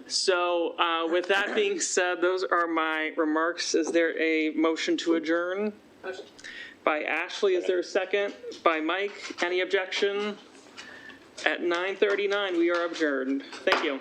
So with that being said, those are my remarks. Is there a motion to adjourn? By Ashley, is there a second? By Mike, any objection? At 9:39, we are adjourned. Thank you.